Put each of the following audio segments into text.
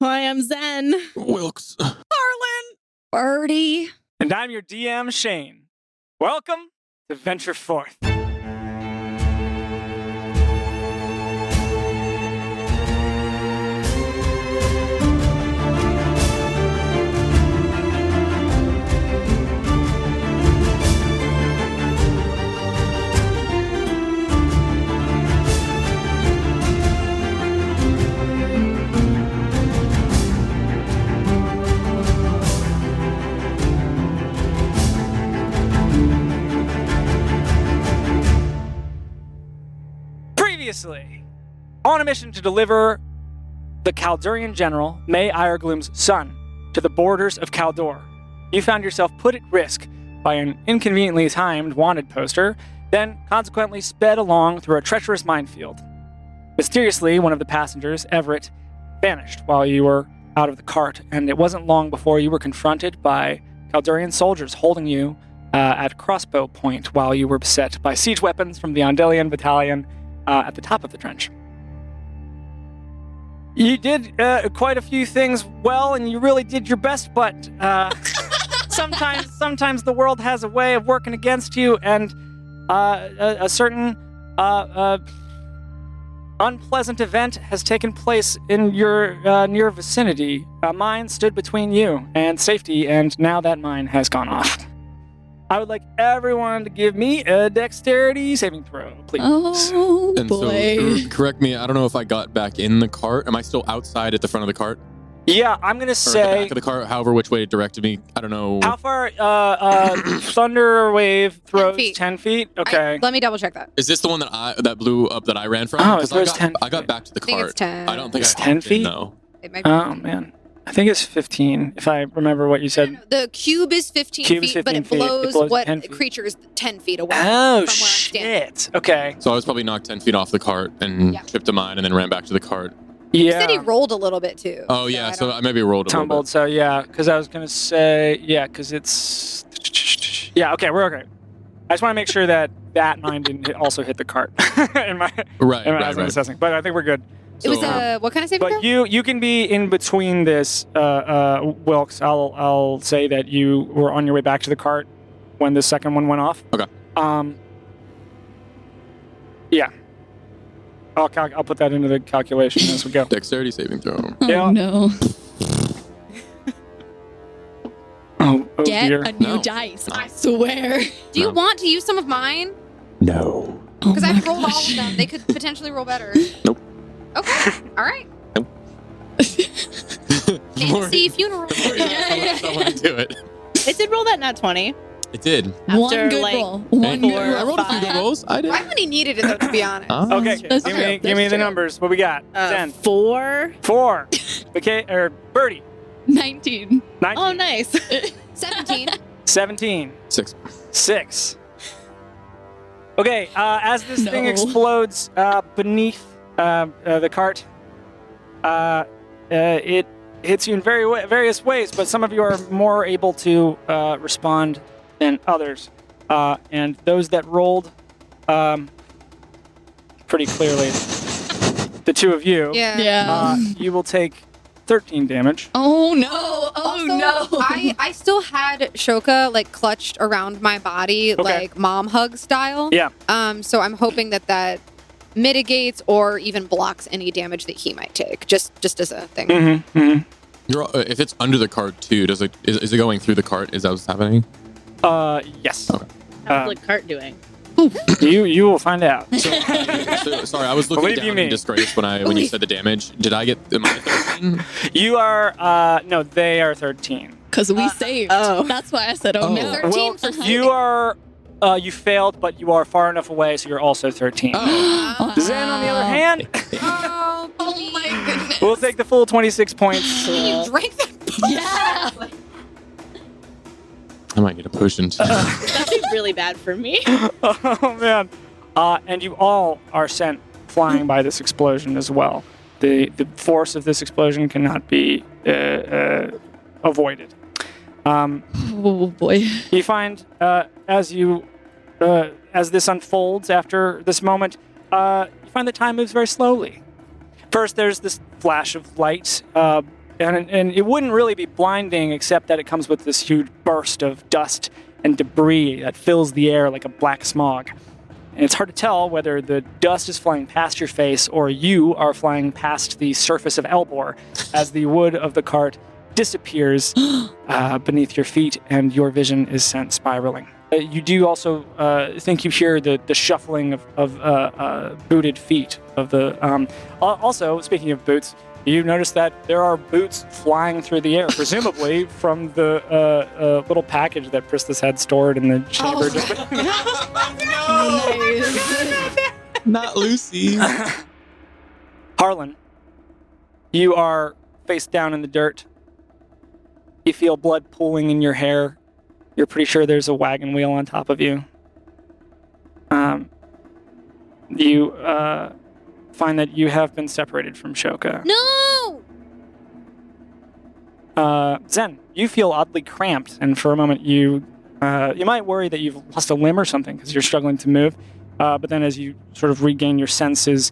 Hi, I'm Zen. Wilkes. Harlan. Birdie. And I'm your DM, Shane. Welcome to Venture Forth. Previously, on a mission to deliver the Caldurian general, Maia Gloom's son, to the borders of Caldor, you found yourself put at risk by an inconveniently timed wanted poster, then consequently sped along through a treacherous minefield. Mysteriously, one of the passengers, Everett, vanished while you were out of the cart, and it wasn't long before you were confronted by Caldurian soldiers holding you at crossbow point while you were beset by siege weapons from the Andelian battalion at the top of the trench. You did quite a few things well, and you really did your best, but sometimes the world has a way of working against you, and a certain unpleasant event has taken place in your near vicinity. A mine stood between you and safety, and now that mine has gone off. I would like everyone to give me a dexterity saving throw, please. Oh, And boy. so, correct me, I don't know if I got back in the cart. Am I still outside at the front of the cart? Yeah, I'm going to Or at the say... back of the cart, however which way it directed me? I don't know. How far? Thunder wave throws 10 feet. 10 feet? Okay. Let me double check that. Is this the one that blew up that I ran from? Oh, it 'Cause throws 10 I got back to the I think cart. it's 10. I don't think It's I 10 hopped in, feet? No. It might be Oh, man. I think it's 15, if I remember what you said. The cube is 15 Cube is feet, but 15 it feet. blows, It blows what 10 feet. creature is 10 feet away Oh, from where I'm standing. shit. Okay. So I was probably knocked 10 feet off the cart and Yeah. chipped a mine and then ran back to the cart. You said he Yeah. rolled a little bit too. Oh, yeah. I So don't- I maybe rolled a Tumbled, so yeah. Because I was going to say, yeah, because it's... Yeah, okay, we're okay. I just want to make sure that mine didn't also hit the cart in my, Right, as right, I'm right. assessing. But I think we're good. It was So, what kind of saving But throw? you can be in between this, Wilkes. I'll say that you were on your way back to the cart when the second one went off. Okay. Yeah. I'll put that into the calculation as we go. Dexterity saving throw. Oh, Yeah. no. Oh Get dear. a new No. dice. I swear. Do you No. want to use some of mine? No. Because Oh I've my rolled all gosh. of them. They could potentially roll better. Nope. Okay. All right. Fantasy funeral. Someone do it. It did roll that nat 20. It did. One After, good like, roll. One And good four roll. I rolled a few good five. rolls. I did. I really needed it though, to be honest. Ah. Okay, That's give true. me That's the true. numbers. What we got? 10. 4. 4. Okay, or Birdie. 19. 19. Oh, nice. 17. 17. 6. 6. Okay, as this thing No. explodes beneath the cart, it hits you in various ways, but some of you are more able to respond than others. And those that rolled pretty clearly, the two of you, Yeah. Yeah. you will take 13 damage. Oh, no. Oh, Also, no. I still had Shoka like clutched around my body, Okay. like mom hug style. Yeah. So I'm hoping that mitigates or even blocks any damage that he might take, just as a thing. Mm-hmm. Mm-hmm. If it's under the cart too, is it going through the cart? Is that what's happening? Yes. Okay. How's the cart doing? You will find out. So, sorry, I was looking Believe you down me. in disgrace when you said the damage. Did I get am I 13? You are no, they are 13. Because we saved. oh. That's why I said, oh, Oh. no. 13 Well, for you are you failed, but you are far enough away, so you're also 13. Oh. Zen, on the other hand, Oh, Oh, my goodness. will take the full 26 points. you drank that. Yeah. I might get a potion too. That'd be really bad for me. Oh man! And you all are sent flying by this explosion as well. The force of this explosion cannot be avoided. Oh, boy. You find as this unfolds after this moment, you find that time moves very slowly. First, there's this flash of light and it wouldn't really be blinding, except that it comes with this huge burst of dust and debris that fills the air like a black smog. And it's hard to tell whether the dust is flying past your face or you are flying past the surface of Elbor as the wood of the cart disappears beneath your feet and your vision is sent spiraling. You do also think you hear the shuffling of booted feet of the. Also, speaking of boots, you notice that there are boots flying through the air, presumably from the little package that Priscus had stored in the chamber. Not Lucy. Harlan, you are face down in the dirt. You feel blood pooling in your hair. You're pretty sure there's a wagon wheel on top of you. You find that you have been separated from Shoka. No! Zen, you feel oddly cramped, and for a moment you might worry that you've lost a limb or something because you're struggling to move. But then as you sort of regain your senses,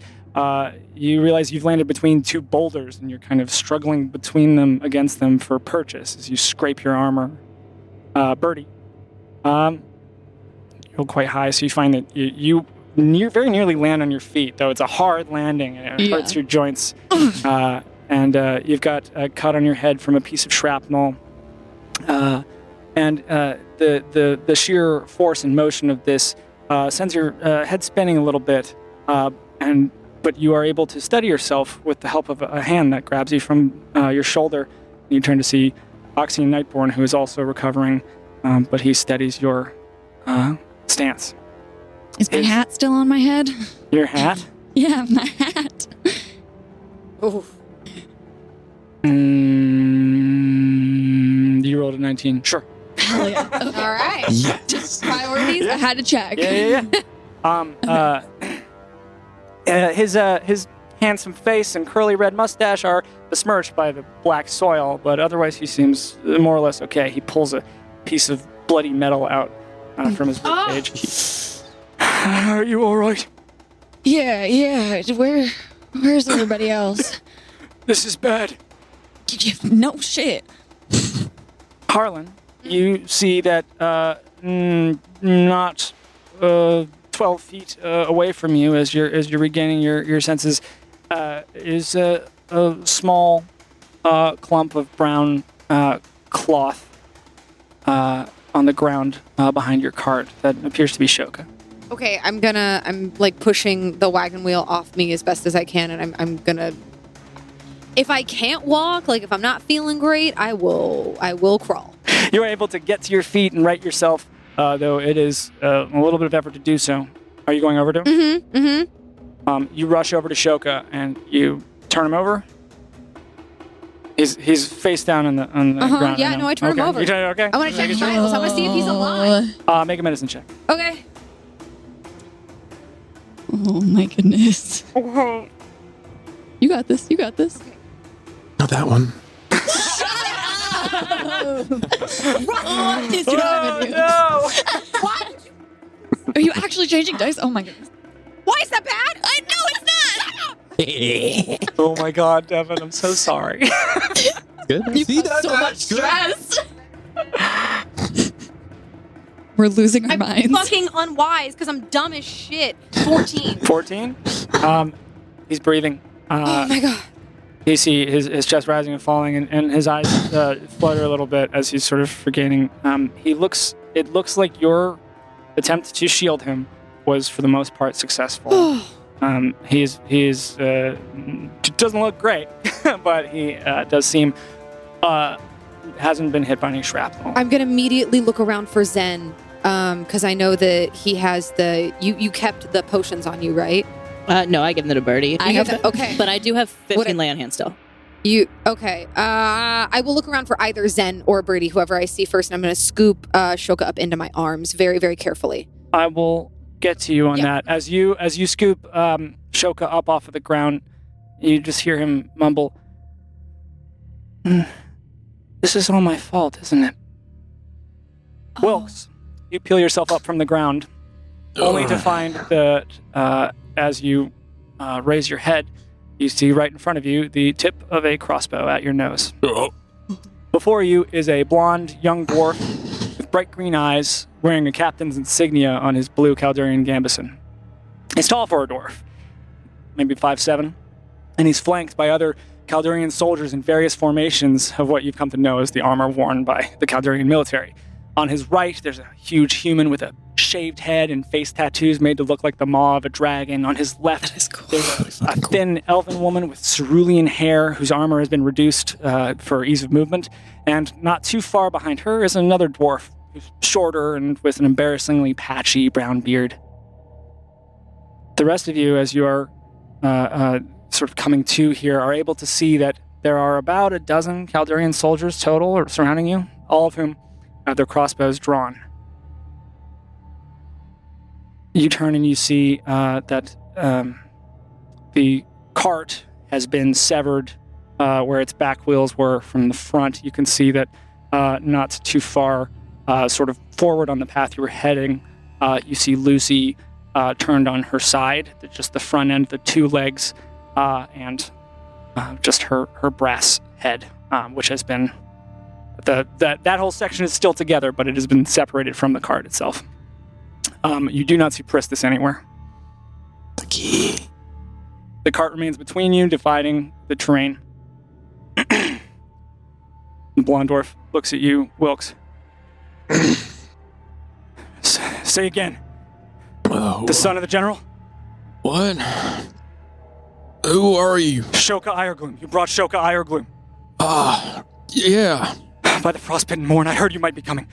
you realize you've landed between two boulders and you're kind of struggling between them against them for purchase as you scrape your armor. Birdie, you're quite high, so you find that you very nearly land on your feet, though it's a hard landing and it hurts your joints. And you've got a cut on your head from a piece of shrapnel. And the sheer force and motion of this sends your head spinning a little bit. But you are able to steady yourself with the help of a hand that grabs you from your shoulder. And you turn to see Oxy Nightborn, who is also recovering, but he steadies your stance. Is my hat still on my head? Your hat? Yeah, my hat. You rolled a 19. Sure. Oh, yeah. Okay. All right. Just priorities. I had to check. Yeah. His handsome face and curly red mustache are besmirched by the black soil, but otherwise he seems more or less okay. He pulls a piece of bloody metal out from his ribcage. Are you all right? Yeah. Where's everybody else? This is bad. No shit. Harlan, you see that not 12 feet away from you, as you're regaining your senses, is a small clump of brown cloth on the ground behind your cart that appears to be Shoka. Okay, I'm like pushing the wagon wheel off me as best as I can, and I'm gonna. If I can't walk, like if I'm not feeling great, I will crawl. You are able to get to your feet and right yourself, though it is a little bit of effort to do so. Are you going over to him? Mm-hmm. You rush over to Shoka and you turn him over. He's face down on the ground. Yeah, no, I turn him over. You turn it okay? I want to check his vitals. I want to see if he's alive. Make a medicine check. Okay. Oh my goodness. Okay. You got this. Not that one. What is wrong with you? No! What? Are you actually changing dice? Oh my goodness. Why is that bad? I know it's not. Oh my God, Devin, I'm so sorry. Good. You See, put so much stress. We're losing our minds. Fucking unwise because I'm dumb as shit. 14. 14? He's breathing. Oh my God. You see his chest rising and falling, and his eyes flutter a little bit as he's sort of regaining. It looks like your attempt to shield him was, for the most part, successful. He doesn't look great, but he does seem hasn't been hit by any shrapnel. I'm gonna immediately look around for Zen, because I know that he has you kept the potions on you, right? No, I give them to Birdie. I have okay, But I do have 15 What- lay on hand still. Okay. I will look around for either Zen or Birdie, whoever I see first, and I'm gonna scoop Shoka up into my arms very, very carefully. I will get to you on that. As you scoop Shoka up off of the ground, you just hear him mumble, "This is all my fault, isn't it?" Wilkes, you peel yourself up from the ground, only to find that as you raise your head, you see right in front of you the tip of a crossbow at your nose. Oh. Before you is a blonde young dwarf with bright green eyes, wearing a captain's insignia on his blue Caldurian gambeson. He's tall for a dwarf, maybe 5'7", and he's flanked by other Caldurian soldiers in various formations of what you've come to know as the armor worn by the Caldurian military. On his right, there's a huge human with a shaved head and face tattoos made to look like the maw of a dragon. On his left, there's a thin elven woman with cerulean hair whose armor has been reduced for ease of movement. And not too far behind her is another dwarf who's shorter and with an embarrassingly patchy brown beard. The rest of you, as you are sort of coming to here, are able to see that there are about a dozen Caldurian soldiers total surrounding you, all of whom have their crossbows drawn. You turn and you see that the cart has been severed where its back wheels were from the front. You can see that not too far, sort of forward on the path you were heading, you see Lucy turned on her side, just the front end, the two legs, and just her brass head, which has been... That whole section is still together, but it has been separated from the cart itself. You do not see Pristis anywhere. The key. The cart remains between you, dividing the terrain. The blonde dwarf looks at you, Wilkes. Say again. The son of the general? What? Who are you? Shoka Iregloom. You brought Shoka Iregloom. Yeah. By the frostbitten morn, I heard you might be coming.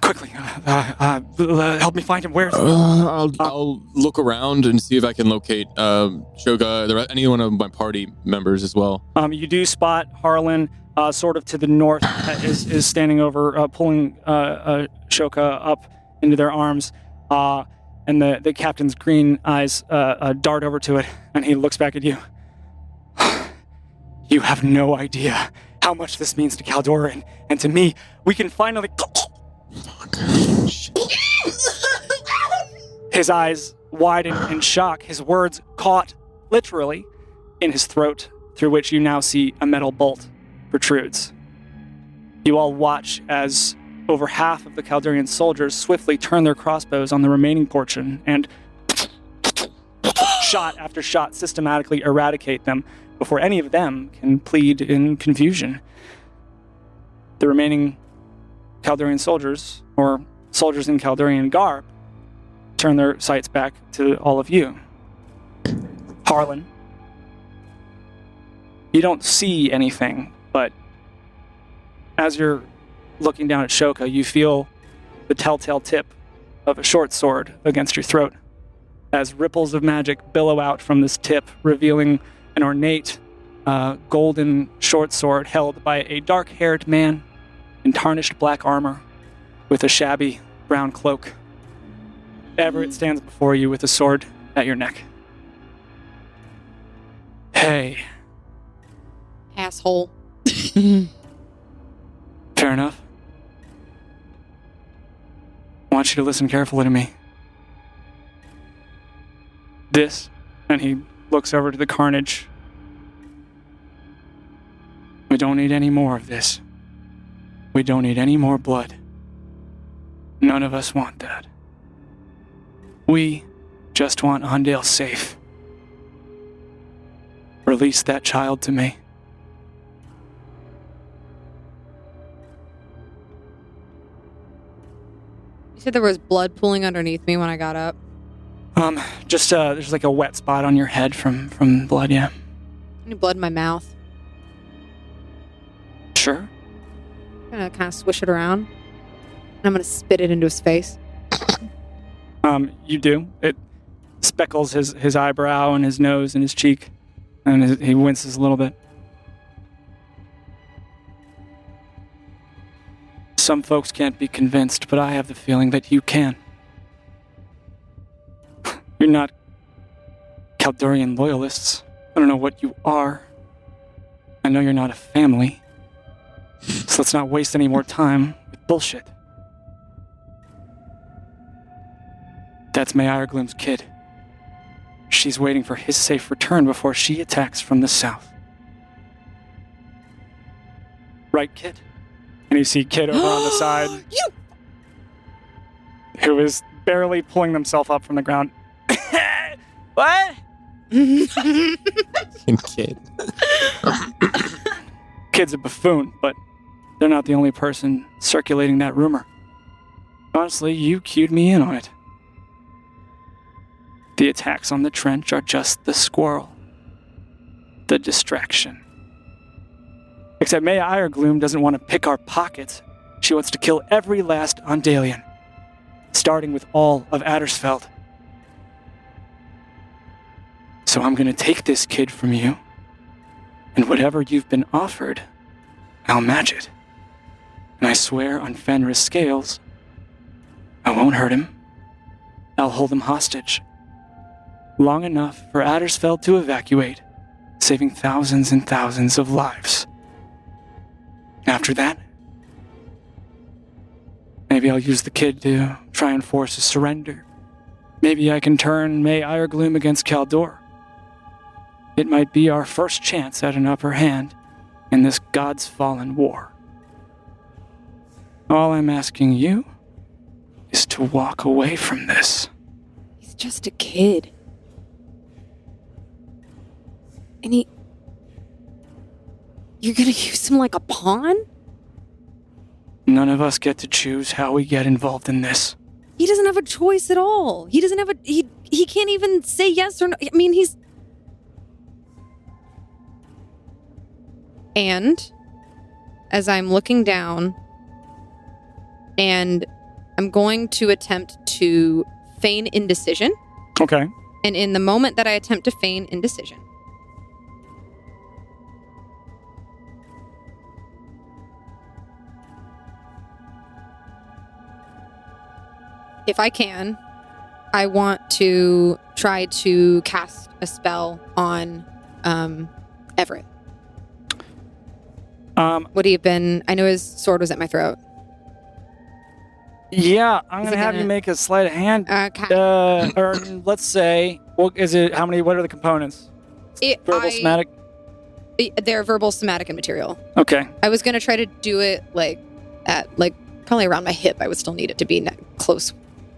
Quickly, help me find him. Where's... I'll look around and see if I can locate Shoga, any one of my party members as well. You do spot Harlan, sort of to the north, is standing over, pulling Shoka up into their arms, and the captain's green eyes dart over to it, and he looks back at you. You have no idea how much this means to Caldor and to me. We can finally... Fuck. His eyes widen in shock. His words caught, literally, in his throat, through which you now see a metal bolt protrudes. You all watch as over half of the Caldurian soldiers swiftly turn their crossbows on the remaining portion and shot after shot systematically eradicate them before any of them can plead in confusion. The remaining Caldurian soldiers, or soldiers in Caldurian garb, turn their sights back to all of you. Harlan, you don't see anything, but as you're looking down at Shoka, you feel the telltale tip of a short sword against your throat, as ripples of magic billow out from this tip, revealing an ornate golden short sword held by a dark-haired man in tarnished black armor with a shabby brown cloak. Everett stands before you with a sword at your neck. Hey. Asshole. Fair enough. I want you to listen carefully to me. This, and he looks over to the carnage. We don't need any more of this. We don't need any more blood. None of us want that. We just want Ondale safe. Release that child to me. You said there was blood pooling underneath me when I got up. Just there's like a wet spot on your head from blood, yeah. Any blood in my mouth? Sure. I'm gonna kind of swish it around. And I'm gonna spit it into his face. You do. It speckles his eyebrow and his nose and his cheek, and he winces a little bit. Some folks can't be convinced, but I have the feeling that you can. You're not Caldurian loyalists. I don't know what you are. I know you're not a family. So let's not waste any more time with bullshit. That's Maia Gloom's kid. she's waiting for his safe return before she attacks from the south. Right, Kid? And you see Kid over on the side, who is barely pulling themselves up from the ground. What? Kid. Kid's a buffoon, but they're not the only person circulating that rumor. Honestly, you cued me in on it. The attacks on the trench are just the squirrel. The distraction. Except Maia Iregloom doesn't want to pick our pockets. She wants to kill every last Ondalian, starting with all of Addersfeld. So I'm going to take this kid from you, and whatever you've been offered, I'll match it. And I swear on Fenris' scales, I won't hurt him. I'll hold him hostage. Long enough for Addersfeld to evacuate, saving thousands and thousands of lives. After that, maybe I'll use the kid to try and force a surrender. Maybe I can turn May Iregloom against Caldor. It might be our first chance at an upper hand in this God's Fallen war. All I'm asking you is to walk away from this. He's just a kid. And you're gonna use him like a pawn? None of us get to choose how we get involved in this. He doesn't have a choice at all. He doesn't have he can't even say yes or no. I mean, he's... And as I'm looking down, and I'm going to attempt to feign indecision. Okay. And in the moment that I attempt to feign indecision, if I can, I want to try to cast a spell on Everett. Would he have been... I know his sword was at my throat. Yeah, I'm Is going to it have you gonna- make a sleight of hand. Okay. Or let's say, what is it? How many? What are the components? Verbal, somatic. They're verbal, somatic, and material. Okay. I was gonna try to do it at probably around my hip. I would still need it to be close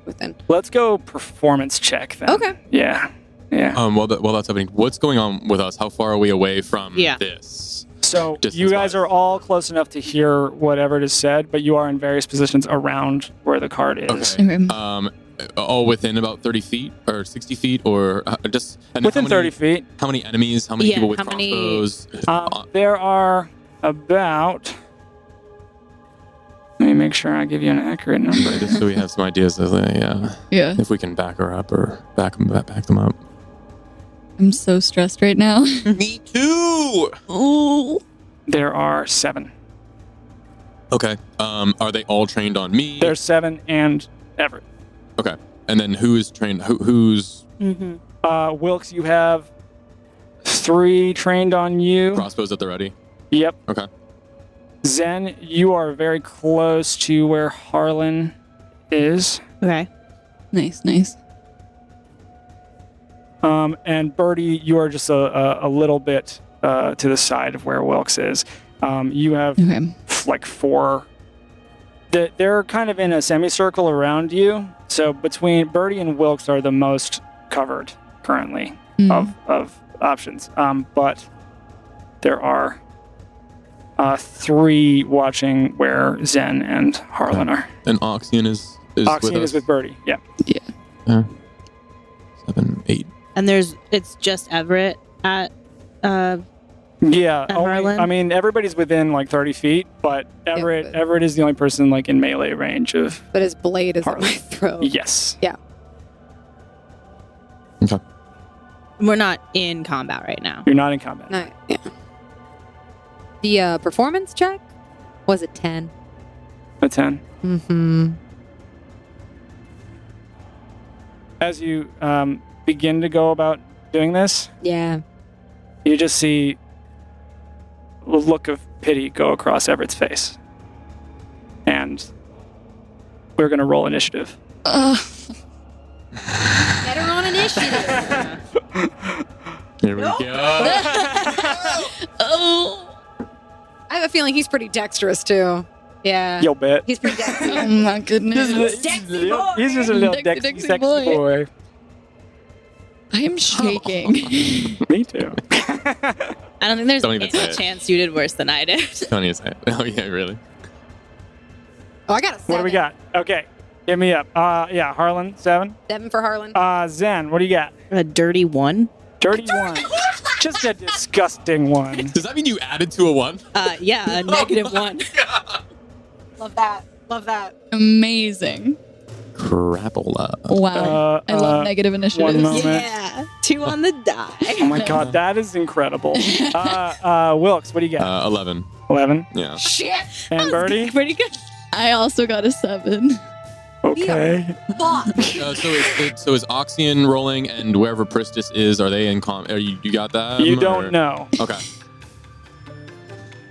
within. Let's go performance check then. Okay. Yeah. Yeah. While that's happening, what's going on with us? How far are we away from this? So Distance-wise. you guys are all close enough to hear whatever it is said, but you are in various positions around where the card is. Okay. Okay. All within about 30 feet or 60 feet or just... And Within how many- 30 feet. How many enemies? How many Yeah, people with how many- crossbows? There are about... Let me make sure I give you an accurate number. Just so we have some ideas of, Yeah. if we can back her up or back them up. I'm so stressed right now. Me too! Oh. There are 7. Okay. Are they all trained on me? There's 7 and Everett. Okay. And then who's trained? Who's Wilkes, you have 3 trained on you. crossbows at the ready? Yep. Okay. Zen, you are very close to where Harlan is. Okay. Nice, nice. And Birdie, you are just a little bit to the side of where Wilkes is. You have Okay. like 4. They're kind of in a semicircle around you. So between Birdie and Wilkes are the most covered currently of options. But there are 3 watching where Zen and Harlan are. And Oxian is Oxian with us? is with Birdie, yeah. Yeah. 7, 8. And it's just Everett at Yeah, And only, Harlan? I mean, everybody's within like 30 feet, but Everett but- Everett is the only person like in melee range of... But his blade is Harlan. at my throat. Yes. Okay. we're not in combat right now. You're not in combat. No, yeah. The performance check was a 10. A 10. Mm-hmm. As you begin to go about doing this, Yeah. you just see a look of pity go across Everett's face. And we're going to roll initiative. Better on initiative. Here we go. Oh. I have a feeling he's pretty dexterous too. Yeah. You'll bet. He's pretty dexterous. Oh my goodness. He's just a little Dexy, sexy dexy boy. I am shaking. Me too. I don't think there's Don't even say any it. chance you did worse than I did. Don't even say it. Oh, yeah, really? Oh, I got a 7. What do we got? Okay. Hit me up. Yeah, Harlan, 7. 7 for Harlan. Zen, what do you got? A dirty 1. Dirty 1. Just a disgusting 1. Does that mean you added to a 1? Yeah, a negative 1. Love that. Love that. Amazing. Crapola. Wow. I love negative initiatives. 1 moment. Yeah, 2 on the die. Oh my god, that is incredible. Wilkes, what do you got? 11. 11. Yeah. Shit. And Birdie? Pretty good. I also got a 7. Okay. Fuck. So is Oxian rolling, and wherever Pristis is, are they in Are you got that? You don't know, Okay.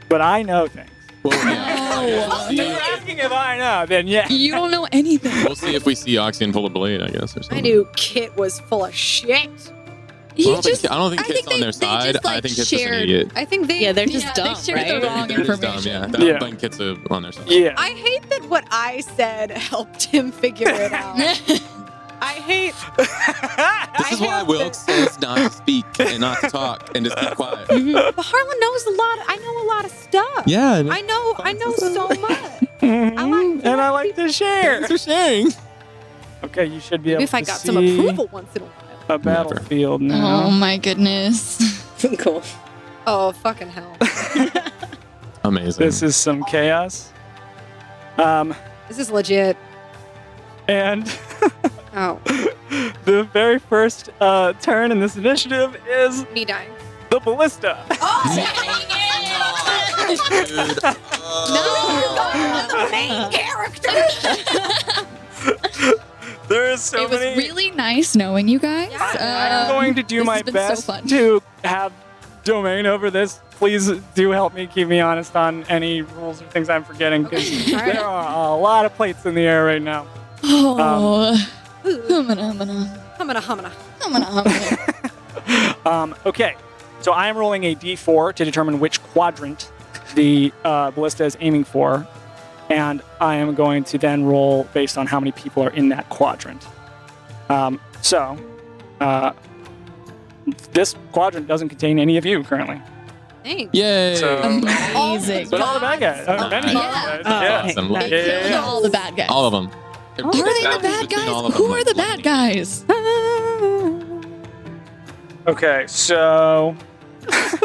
but I know things. Well, yeah. If you're asking if I know, then yeah. You don't know anything. We'll see if we see Oxian pull a blade, I guess, or something. I knew Kit was full of shit. He I don't think Kit's on their they side. just, like, I think Kit's just an shared- idiot. I think they. Yeah, they're just Yeah, dumb, they shared right? the wrong They're just dumb, information. yeah. Yeah. I think Kit's on their side. Yeah. I hate that what I said helped him figure it out. I hate. This is why Wilkes says not to speak and not to talk and just be quiet. But Harlan knows a lot. I know a lot of stuff. Yeah. I know so much. And I like to share. Thanks for sharing. Okay, you should be Maybe able if I to got see some approval once in a while. a battlefield now. Oh my goodness. Cool. Oh fucking hell! Amazing. This is some chaos. This is legit. And Oh, the very first turn in this initiative is me dying. the ballista. Dude. The main character. There is so It was many. really nice knowing you guys. I'm going to do this my has been so best fun. to have domain over this. Please do help me, keep me honest on any rules or things I'm forgetting, because Okay. All right. there are a lot of plates in the air right now. Oh. Ooh. Humana. Humana. Okay, so I am rolling a d4 to determine which quadrant the ballista is aiming for, and I am going to then roll based on how many people are in that quadrant. This quadrant doesn't contain any of you currently. Thanks. Yay. So- Amazing. But all the bad guys. Many Yeah. bad guys. Yeah. Awesome. They Yeah. killed all the bad guys. All of them. Are they the bad guys? Who are the bad guys? Okay, so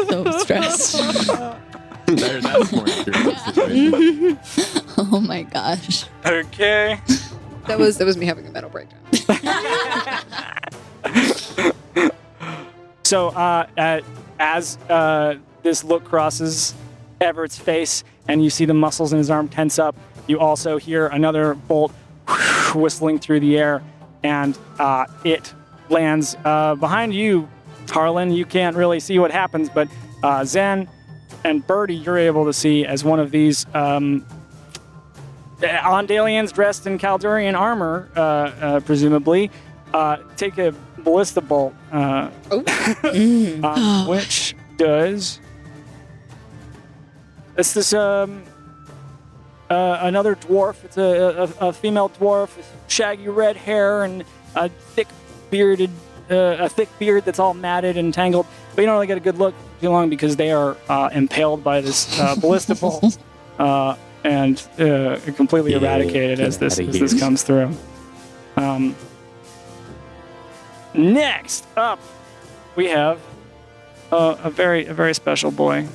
So stressed. That's more accurate situation. Oh my gosh. okay. That was me having a mental breakdown. So as this look crosses Everett's face and you see the muscles in his arm tense up, you also hear another bolt whistling through the air, and it lands behind you, Harlan. You can't really see what happens, but Zen and Birdie, you're able to see as one of these Ondalians dressed in Caldurian armor, presumably, take a ballista bolt, which does. It's this another dwarf. It's a female dwarf with shaggy red hair and a thick beard that's all matted and tangled. But you don't really get a good look too long because they are impaled by this ballista bolt and completely eradicated as this comes through. Next up, we have a very special boy.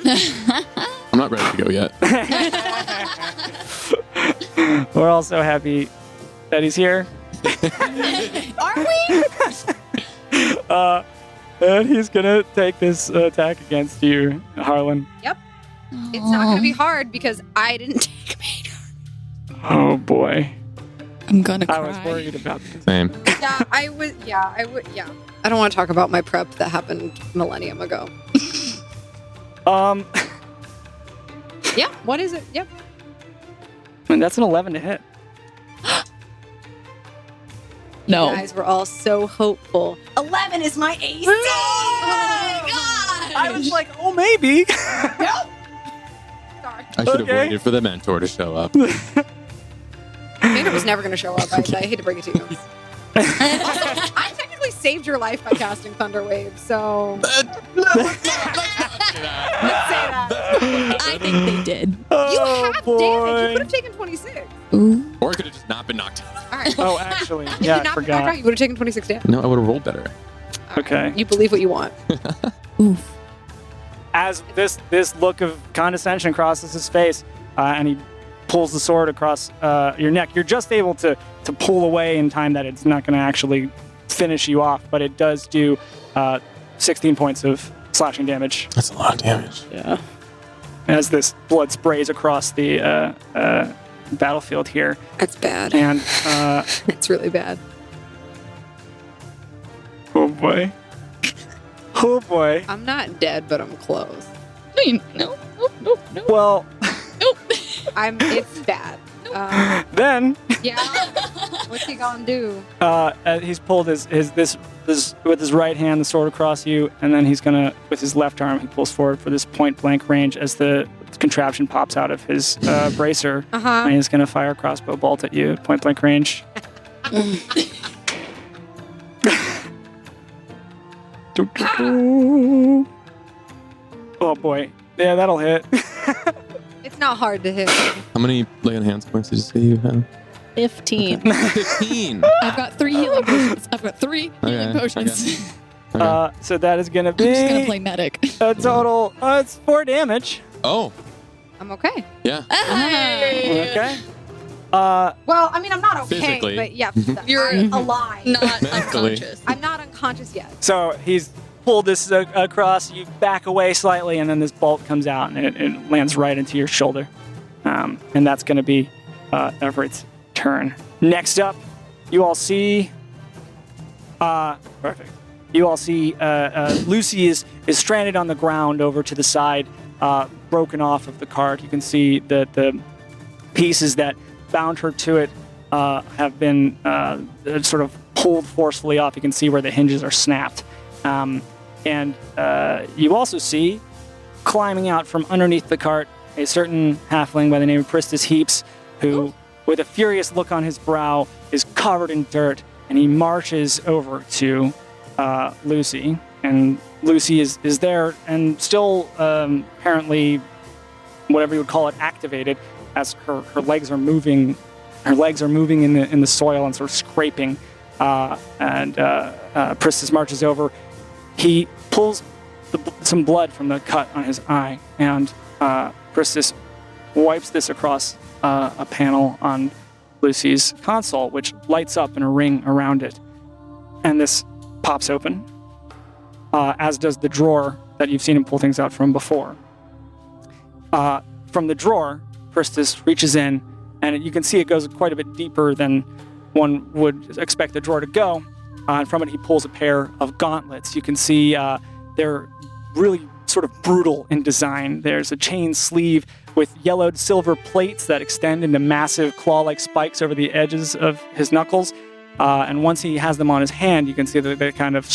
I'm not ready to go yet. We're also happy that he's here. Are we? And he's gonna take this attack against you, Harlan. Yep. It's not going to be hard because I didn't take me. Oh boy, I'm gonna cry. I was worried about this. Same. Yeah, I would. Yeah. I don't want to talk about my prep that happened millennium ago. Yeah. What is it? Yep. And that's an 11 to hit. No. You guys were all so hopeful. 11 is my AC. I was like, oh, maybe. Sorry. I should have Okay. waited for the mentor to show up. Maynard was never going to show up. I hate to break it to you. Also, I technically saved your life by casting Thunder Wave, so let's say that. I think they did. You Oh, have boy. damage. You could have taken 26. Ooh. Or I could have just not been knocked out. All right. Oh, actually, If yeah, you'd I not been knocked forgot. out, you would have taken 26 damage. No, I would have rolled better. Okay. You believe what you want. Oof. As this look of condescension crosses his face, and he pulls the sword across your neck, you're just able to pull away in time that it's not going to actually finish you off, but it does do 16 points of slashing damage That's a lot of damage. Yeah. as this blood sprays across the battlefield here. That's bad. And It's really bad. oh boy, oh boy. I'm not dead, but I'm close. No. Well, It's bad. then Yeah. What's he gonna do? he's pulled his with his right hand the sword across you, and then he's gonna with his left arm he pulls forward for this point blank range as the contraption pops out of his bracer, Uh-huh. and he's gonna fire a crossbow bolt at you at point blank range. Oh boy, yeah, that'll hit. It's not hard to hit. How many lay on hands points did you say you have? 15. 15. I've got 3 healing potions. I've got 3 healing Okay, potions. Okay. So that is gonna I'm just gonna be play medic. a total. It's 4 damage. Oh, I'm okay. yeah. Okay. Well, I mean, I'm not okay, Physically. but yeah, You're I'm alive. Not Mentally. unconscious. I'm not unconscious yet. So he's pulled this across. You back away slightly, and then this bolt comes out, and it lands right into your shoulder. And that's going to be Everett's turn. Next up, you all see. Perfect. You all see Lucy is stranded on the ground over to the side, broken off of the cart. You can see that the pieces that bound her to it have been sort of pulled forcefully off. You can see where the hinges are snapped. And you also see, climbing out from underneath the cart, a certain halfling by the name of Pristis Heaps, who, with a furious look on his brow, is covered in dirt, and he marches over to Lucy. And Lucy is there and still apparently, whatever you would call it, activated, as her legs are moving. Her legs are moving in the soil and sort of scraping. And Pristis marches over. He pulls some blood from the cut on his eye, and Pristis wipes this across a panel on Lucy's console, which lights up in a ring around it. And this pops open, as does the drawer that you've seen him pull things out from before. From the drawer, Pristis reaches in, and you can see it goes quite a bit deeper than one would expect the drawer to go. And from it, he pulls a pair of gauntlets. You can see they're really sort of brutal in design. There's a chain sleeve with yellowed silver plates that extend into massive claw-like spikes over the edges of his knuckles. And once he has them on his hand, you can see that they kind of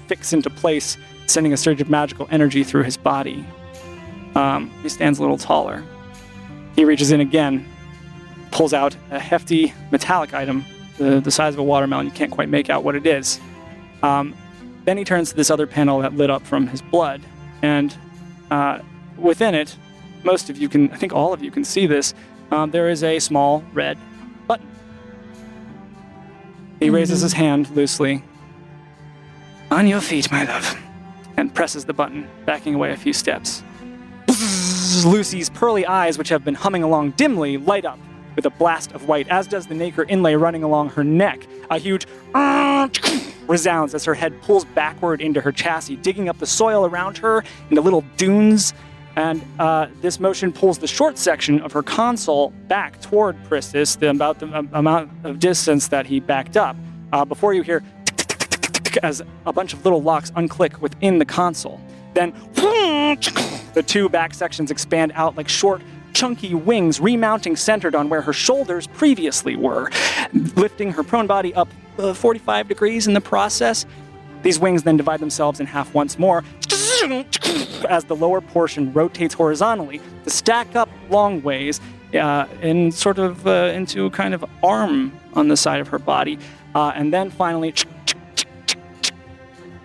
fix into place, sending a surge of magical energy through his body. He stands a little taller. He reaches in again, pulls out a hefty metallic item, the size of a watermelon. You can't quite make out what it is. Then he turns to this other panel that lit up from his blood, and within it, most of you can, I think all of you can see this, there is a small red button. He raises his hand loosely. On your feet, my love, and presses the button, backing away a few steps. Lucy's pearly eyes, which have been humming along dimly, light up with a blast of white, as does the nacre inlay running along her neck. A huge resounds as her head pulls backward into her chassis, digging up the soil around her into little dunes. And this motion pulls the short section of her console back toward Pristis, about the amount of distance that he backed up. Before you hear as a bunch of little locks unclick within the console. Then the two back sections expand out like short chunky wings remounting centered on where her shoulders previously were, lifting her prone body up 45 degrees in the process. These wings then divide themselves in half once more as the lower portion rotates horizontally to stack up long ways in sort of into a kind of arm on the side of her body. And then finally,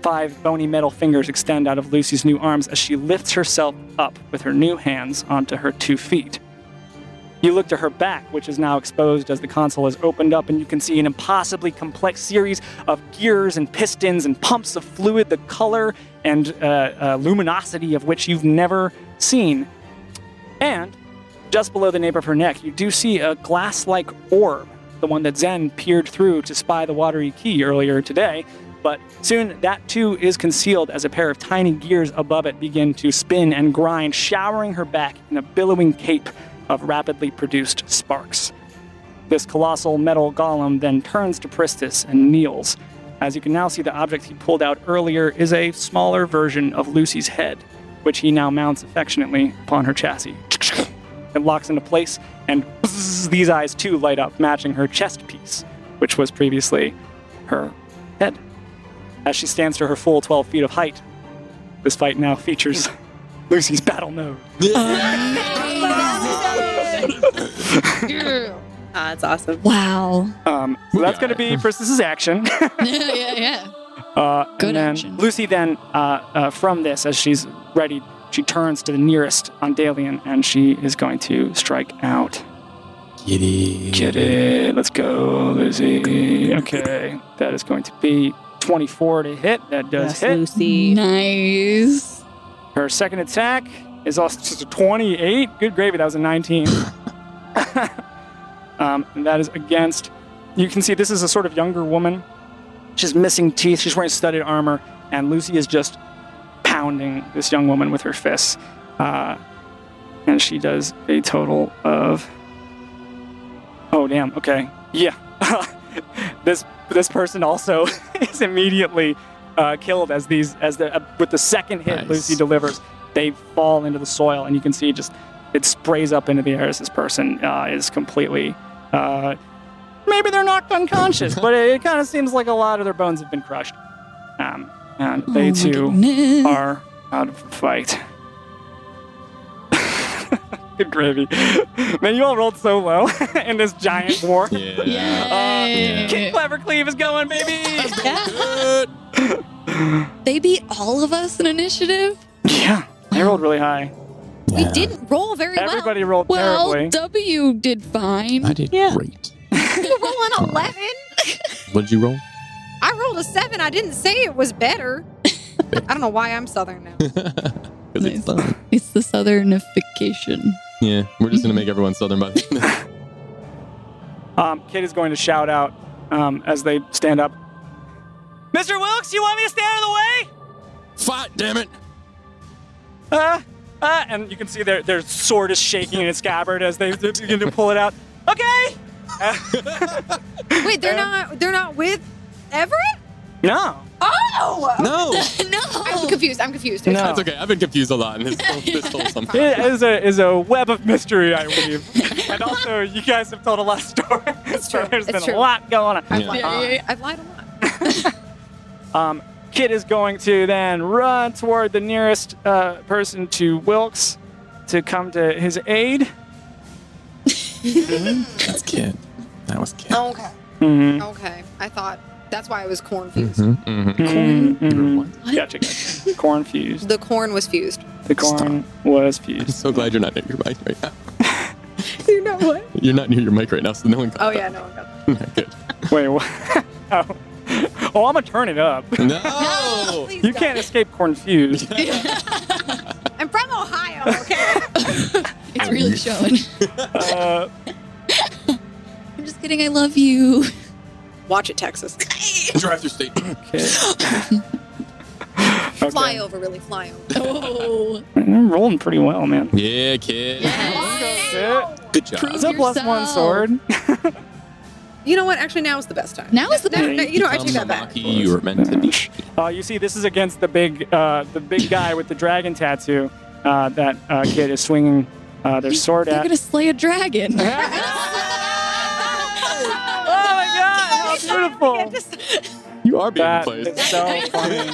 5 bony metal fingers extend out of Lucy's new arms as she lifts herself up with her new hands onto her 2 feet. You look to her back, which is now exposed as the console is opened up, and you can see an impossibly complex series of gears and pistons and pumps of fluid, the color and luminosity of which you've never seen. And just below the nape of her neck, you do see a glass-like orb, the one that Zen peered through to spy the watery key earlier today. But soon that too is concealed as a pair of tiny gears above it begin to spin and grind, showering her back in a billowing cape of rapidly produced sparks. This colossal metal golem then turns to Pristis and kneels. As you can now see, the object he pulled out earlier is a smaller version of Lucy's head, which he now mounts affectionately upon her chassis. It locks into place, and these eyes too light up, matching her chest piece, which was previously her head. As she stands to her full 12 feet of height, this fight now features Lucy's battle node. That's awesome. Wow. So that's going to be Pristis' action. yeah. Good and then action. Lucy then, from this, as she's ready, she turns to the nearest Ondalian, and she is going to strike out. Get it. Let's go, Lucy. Okay. That is going to be 24 to hit. That does hit. Lucy. Nice. Her second attack is also just a 28. Good gravy. That was a 19. And that is against... You can see this is a sort of younger woman. She's missing teeth. She's wearing studded armor. And Lucy is just pounding this young woman with her fists. And she does a total of... Oh, damn. Okay. Yeah. This person also is immediately killed with the second hit Nice. Lucy delivers. They fall into the soil, and you can see just it sprays up into the air as this person is completely. Maybe they're knocked unconscious, but it kind of seems like a lot of their bones have been crushed. And they too are out of the fight. Good gravy. Man, you all rolled so low in this giant war. Yeah. Kid Clever Cleave is going, baby! They beat all of us in initiative. Yeah, they rolled really high. We didn't roll very well. Everybody rolled Well, terribly. W did fine. I did Yeah. great. You roll an 11? What did you roll? I rolled a 7. I didn't say it was better. I don't know why I'm Southern now. 'Cause it's fun. It's the southernification. Yeah, we're just gonna make everyone southern by the Kid is going to shout out as they stand up. Mr. Wilkes, you want me to stand out of the way? Fight, damn it! And you can see their sword is shaking in its scabbard as they begin to pull it out. Okay. Wait, they're not with Everett? No. Oh! No, No. I'm confused. No. that's okay. I've been confused a lot in this whole somehow. It is a web of mystery, I weave. And also, you guys have told a lot of stories. It's true. There's It's been true. a lot going on. I've Yeah. lied, Yeah. I've lied a lot. Kid is going to then run toward the nearest person to Wilkes to come to his aid. That's Kid. That was Kid. Okay. Mm-hmm. Okay. I thought that's why I was corn fused. Gotcha. Corn fused. The corn was fused. The corn was I'm fused. so glad you're not near your mic right now. You know what? You're not near your mic right now, so no one got Oh that. yeah, no one got that. Good. Wait, what? Oh, I'm gonna turn it up. No! Please You don't. can't escape corn fused. I'm from Ohio, okay? It's really showing. I'm just kidding. I love you. Watch it, Texas. Drive through state. Fly over, really fly over. Oh. You're rolling pretty well, man. Yeah, Kid. Yes. Good job. Prove It's a +1 yourself. sword. You know what? Actually, now is the best time. Now is the No, best. no, you know, I take that back. Makie, you were meant to be. You see, this is against the big guy with the dragon tattoo that Kid is swinging their sword They're at. gonna slay a dragon. Oh my god, how beautiful! You are being That replaced. is so funny.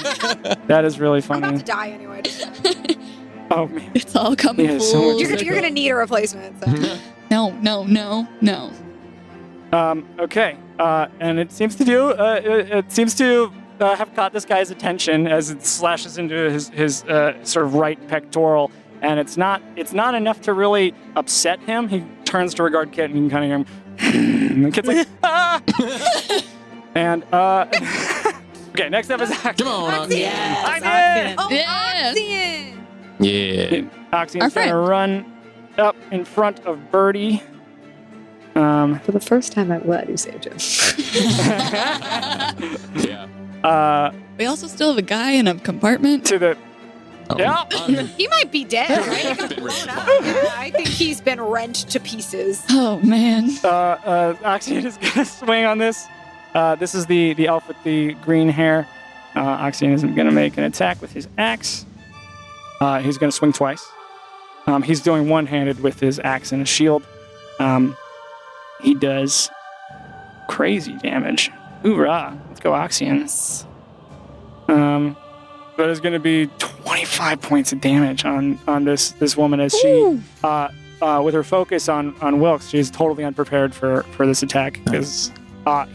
That is really I'm about funny. to die anyway. Oh man. It's all coming Yeah, so full much- You're gonna need a replacement. So. No. Okay. And it seems to have caught this guy's attention as it slashes into his sort of right pectoral, and it's not enough to really upset him. He turns to regard Kit, and you can kind of hear him. And the Kit's like, ah! And okay, next up is Oxy. Come on, Oxy. Yes. Oxy! Oh, Yes. Oxygen! Yeah. Oxy's Our gonna friend. run up in front of Birdie. For the first time at what? You saved him. Yeah. We also still have a guy in a compartment. To the Oh, Yeah. He might be dead, right? He got Been blown ripped up. Yeah, I think he's been rent to pieces. Oh man. Oxy is gonna swing on this. This is the elf with the green hair. Oxy is gonna make an attack with his axe. He's gonna swing twice. He's doing one-handed with his axe and his shield. He does crazy damage. Hoorah! Let's go, Oxyan. That is going to be 25 points of damage on this woman as she, with her focus on Wilkes, she's totally unprepared for this attack because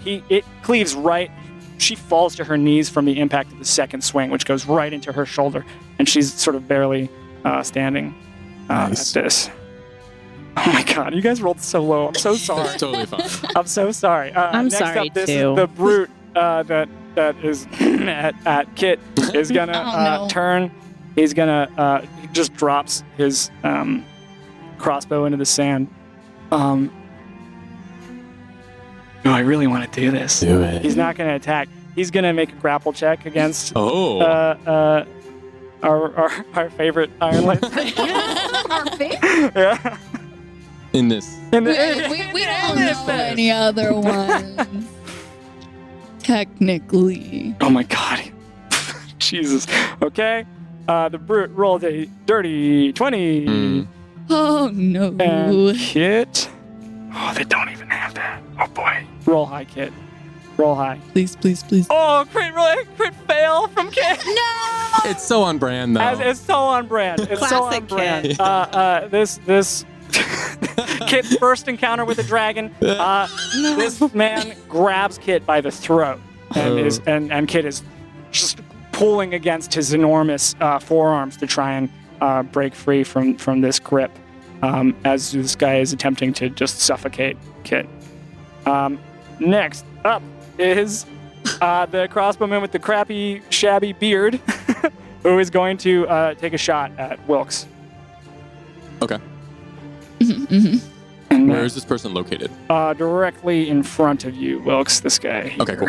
it cleaves right. She falls to her knees from the impact of the second swing, which goes right into her shoulder, and she's sort of barely standing Nice. at this. Oh my god, you guys rolled so low. I'm so sorry. Totally fine. I'm so sorry. I'm next sorry, up, this too. is the brute that is at Kit is gonna Oh, no. turn. He's gonna he just drops his crossbow into the sand. No, I really want to do this. Do it. He's not gonna attack. He's gonna make a grapple check against Oh. our favorite Iron Lance. Our favorite? Yeah. In this. And We the- don't know any other ones. Technically. Oh my god. Jesus. Okay. The brute rolled a dirty 20. Mm. Oh no. And Kit. Oh, they don't even have that. Oh boy. Roll high, Kit. Roll high. Please. Oh, crit fail from Kit. It's so on brand, though. It's so on brand. It's so on Classic brand. This Kit's first encounter with a dragon. This man grabs Kit by the throat, and Kit is just pulling against his enormous forearms to try and break free from this grip, as this guy is attempting to just suffocate Kit. Next up is the crossbowman with the crappy, shabby beard, who is going to take a shot at Wilkes. Okay. And Where is this person located? directly in front of you, Wilkes, this guy here. Okay, cool.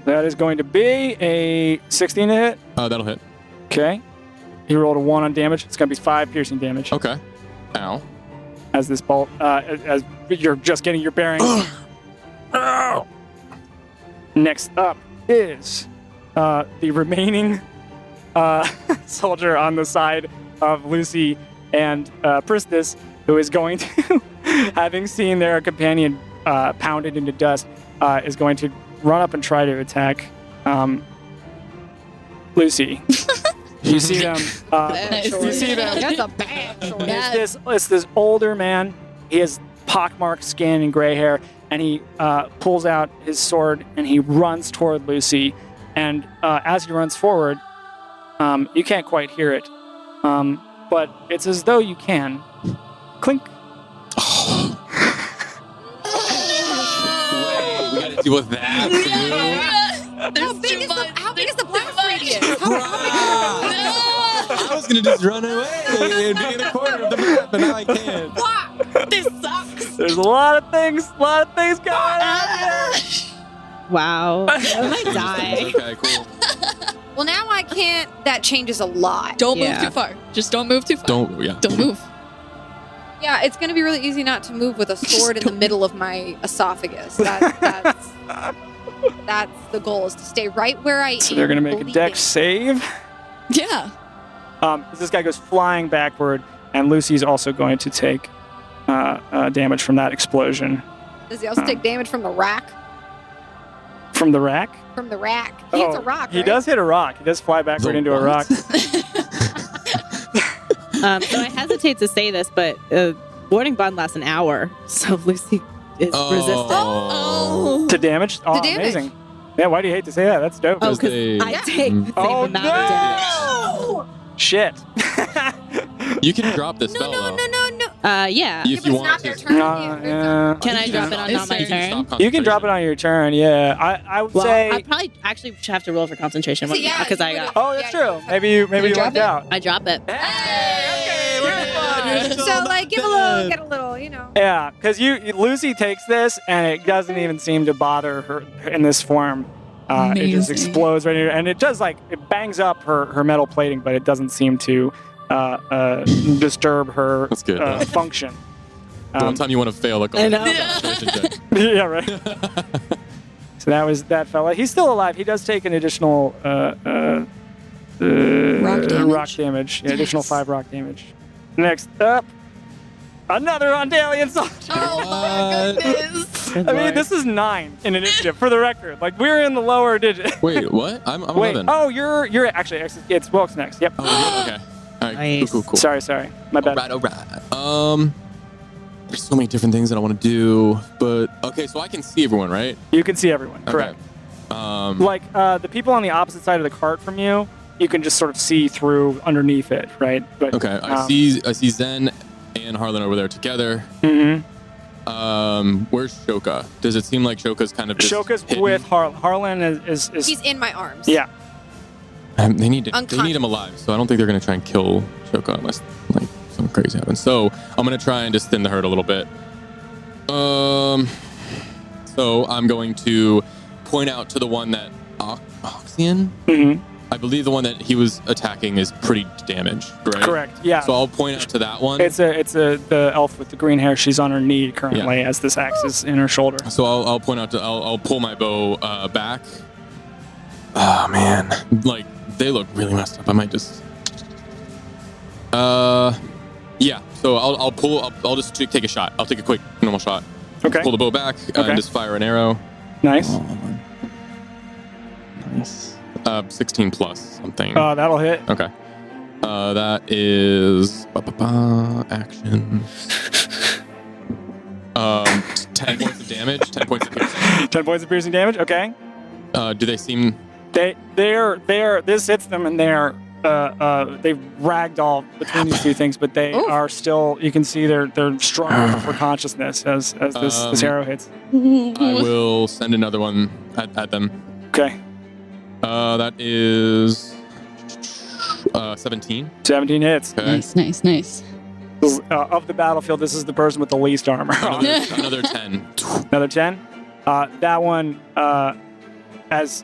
That is going to be a 16 to hit. That'll hit. Okay. He rolled a 1 on damage. It's going to be 5 piercing damage Okay. Ow. as this bolt, as you're just getting your bearings. Next up is the remaining soldier on the side of Lucy and Pristis, who is going to, having seen their companion pounded into dust, is going to run up and try to attack Lucy. You see them. You see them. That's a bad choice. Yes. It's this older man. He has pockmarked skin and gray hair, and he pulls out his sword and he runs toward Lucy. And as he runs forward, you can't quite hear it, but it's as though you can. Clink. Wait, we gotta deal with that, too? How big is the blast radius? I was gonna just run away and be in a corner of the map, but now I can't. This sucks. There's a lot of things going on. Wow. I might die. Okay, cool. Well, now I can't. That changes a lot. Don't move Yeah. too far. Just don't move too far. Don't move. Yeah, it's going to be really easy not to move with a sword in the middle of my esophagus. That's the goal, is to stay right where I am. So they're gonna make a bleeding. dex save. Yeah. This guy goes flying backward, and Lucy's also going to take damage from that explosion. Does he also take damage from the rack? From the rack? From the rack. He hits a rock, He right? does hit a rock. He does fly backward into a rock. So I hesitate to say this, but boarding bond lasts an hour, so Lucy is resistant. Oh. To damage? Oh, damage. amazing. Yeah, why do you hate to say that? That's dope. Oh, because they- I take the same Oh, amount of damage. no! Shit. You can drop this No, spell, no, though. no, no, no. Yeah. If you But it's want not to. their turn. Yeah. Can I drop it on It's not my fair. turn? You can drop it on your turn, yeah. I would Well, say... I probably actually should have to roll for concentration See, yeah, because you I would've- got. Oh, that's Yeah, true. Maybe you drop lucked it? out. I drop it. Hey, look at that. So, like, get a little, you know. Yeah, because Lucy takes this and it doesn't even seem to bother her in this form. It just Amazing. explodes right here, and it does it bangs up her metal plating, but it doesn't seem to disturb her That's good. function. The one time you want to fail, like, I know. concentration check. Yeah, right. So that was that fella. He's still alive. He does take an additional Rock damage. rock damage. Yeah, additional 5 rock damage. Next up, another Ondalian soldier. Oh my goodness. Good I mean, lord. this is 9 in initiative for the record. Like, we're in the lower digit. Wait, what? I'm Wait. 11. Oh, you're actually it's Wilkes next. Yep. Oh, okay. All right. Nice. Cool. Sorry. My bad. All right. There's so many different things that I want to do, but okay. So I can see everyone, right? You can see everyone. Correct. Okay. Like the people on the opposite side of the cart from you, you can just sort of see through underneath it, right? But Okay. I see Zen and Harlan over there together. Mm-hmm. Where's Shoka? Does it seem like Shoka's kind of just Shoka's hidden? with Harlan. Harlan is He's in my arms. yeah. They need Unconscious. him alive, so I don't think they're gonna try and kill Shoka unless like something crazy happens. So I'm gonna try and just thin the herd a little bit. So I'm going to point out to the one that Oxian. Mm-hmm. I believe the one that he was attacking is pretty damaged, right? Correct. Yeah. So I'll point out to that one. it's the elf with the green hair. She's on her knee currently as this axe is in her shoulder. So I'll point out to I'll pull my bow back. Oh man, like they look really messed up. I might just yeah. So I'll just take a shot. I'll take a quick normal shot. Okay. Pull the bow back Okay. and just fire an arrow. Nice. Nice. 16 plus something. That'll hit. Okay. That is action. 10 points of damage. 10 points of piercing. 10 points of piercing damage. Okay. Do they seem? They're this hits them and they've ragdoll between these two things, but they Oof. are still. You can see they're strong for consciousness as this arrow hits. I will send another one at them. Okay. That is 17. 17 hits. Okay. Nice. Of the battlefield, this is the person with the least armor. Another 10. Another 10. That one, as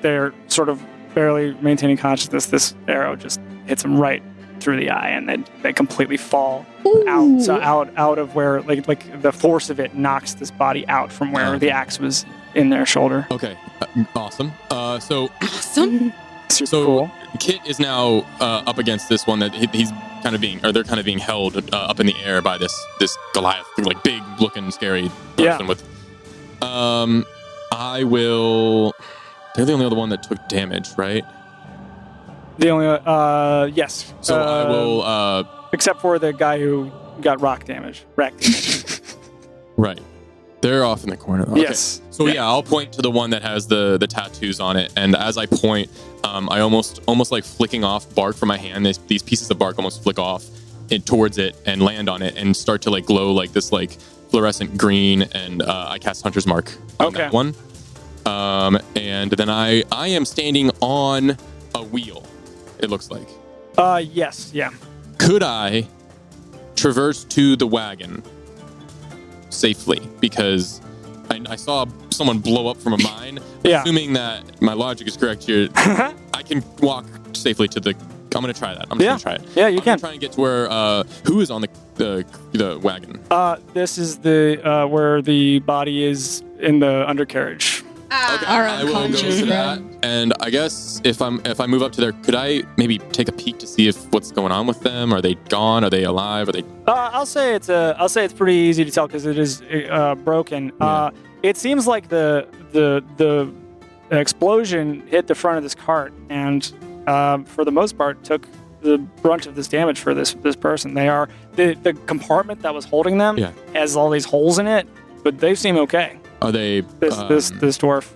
they're sort of barely maintaining consciousness, this arrow just hits them right through the eye, and then they completely fall out. So out of where like the force of it knocks this body out from where the axe was in their shoulder. Okay. Awesome. So Awesome. Super So cool. Kit is now up against this one that he's kind of being, or they're kind of being held up in the air by this Goliath, like big looking, scary person Yeah. with. I will. They're the only other one that took damage, right? The only yes. So I will. Except for the guy who got rock damage. Right. They're off in the corner. Okay. Yes. So yeah, I'll point to the one that has the tattoos on it, and as I point, I almost like flicking off bark from my hand. These pieces of bark almost flick off towards it and land on it and start to like glow like this like fluorescent green, and I cast Hunter's Mark on that one. And then I am standing on a wheel. It looks like. Yes. Yeah. Could I traverse to the wagon safely? Because I saw someone blow up from a mine. Yeah. Assuming that my logic is correct here, I can walk safely to the. I'm gonna try that. I'm just gonna try it. Yeah, you I'm can. gonna try and get to where who is on the wagon. This is the where the body is in the undercarriage. Okay, Our I will go unconscious to that. friend. And I guess if I move up to there, could I maybe take a peek to see if what's going on with them? Are they gone? Are they alive? Are they? I'll say it's pretty easy to tell because it is broken. Yeah. It seems like the explosion hit the front of this cart, and for the most part took the brunt of this damage for this person. They are the compartment that was holding them Yeah. has all these holes in it, but they seem okay. Are they? This dwarf.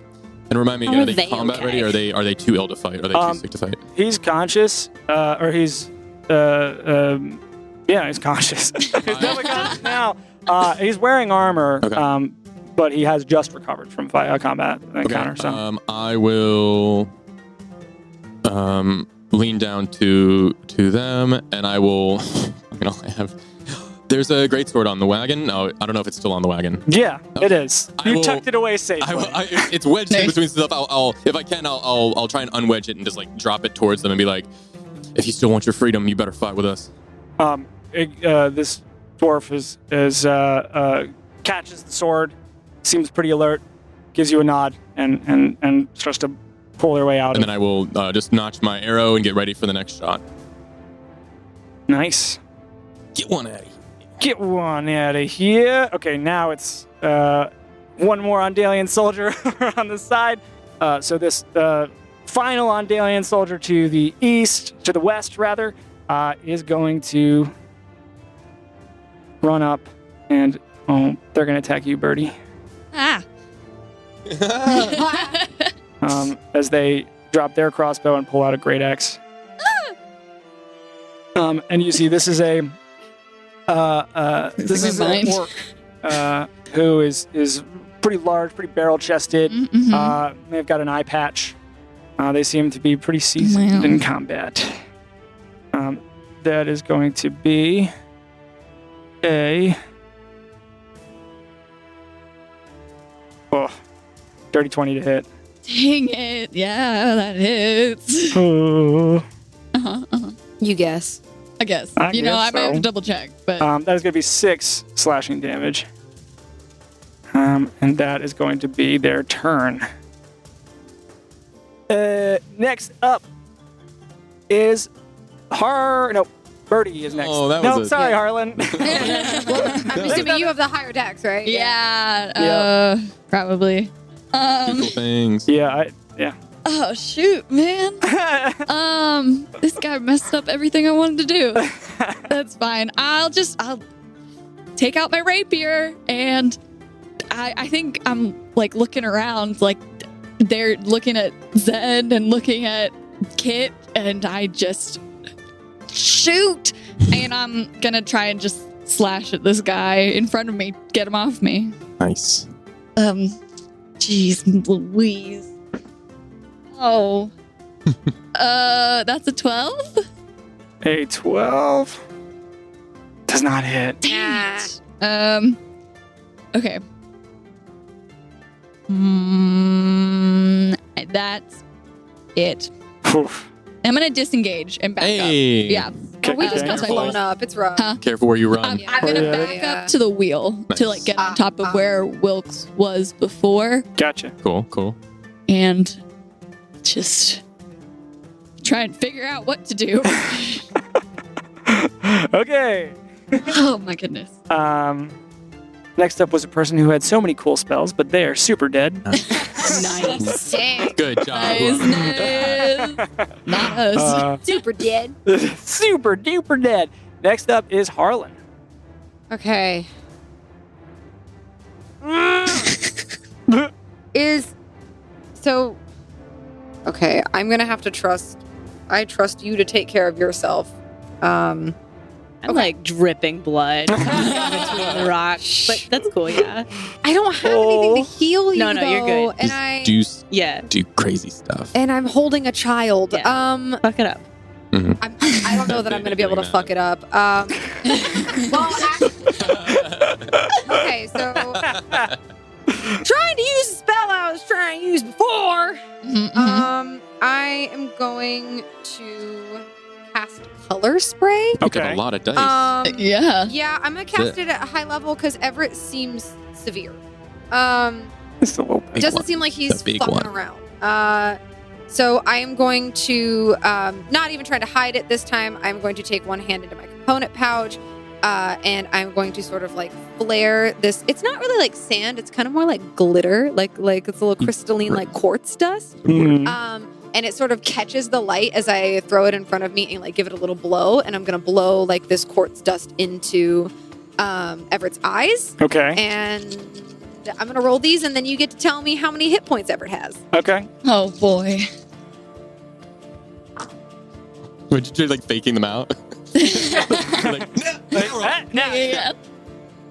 And remind me, How are are they they combat okay? ready? Or are they too ill to fight? Are they too sick to fight? He's conscious, or he's he's conscious. He's definitely conscious now. He's wearing armor, Okay. but he has just recovered from combat encounter. Okay. So I will lean down to them, and I will. There's a greatsword on the wagon. Oh, I don't know if it's still on the wagon. yeah, it is. I You will- tucked it away safely. It's wedged in Nice. between stuff. I'll if I can, I'll try and unwedge it and just like drop it towards them and be like, if you still want your freedom, you better fight with us. This dwarf is catches the sword, seems pretty alert, gives you a nod, and starts to pull their way out. And then I will just notch my arrow and get ready for the next shot. Nice. Get one out of here. Get one out of here. Okay, now it's one more Ondalian soldier on the side. So this final Ondalian soldier to the west, is going to run up and they're going to attack you, Birdie. Ah. As they drop their crossbow and pull out a great axe. And you see this is a an orc who is pretty large, pretty barrel chested. Mhm. They've got an eye patch. They seem to be pretty seasoned Wow. in combat. That is going to be a dirty 20 to hit. Dang it. Yeah, that hits. Oh. You guess. I guess. I I guess might have so. to double check, but That is going to be 6 slashing damage. And that is going to be their turn. Next up is Birdie is next. Oh, that no, was a- sorry, Yeah. Harlan. I'm assuming you have the higher dex, right? yeah, probably. Do cool things. yeah. Oh shoot, man. This guy messed up everything I wanted to do. That's fine. I'll take out my rapier, and I think I'm like looking around, like they're looking at Zed and looking at Kit, and I just shoot, and I'm gonna try and just slash at this guy in front of me, get him off me. Nice. Jeez Louise. Oh. That's a 12? A 12 does not hit. Dang it. Okay. That's it. Oof. I'm gonna disengage and back Hey. up. Yeah. Okay, We just got Careful. blown up. It's rough. Huh? Careful where you run. I'm Yeah. gonna Yeah. back up to the wheel to like get on top of where Wilkes was before Gotcha. Cool. and just try and figure out what to do. Okay. Oh my goodness. Next up was a person who had so many cool spells, but they are super dead. Nice. Dang. Good job. Nice. Not us. Super dead. Super duper dead. Next up is Harlan. Okay. Okay, I'm gonna have to trust. I trust you to take care of yourself. I'm like dripping blood between the rocks, but that's cool. Yeah, I don't have anything to heal you. No, you're though, good. And Just do yeah. crazy stuff. and I'm holding a child. Yeah. Fuck it up. I don't know that I'm gonna be able to fuck it up. Well, okay, so trying to use a spell I was trying to use before. I am going to cast Color Spray. Pick up a lot of dice. Yeah. Yeah, I'm gonna cast it at a high level because Everett seems severe. It's a little It doesn't seem like he's The big fucking one. around. So I am going to, not even trying to hide it this time, I'm going to take one hand into my component pouch, and I'm going to sort of like flare this. It's not really like sand, it's kind of more like glitter, like it's a little crystalline, like quartz dust. And it sort of catches the light as I throw it in front of me and like give it a little blow, and I'm going to blow like this quartz dust into Everett's eyes. Okay. And I'm going to roll these, and then you get to tell me how many hit points Everett has. Okay. Oh boy. Would you try like faking them out? Like, Yeah.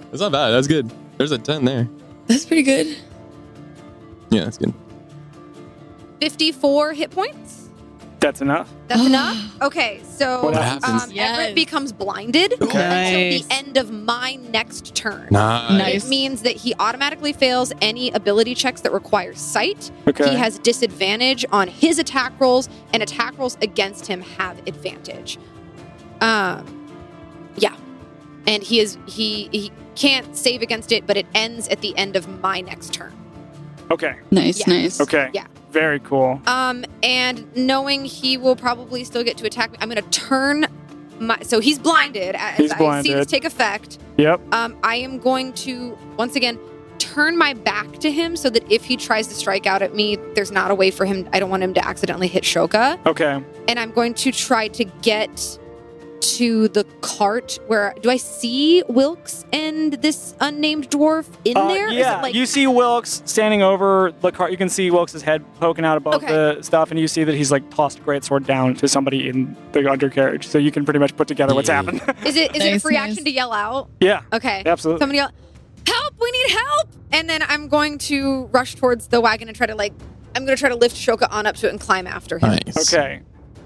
that's not bad. That's good. There's a 10 there. That's pretty good. Yeah, that's good. 54 hit points. That's enough. That's enough? Okay, so What happens? Yes. Everett becomes blinded until Nice. the end of my next turn. Nice. It means that he automatically fails any ability checks that require sight. Okay. He has disadvantage on his attack rolls, and attack rolls against him have advantage. Yeah. And he can't save against it, but it ends at the end of my next turn. Okay. Nice, Yeah. nice. Okay. Yeah. Very cool. And knowing he will probably still get to attack me, I'm going to turn so he's blinded as He's I see blinded. this take effect. Yep. I am going to, once again, turn my back to him so that if he tries to strike out at me, there's not a way for him. I don't want him to accidentally hit Shoka. Okay. And I'm going to try to get to the cart where, do I see Wilkes and this unnamed dwarf in there? Is it Yeah. like- You see Wilkes standing over the cart. You can see Wilkes' head poking out above Okay. the stuff, and you see that he's like tossed a greatsword down to somebody in the undercarriage. So you can pretty much put together what's Yeah. happened. Is it a Nice, free nice. action to yell out? Yeah. Okay. Absolutely. Somebody yell, help, we need help. And then I'm going to rush towards the wagon and try to lift Shoka on up to it and climb after him. Nice. Okay.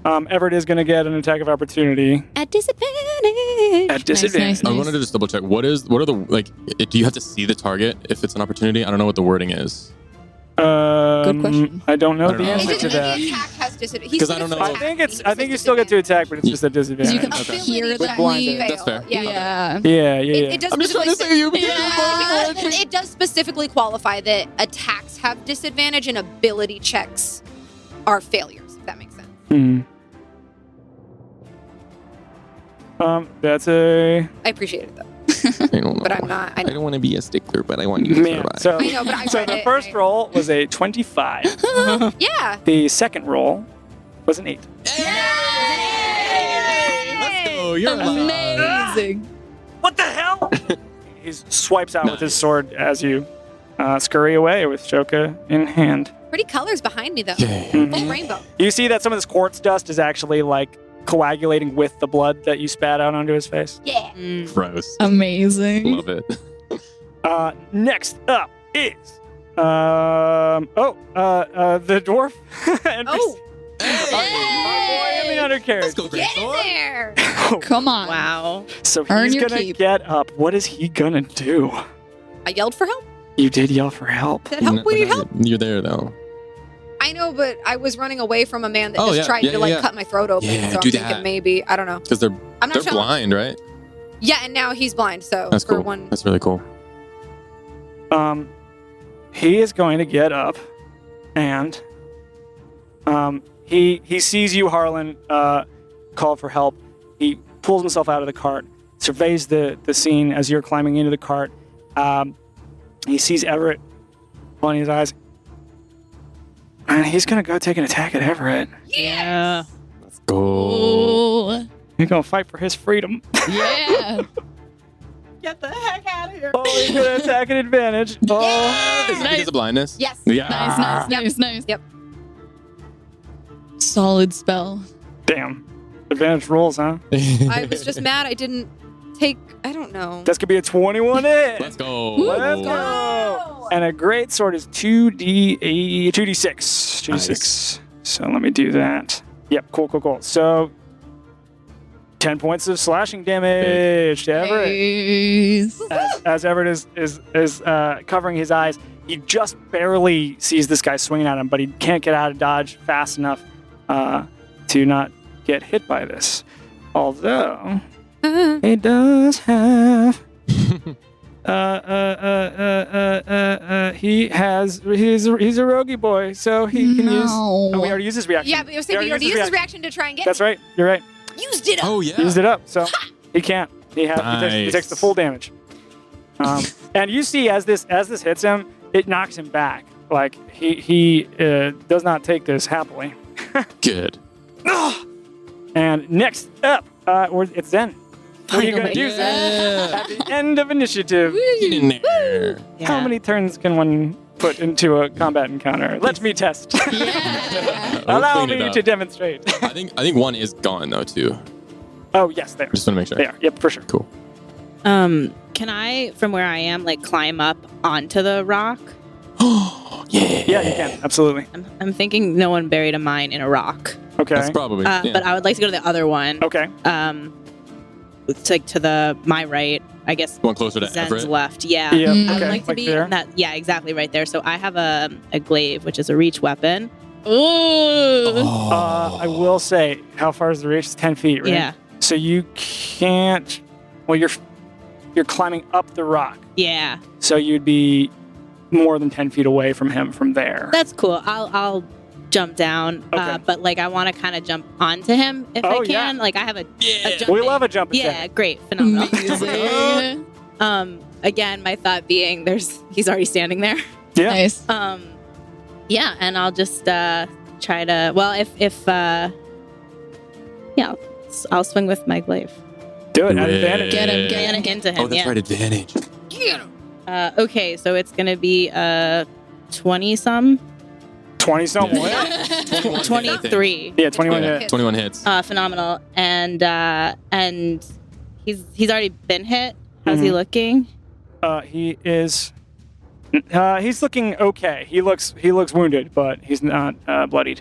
Everett is going to get an attack of opportunity At disadvantage. at disadvantage. nice. I wanted to just double check. What are the, like, do you have to see the target if it's an opportunity? I don't know what the wording is. Good question. I don't know I don't the know. answer It to doesn't that. the attack has disadvantage. 'Cause I don't know. I think you still get to attack, but it's just a disadvantage. You can Okay. hear With that blinded. we... That's fair. Yeah. Yeah. Yeah. It does I'm just trying to specifically say you. Yeah. It does specifically qualify that attacks have disadvantage and ability checks are failures, if that makes sense. That's a I appreciate it though. I don't know. But I'm not. I don't want to be a stickler, but I want you to man. survive. So, I know, but I so read the it, first right? roll was a 25. Yeah. The second roll was an 8. Let's go. You're Amazing. What the hell? He swipes out with his sword as you scurry away with Shoka in hand. Pretty colors behind me though. Yeah. Full rainbow. You see that some of this quartz dust is actually like coagulating with the blood that you spat out onto his face. Yeah. Gross. Amazing. Love it. Next up is the dwarf and Oh, our boy in the undercarriage. Let's go, great get in sword. there. Come on. Wow. So Earn he's your gonna keep. get up. What is he gonna do? I yelled for help. You did yell for help. Said help. We need help. You're there though. I know, but I was running away from a man that Oh, just yeah, tried yeah, to like yeah. cut my throat open. Yeah, so I'm do thinking that. maybe I don't know. Because they're I'm not sure. blind, right? Yeah, and now he's blind. So That's for cool. one, That's really cool. He is going to get up, and he sees you, Harlan, call for help. He pulls himself out of the cart, surveys the scene as you're climbing into the cart. He sees Everett on his eyes, and he's going to go take an attack at Everett. Yeah. Let's go. Oh, He's going to fight for his freedom. yeah. Get the heck out of here. Oh, he's going to attack at advantage. Oh, Is it because of blindness? yes. Yeah. Nice. Yep. Solid spell. damn. Advantage rolls, huh? I was just mad I didn't take. I don't know. That's going to be a 21 hit. Let's go. Let's go. And a great sword is 2d6. 2d6. Nice. So let me do that. Yep, cool. So 10 points of slashing damage to Everett. Nice. As Everett is covering his eyes, he just barely sees this guy swinging at him, but he can't get out of dodge fast enough to not get hit by this. Although he does have He's a roguey boy, so he can use. No. Oh, we already used his reaction. Yeah, but you said he already used his reaction to try and get That's right. You're right. Used it up. Oh yeah. Used it up, so he can't. He Nice. takes the full damage. And you see, as this hits him, it knocks him back. Like he does not take this happily. Good. And next up, it's Zen. What are you gonna do, Zen? Yeah. At the end of initiative, Get in there. how many turns can one put into a combat encounter? Let me test. Yeah. We'll Allow clean it me up. to demonstrate. I think one is gone though too. Oh yes, there. Just want to make sure. There. Yep, for sure. Cool. Can I, from where I am, like climb up onto the rock? Yeah. Yeah, you can. Absolutely. I'm thinking no one buried a mine in a rock. Okay. That's probably. yeah. But I would like to go to the other one. Okay. It's like to my right, I guess. One closer to Zen's Everett. left. Yeah. Yeah. Mm. I would Okay. like to be there. in that. Yeah, exactly right there. So I have a glaive, which is a reach weapon. Ooh. Oh. I will say, how far is the reach? It's 10 feet, right? Yeah. So you can't. Well, you're climbing up the rock, Yeah. so you'd be more than 10 feet away from him from there. That's cool. I'll jump down. Okay. But like I want to kind of jump onto him if Oh, I can. yeah. Like I have a Yeah. jumping. We love a jump Yeah, attack. great. Phenomenal. Amazing. Again, my thought being he's already standing there. Yeah. Nice. Yeah, and I'll just try to. Well, if I'll swing with my glaive. Do it Do at it. advantage. Get him, get And into him. Oh, that's yeah. right. Advantage. Get him. Okay, so it's gonna be 20 some. 20 something. Yeah, 23. 21 Yeah, hit. 21 hits. Phenomenal. And he's already been hit. How's he Mhm. looking? He is. He's looking okay. He looks wounded, but he's not bloodied.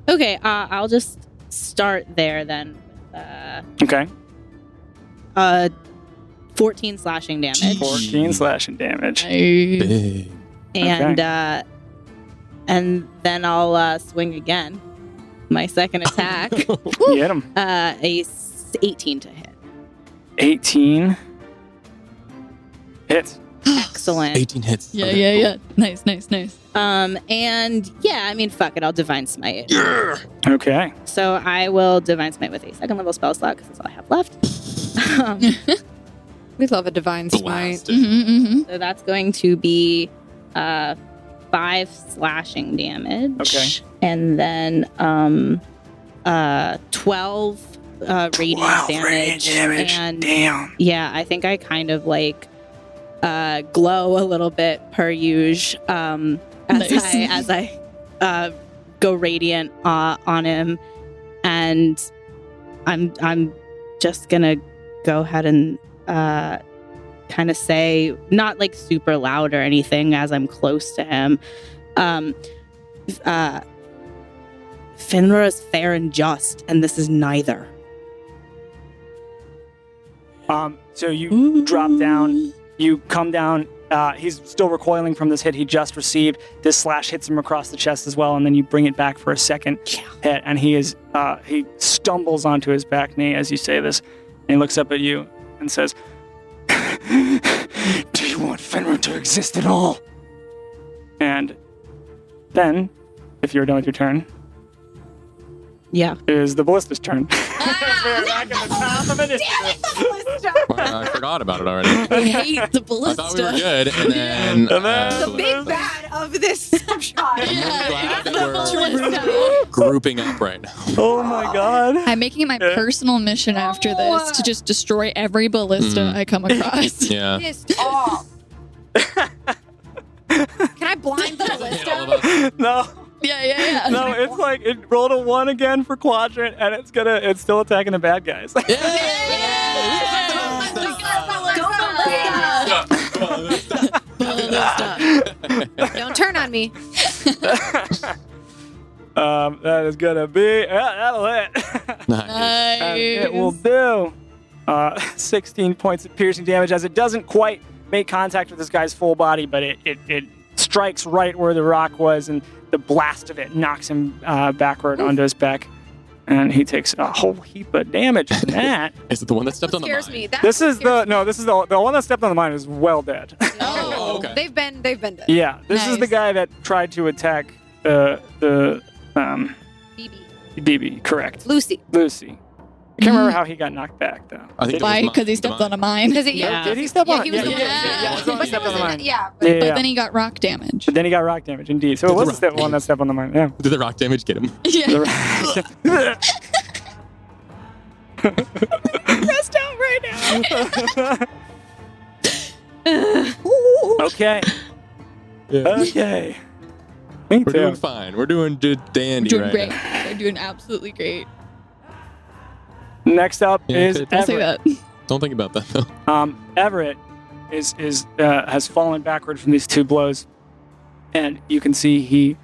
Okay, I'll just start there then. Okay. 14 slashing damage. 14 slashing damage. Nice. Big. And then I'll swing again. My second attack, Get him. 18 to hit. 18 hits. Excellent. 18 hits. Yeah, Okay, yeah, cool. yeah. Nice, nice, nice. And yeah, I mean, fuck it, I'll divine smite. Okay. So I will divine smite with a second level spell slot because that's all I have left. We love a divine smite. Blasted. Mm-hmm. So that's going to be 5 slashing damage. Okay. And then 12 radiant 12 damage. radiant damage. And Damn. yeah, I think I kind of like glow a little bit per usual Nice. as I go radiant on him, and I'm just gonna go ahead and kind of say, not like super loud or anything as I'm close to him, Finra is fair and just, and this is neither. So you drop down. You come down. He's still recoiling from this hit he just received. This slash hits him across the chest as well, and then you bring it back for a second hit, and he stumbles onto his back knee as you say this, and he looks up at you and says, "Do you want Fenrir to exist at all?" And then, if you're done with your turn, Yeah. is the ballista's turn. We're back in the top of initiative. Wow, I forgot about it already. I hate the I ballista. thought we were good, and then The big bad of this shot. I'm really glad the that we're ballista. grouping up right now. Oh my god. I'm making it my personal mission after this to just destroy every ballista I come across. Yeah. Pissed off. Can I blind the All of ballista? us. No. Yeah, yeah, yeah. No, it's like it rolled a 1 again for quadrant, and it's still attacking the bad guys. Don't turn on me. That is gonna be that'll hit. Nice. And it will do 16 points of piercing damage as it doesn't quite make contact with this guy's full body, but it strikes right where the rock was, and the blast of it knocks him backward onto his back. and he takes a whole heap of damage from that. Is it the one that stepped on the Scares mine? me. That This is scares me. the one that stepped on the mine is well dead. Oh, okay. They've been dead. Yeah, this is the Nice. guy that tried to attack the BB. BB. Correct, Lucy. Lucy. I can't remember how he got knocked back though. I think it was Why? mine. Because he stepped on a mine. Because Yeah. Did he step Yeah, on? he was the one. yeah. So he But stepped on the mine. yeah. Yeah, But yeah. then he got rock damage. But then he got rock damage, indeed. So Did it the was rock the one that stepped on the mine. Yeah. Did the rock damage get him? Yeah. Pressed out right now. Okay. Yeah. Okay. Me We're too. doing fine. We're doing dandy Doing right great. now. They're doing absolutely great. Next up Yeah, is good. I'll say Everett. that. Don't think about that though. Everett has fallen backward from these two blows, and you can see he,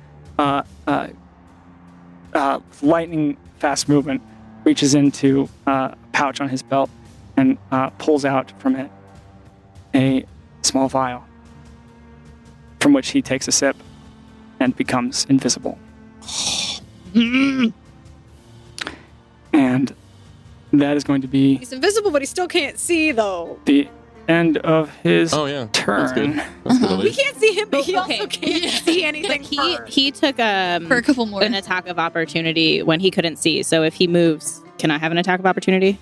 lightning fast movement, reaches into a pouch on his belt and pulls out from it a small vial, from which he takes a sip and becomes invisible. And that is going to be He's invisible, but he still can't see, though. the end of his Oh yeah. turn. That's good. That's good at We least. can't see him, but he Okay. also can't see anything. He took For a couple more. an attack of opportunity when he couldn't see. So if he moves, can I have an attack of opportunity?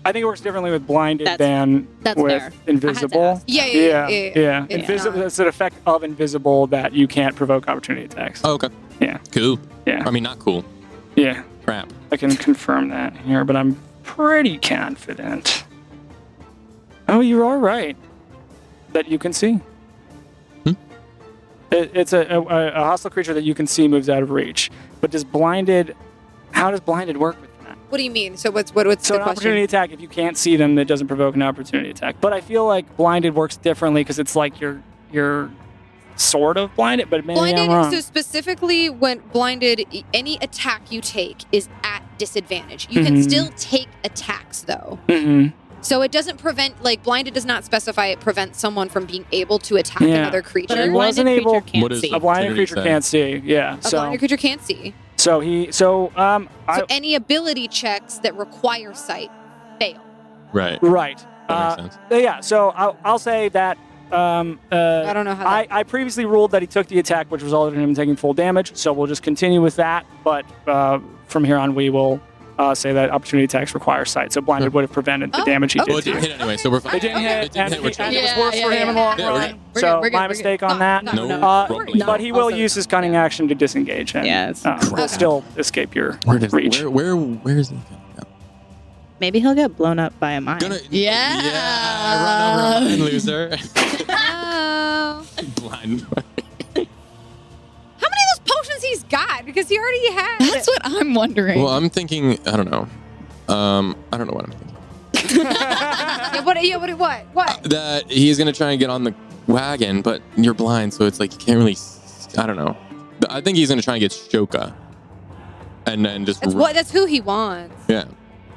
I think it works differently with blinded That's- than that's with fair. invisible. ask. Yeah. Invisible. It's an effect of invisible that you can't provoke opportunity attacks. Oh, okay. Yeah. Cool. Yeah. I mean, not cool. Yeah, Crap. I can confirm that here, but I'm pretty confident. Oh, you are right. That you can see. Hmm? It's a hostile creature that you can see moves out of reach. But does blinded? How does blinded work with that? What do you mean? So what's So the an question? opportunity attack, if you can't see them, that doesn't provoke an opportunity attack. But I feel like blinded works differently because it's like you're sort of blinded, but maybe I'm wrong. So specifically, when blinded, any attack you take is at disadvantage. You can Mhm. still take attacks, though. Mhm. So it doesn't prevent, like, blinded does not specify it prevents someone from being able to attack Yeah. another But creature. a He blinded wasn't creature able- can't What is see. A blinded Opportunity creature attack. can't see. Yeah. A blinded creature can't see. So So any ability checks that require sight fail. Right. right. That makes sense. Yeah. So I'll say that. I don't know how that... I previously ruled that he took the attack, which resulted in him taking full damage. So we'll just continue with that. But from here on, we will say that opportunity attacks require sight. So blinded would have prevented the Oh, damage he okay. did. Well, it didn't hit anyway, so we're fine. It didn't hit, It didn't hit, which and is it was Yeah, worse for yeah, him in the long yeah. Yeah, we're run. good. We're So good, we're my good, mistake we're on good. that. No, No no. But he will Also- use his cunning action to disengage and Yeah, it's- will still escape your reach. Where is he gonna go? Maybe he'll get blown up by a mine. Yeah. Yeah. Run over a mine, loser. Oh. Blind. How many of those potions he's got? Because he already had... That's what I'm wondering. Well, I'm thinking. I don't know. I don't know what I'm thinking. What? That he's gonna try and get on the wagon, but you're blind, so it's like you can't really. I don't know. I think he's gonna try and get Shoka, and then just That's who he wants. yeah,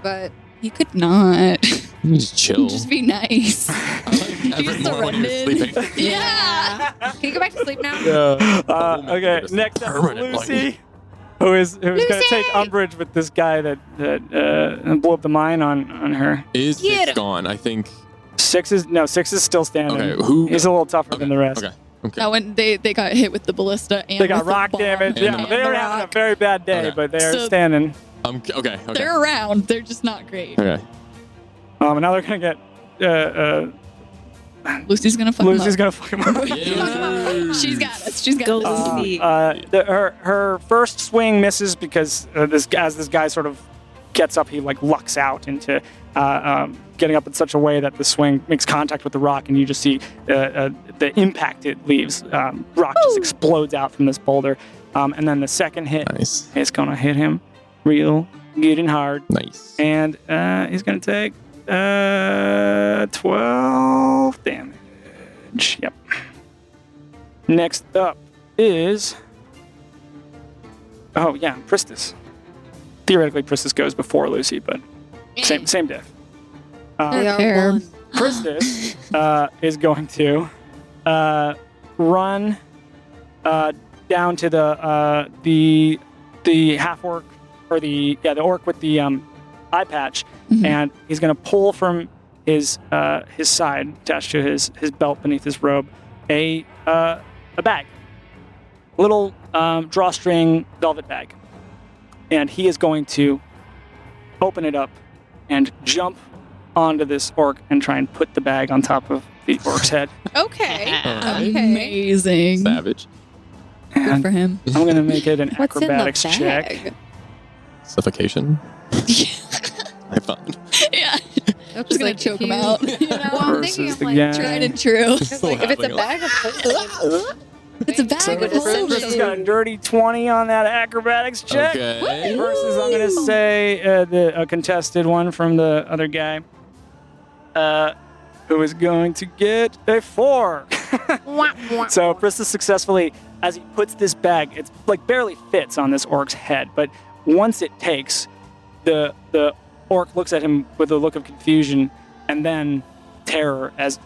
But he could not. just chill. Just be nice. Everett more when he was surrendered. sleeping. Yeah. can you go back to sleep now? Okay, next up is Permanent Lucy, who's going to Lucy! take umbrage with this guy that blew up the mine on her. Is Get 6 him. gone? I think. Six is still standing. Okay, who? He's a little tougher than the rest. Okay. Okay. Now when they got hit with the ballista and They got with the rock bomb damage. And Yeah, the- they're the having a rock. very bad day, Okay. but they're So- standing. Okay. They're around. They're just not great. Okay. And now they're going to get. Lucy's gonna fuck Lucy's him going to fuck him up. Yeah. She's got us. She's got Go us. Lucy. Her first swing misses because this guy sort of gets up, he like lucks out into getting up in such a way that the swing makes contact with the rock, and you just see the impact it leaves. Rock just explodes out from this boulder, and then the second hit Nice. is gonna hit him real good and hard, Nice. and he's gonna take 12 damage. Yep. Next up is Pristis. Theoretically, Pristis goes before Lucy, but same diff. They are Fair. one. Pristis is going to run down to the half orc or the orc with the eye patch, Mhm. and he's going to pull from his side, attached to his belt beneath his robe, a bag, little drawstring velvet bag, and he is going to open it up and jump onto this orc and try and put the bag on top of the orc's head. Okay. Okay. Amazing. Savage. Good And for him. I'm going to make it an What's in the acrobatics bag? check. Suffocation. I found. Yeah. Just Just gonna choke him out. You know? Well, I'm thinking, Versus I'm the like, guy. Tried and true. because, like, if it's a bag of holes, It's a bag So of Chris just got a holes. dirty 20 on that acrobatics check. Okay. Versus, I'm going to say a contested one from the other guy, who is going to get a 4. So Brista successfully, as he puts this bag, it's like barely fits on this orc's head, but once it takes, the orc looks at him with a look of confusion and then terror as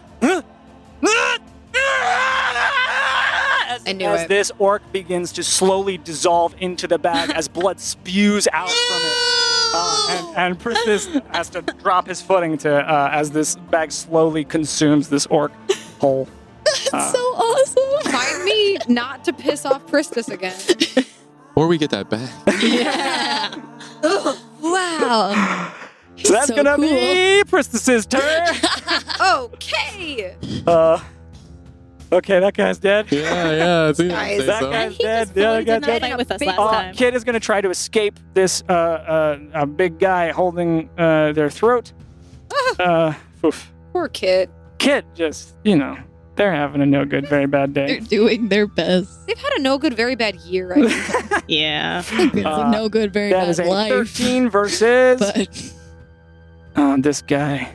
I knew as it. this orc begins to slowly dissolve into the bag as blood spews out from it. And Priscus has to drop his footing to as this bag slowly consumes this orc whole. That's so awesome. Find me not to piss off Priscus again. Or we get that back. Yeah. Wow. So that's so gonna cool. be Priscus's turn. Okay. Okay, that guy's dead. Yeah. See, Guys, say That so. guy's he dead. just The other fully guy's denied dead. Fight with us big- last time. Kid is gonna try to escape this a big guy holding their throat. Oof. Poor kid. Kid just, they're having a no good, very bad They're day. doing their best. They've had a no good, very bad year. I think. Yeah. It's a no good, very That bad is a life. 13 versus But this guy.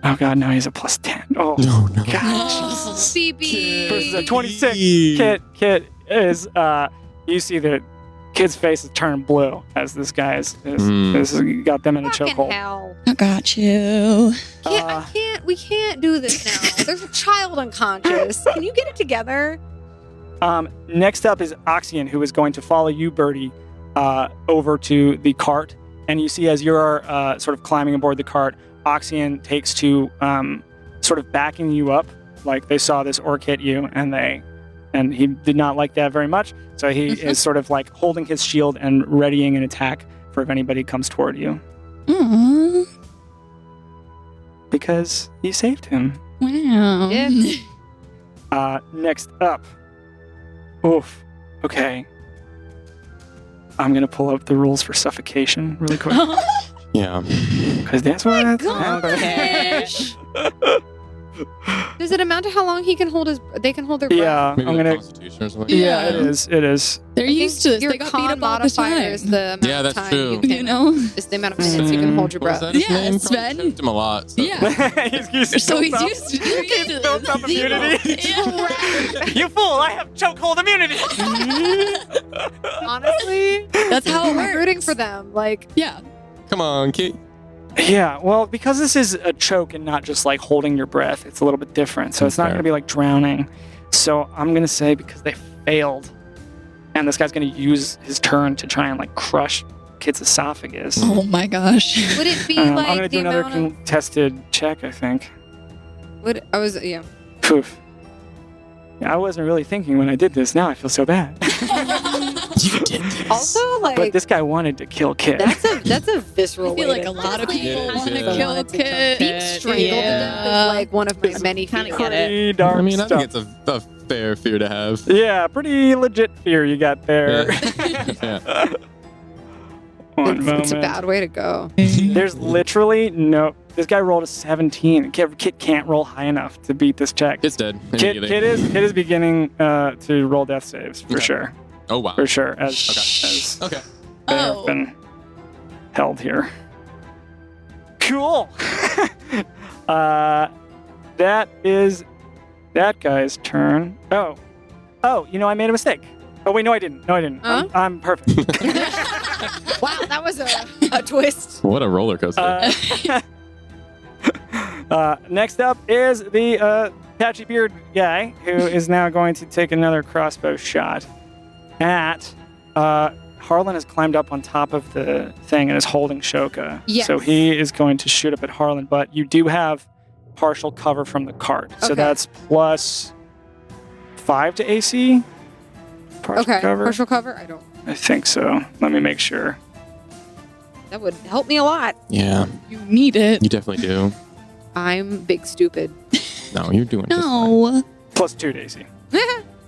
Oh god, no, he's a plus 10. Oh No. god. CB. Versus a 26. Kid is you see the kid's face is turned blue as this guy is got them in a Fucking chokehold. hell. I got you. We can't do this now. There's a child unconscious. Can you get it together? Next up is Oxian, who is going to follow you, Birdie, over to the cart. And you see as you're sort of climbing aboard the cart, Oxian takes to sort of backing you up. Like they saw this orc hit you, and he did not like that very much. So he is sort of like holding his shield and readying an attack for if anybody comes toward you. Aww. Because you saved him. Wow. Yeah. Next up. Oof. Okay. I'm going to pull up the rules for suffocation really quick. Yeah. Because that's what Gosh. Does it amount to how long they can hold their breath? Yeah, Maybe I'm like gonna. Constitution or something. Yeah, it is. It is. They're I think used to this. Your They got beat con up all the modifier is time. the amount Yeah, of that's time true. you can, You know? is the amount of minutes you can hold your What was breath. that his Yeah, name? Sven. Probably choked him a lot. So. Yeah. he's So he's built up. used to doing He's this. built up immunity. Yeah. You fool! I have chokehold immunity. Honestly, That's how it I'm works. rooting for them. Like, Yeah. Come on, kid. Yeah, well, because this is a choke and not just like holding your breath, it's a little bit different. So it's not Fair. going to be like drowning. So I'm going to say because they failed, and this guy's going to use his turn to try and like crush Kid's esophagus. Oh my gosh. would it be I'm like going to the do another amount of? contested check, I think. Poof. Yeah, I wasn't really thinking when I did this. Now I feel so bad. You did this. Also, like, But this guy wanted to kill Kid. that's a visceral. I feel way like to a lot of die. people Yeah, want to yeah. kill a kid. Being strangled to death is like one of my many Kinda fears. get it. Pretty dark I mean, I stuff. think it's a fair fear to have. Yeah, pretty legit fear you got there. Yeah. One moment. It's a bad way to go. There's literally no. This guy rolled a 17. Kid can't roll high enough to beat this check. It's dead. Kid immediately. is beginning to roll death saves for Okay. sure, Oh wow. for sure. As Okay. they have Oh. been held here. Cool. That is that guy's turn. Oh, I made a mistake. Oh wait, no, I didn't. Huh? I'm perfect. Wow, that was a twist. What a roller coaster. Next up is the patchy beard guy, who is now going to take another crossbow shot at Harlan has climbed up on top of the thing and is holding Shoka. Yes. So he is going to shoot up at Harlan, but you do have partial cover from the cart. So Okay. that's plus 5 to AC? Partial Okay. cover? Partial cover? I don't. I think so. Let me make sure. That would help me a lot. Yeah, You need it. you definitely do. I'm big stupid. No, you're doing just fine. No. Plus 2 to AC.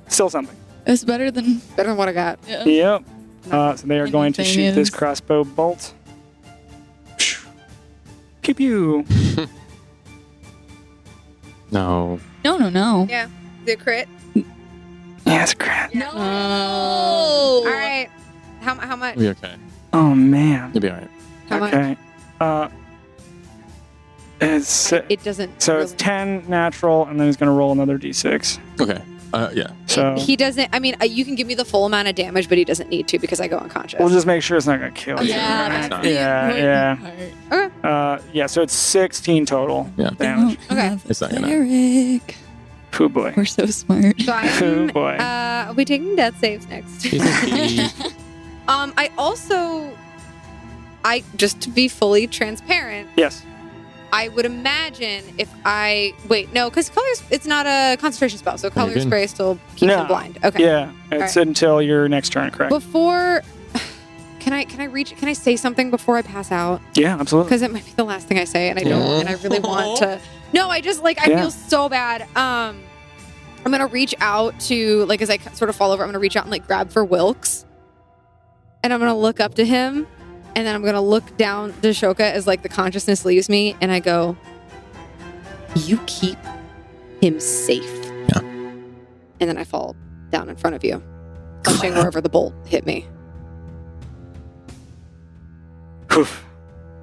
Still something. It's better than. Better than what I got. Yeah. Yep. So they are going to Anything shoot this is. crossbow bolt. Pew pew. No. No. Yeah. The crit. Yeah, it's a crit. No. All right. How much? You'll be okay. Oh, man. You'll be all right. How much? Okay. It's, It doesn't. so it's really- 10 natural, and then he's going to roll another d6. Okay. Yeah. So He doesn't. I mean, you can give me the full amount of damage, but he doesn't need to because I go unconscious. we'll just make sure it's not going to kill you. Yeah, It's that's not. the Yeah, important part. Yeah, so it's 16 total Yeah. damage. Don't Okay. have It's not gonna- Eric. Poo boy. We're so smart. So Oh, I'm. boy. I'll be taking death saves next. He's okay. I also. Just to be fully transparent, Yes. I would imagine if I wait, no, because colors, it's not a concentration spell, so color good. spray still keeps No. them blind. Okay. Yeah, it's until your next turn, correct? Before, can I say something before I pass out? Yeah, absolutely. Because it might be the last thing I say, and I don't, and I really want to. No, I just like I Yeah. feel so bad. I'm gonna reach out to as I sort of fall over. I'm gonna reach out and grab for Wilkes, and I'm gonna look up to him. And then I'm going to look down to Shoka as the consciousness leaves me. And I go, you keep him safe. Yeah. And then I fall down in front of you, punching wherever the bolt hit me. Oof.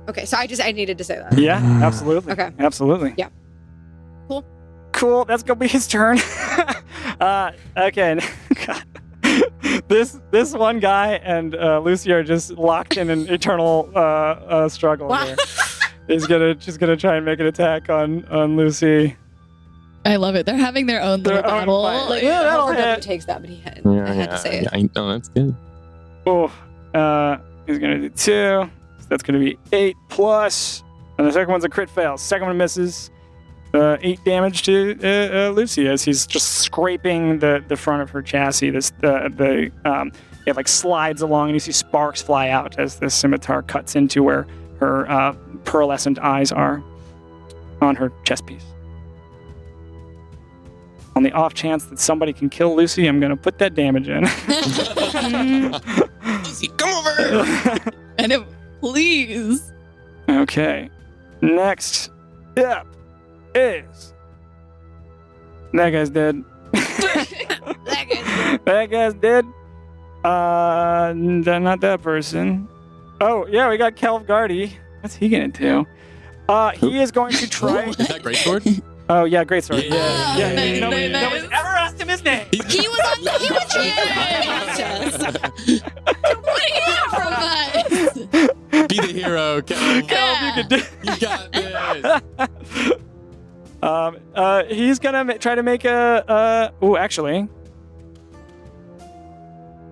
Okay, so I needed to say that. Yeah, absolutely. Okay. Absolutely. Yeah. Cool. Cool. That's gonna be his turn. Okay. God. This one guy and Lucy are just locked in an eternal struggle Wow. here. He's gonna try and make an attack on Lucy. I love it. They're having their own little Their own battle. fight. Like, Yeah, that'll Hopefully hit. takes that, but I had to say Yeah, it. I know, that's good. Oh, he's gonna do 2. So that's gonna be 8 plus, and the second one's a crit fail. Second one misses. 8 damage to Lucy as he's just scraping the front of her chassis. It slides along, and you see sparks fly out as the scimitar cuts into where her pearlescent eyes are on her chest piece. On the off chance that somebody can kill Lucy, I'm going to put that damage in. Lucy, come over! And it, please. Okay. Next up is... That guy's dead. That guy's dead. Not that person. Oh, yeah, we got Kelvgardy. What's he gonna do? He is going to try... Is that greatsword? Oh, yeah, great sword. Yeah. Nice, Nobody's nice. ever asked him his name. He was What do you from us? Be the hero, Kel. Yeah. You can do... You got this. He's gonna try to make a. Actually,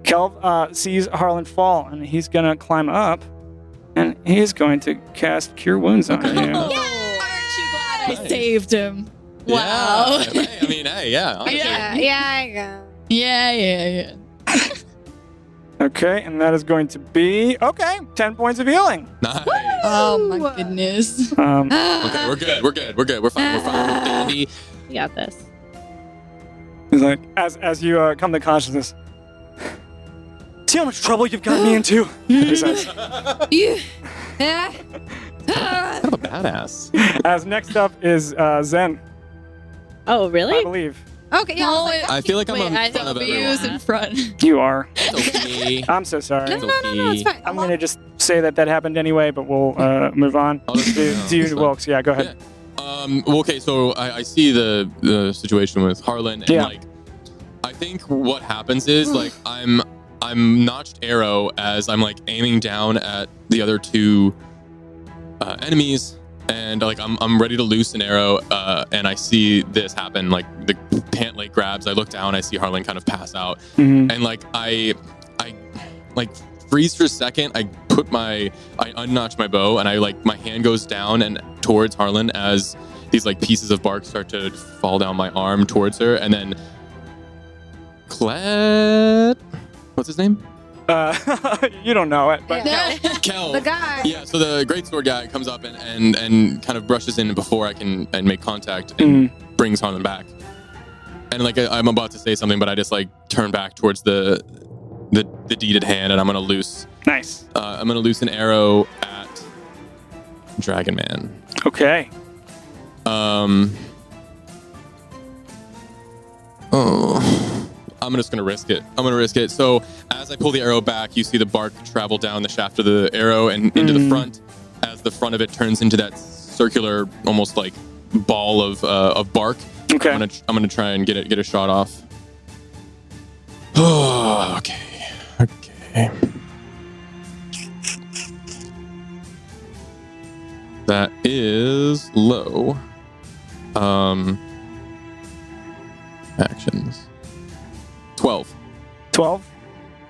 Kelv sees Harlan fall, and he's gonna climb up, and he's going to cast Cure Wounds on you. Aren't you glad I Nice. saved him? Wow. Yeah. Hey, I mean, hey, yeah. honestly. Yeah, I go. Yeah. Okay, and that is going to be 10 points of healing. Nice. Oh my goodness. Okay, we're good. We're fine. We're dandy. We got this. He's like, as you come to consciousness. See how much trouble you've got me into. He says. You. Yeah. Kind of a badass. As next up is Zen, Oh, I really? believe. Okay, yeah. No, I was I feel like I'm Wait, in I front of thought you everyone. was in front. You are. It's okay. I'm so sorry. no, it's fine. I'm gonna just say that happened anyway, but we'll move on. Oh, that's Do fine. you, That's fine. Wilkes? Yeah, go ahead. Well, okay, so I see the situation with Harlan, and Yeah. I think what happens is I'm notched arrow as I'm aiming down at the other two enemies, and I'm ready to loose an arrow, and I see this happen. The pant leg grabs. I look down, I see Harlan kind of pass out, Mhm. and I freeze for a second. I unnotch my bow, and my hand goes down and towards Harlan as these like pieces of bark start to fall down my arm towards her, and then what's his name? You don't know it, but Kel. The guy. Yeah, so the greatsword guy comes up and kind of brushes in before I can make contact and brings Harlan back. And like I'm about to say something, but I just like turn back towards the deeded hand, and I'm gonna loose. Nice. I'm gonna loose an arrow at Dragon Man. Okay. I'm just gonna risk it. So as I pull the arrow back, you see the bark travel down the shaft of the arrow and into the front, as the front of it turns into that circular, almost like ball of bark. Okay. I'm gonna try and get a shot off. Oh, okay. That is low. Actions. 12. 12.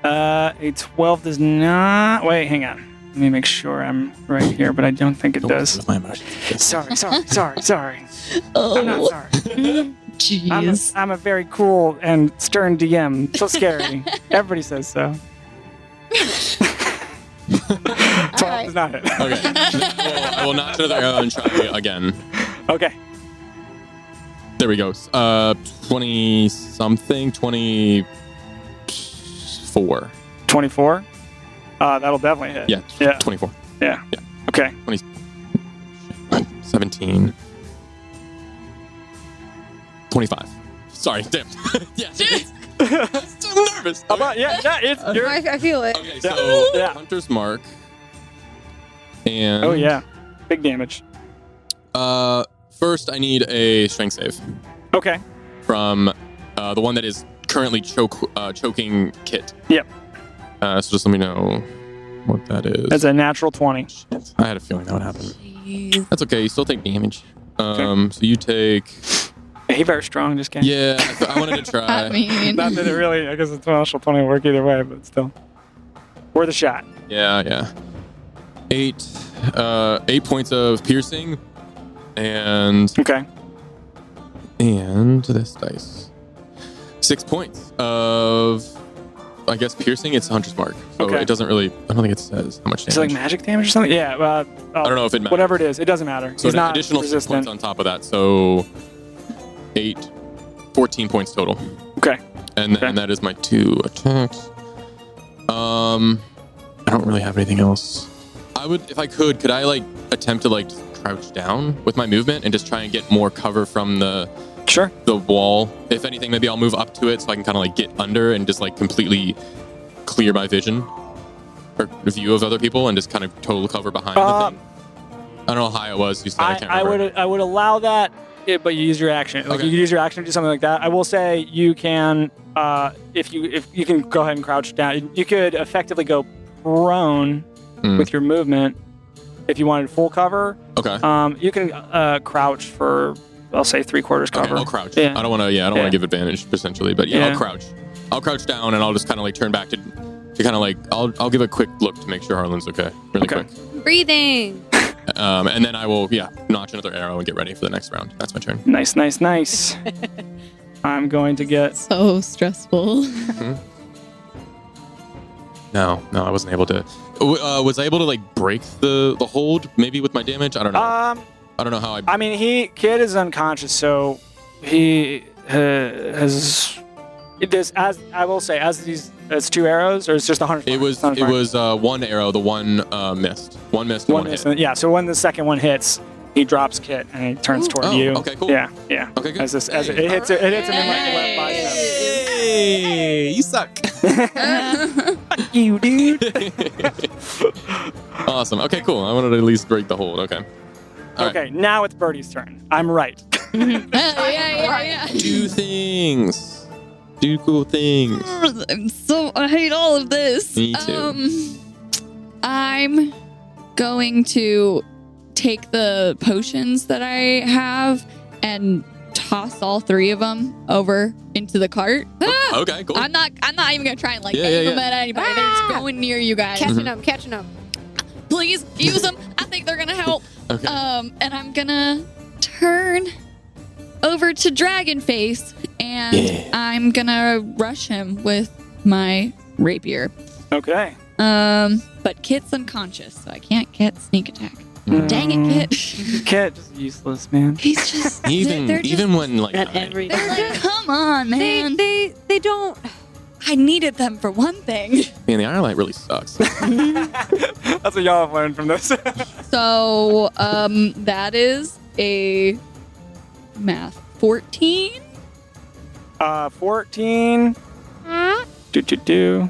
A 12 does not. Wait, hang on. Let me make sure I'm right here, but I don't think it does. With my emotions. Sorry. Oh, I'm not sorry. jeez. I'm a very cool and stern DM. So scary. Everybody says so. 12 is not it. Okay. I will notch another arrow and try again. Okay. There we go. 20 something. 24. 24. That'll definitely hit. Yeah. 24. Yeah. Okay. 17. 25. Sorry, damn. Yeah. I'm still nervous. How about, you're I feel it. Okay, so Yeah. Hunter's Mark. And Oh yeah. Big damage. first I need a strength save Okay. from the one that is currently choking Kit. Yep. So just let me know what that is. That's a natural 20. Shit. I had a feeling that would happen. Jeez. That's okay. You still take damage. So you take. Hey, very strong, just kidding. Yeah, I wanted to try. I mean, Not that it really, I guess it's natural 20 will work either way, but still. Worth a shot. Yeah. 8 points of piercing, and Okay. this dice. 6 points of, I guess, piercing. It's Hunter's Mark, so Okay. it doesn't really. I don't think it says how much Is damage. it like magic damage or something? Yeah. I don't know if it matters. Whatever it is, it doesn't matter. So He's an not additional 6 resistant. points on top of that, so 14 points total. Okay. And then Okay. that is my 2 attacks. I don't really have anything else. I would, if I could I like attempt to like just crouch down with my movement and just try and get more cover from the Sure. wall. If anything, maybe I'll move up to it so I can kind of like get under and just like completely clear my vision or view of other people and just kind of total cover behind the thing. I don't know how high it was. You said I can't remember. I would allow that, but you use your action. Like Okay. you could use your action to do something like that. I will say you can, if you can go ahead and crouch down. You could effectively go prone with your movement if you wanted full cover. Okay. You can crouch for, I'll say 3/4 cover. Okay, I'll crouch. Yeah. I don't want to. Yeah, I don't want to give advantage essentially, but yeah, Yeah. I'll crouch. I'll crouch down and I'll just kind of like turn back to kind of like I'll give a quick look to make sure Harlan's okay, really Okay. quick. Breathing. And then I will notch another arrow and get ready for the next round. That's my turn. Nice. I'm going to get. so stressful. No, I wasn't able to. Was I able to like break the hold maybe with my damage? I don't know. I don't know how I. I mean, Kid is unconscious, so he has. It does, as I will say, as 2 arrows, or it's just 100. It was one arrow. The one missed. One missed. And one hit. Yeah. So when the second one hits, he drops Kit and he turns toward you. Okay, cool. Yeah. Okay, good. As it hits him in like the left bicep. Hey, you suck. You dude. Awesome. Okay, cool. I wanted to at least break the hold. Okay. All right. Okay, now it's Birdie's turn. I'm right. yeah. Do things. Do cool things. I hate all of this. Me too. I'm going to take the potions that I have and toss all 3 of them over into the cart. Okay, cool. I'm not even gonna try and Yeah, aim yeah, them at anybody. They're just going near you guys. Catching them. Please use them. I think they're gonna help. Okay. And I'm gonna turn over to Dragonface, and I'm gonna rush him with my rapier. Okay. But Kit's unconscious, so I can't get sneak attack. Dang it, Kit. Kit, just useless, man. He's just Even they're just, even when like At every they're like, come on, man. They don't. I needed them for one thing. man, the Iron Light really sucks. That's what y'all have learned from this. So, that is a math 14. 14. Do.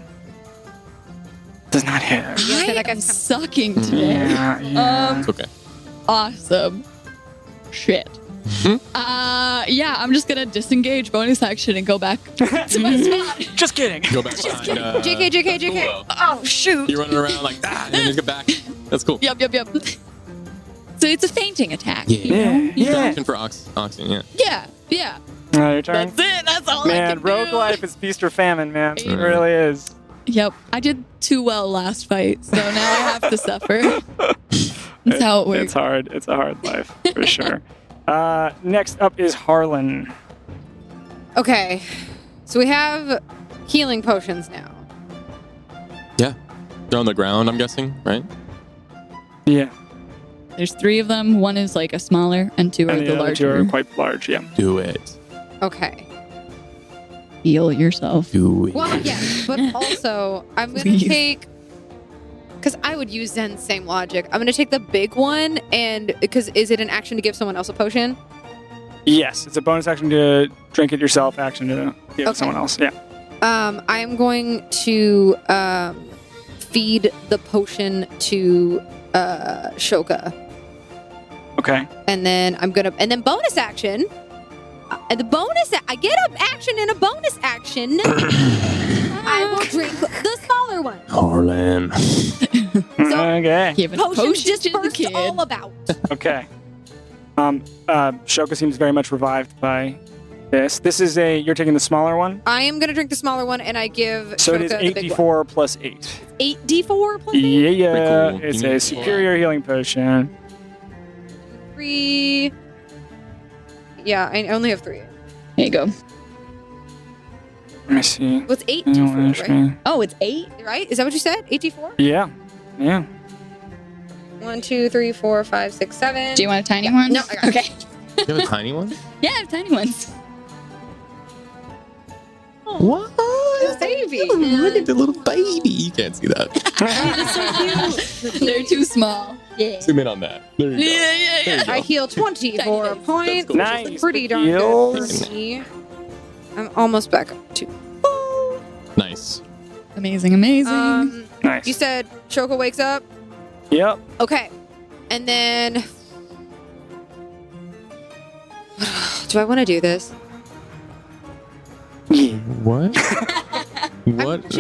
Does not hit. Yeah, that I guy's am kinda- sucking today. Yeah. It's okay. Awesome. Shit. Yeah, I'm just gonna disengage bonus action and go back to my spot. Just kidding. Go back behind. JK. Oh, shoot. You're running around like and then you get back. That's cool. Yep. So it's a fainting attack. Yeah. Action for oxygen. Yeah. Yeah. Your turn. That's it. That's all Man, I can rogue do. life is feast or famine, man. It Mhm. really is. Yep. I did too well last fight, so now I have to suffer. That's how it works. It's hard. It's a hard life, for sure. Next up is Harlan. Okay, so we have healing potions now. Yeah. They're on the ground, I'm guessing, right? Yeah. There's 3 of them. One is like a smaller, and 2 are And the the other two larger. are quite large, yeah. Do it. Okay. Heal yourself. Do it. Well, yeah, but also I'm gonna Please. take, because I would use Zen's same logic. I'm gonna take the big one, and because is it an action to give someone else a potion? Yes, it's a bonus action to drink it yourself, action to give Okay. someone else. Yeah. I'm going to feed the potion to Shoka, Okay. and then bonus action. I get an action and a bonus action. I will drink the smaller one. Harlan. Okay. Giving a Potion potion just to the burst kid. all about. Okay. Shoka seems very much revived by this. This is you're taking the smaller one. I am going to drink the smaller one, and I give So Shoka it is the big one. 8d4 plus 8. 8d4 plus 8? Yeah. Pretty cool. It's You a need superior healing potion. 3. Yeah, I only have 3. There you go. Let me see. Well, it's 8d4, right? Oh, it's 8? Right? Is that what you said? 8d4? Yeah. 1, 2, 3, 4, 5, 6, 7. Do you want a tiny Yeah. one? No, I got it. Okay. You have a tiny one? Yeah, I have tiny ones. What? Baby. Look at the little baby. You can't see that. They're too small. Yeah. Zoom in on that. There you go. Yeah. There you go. I heal 24 Tiny points. cool. Nice. Which is pretty darn Heals. good for me. I'm almost back up to. Nice. Amazing. Nice. You said Shoka wakes up? Yep. Okay. And then. Do I want to do this? What? What?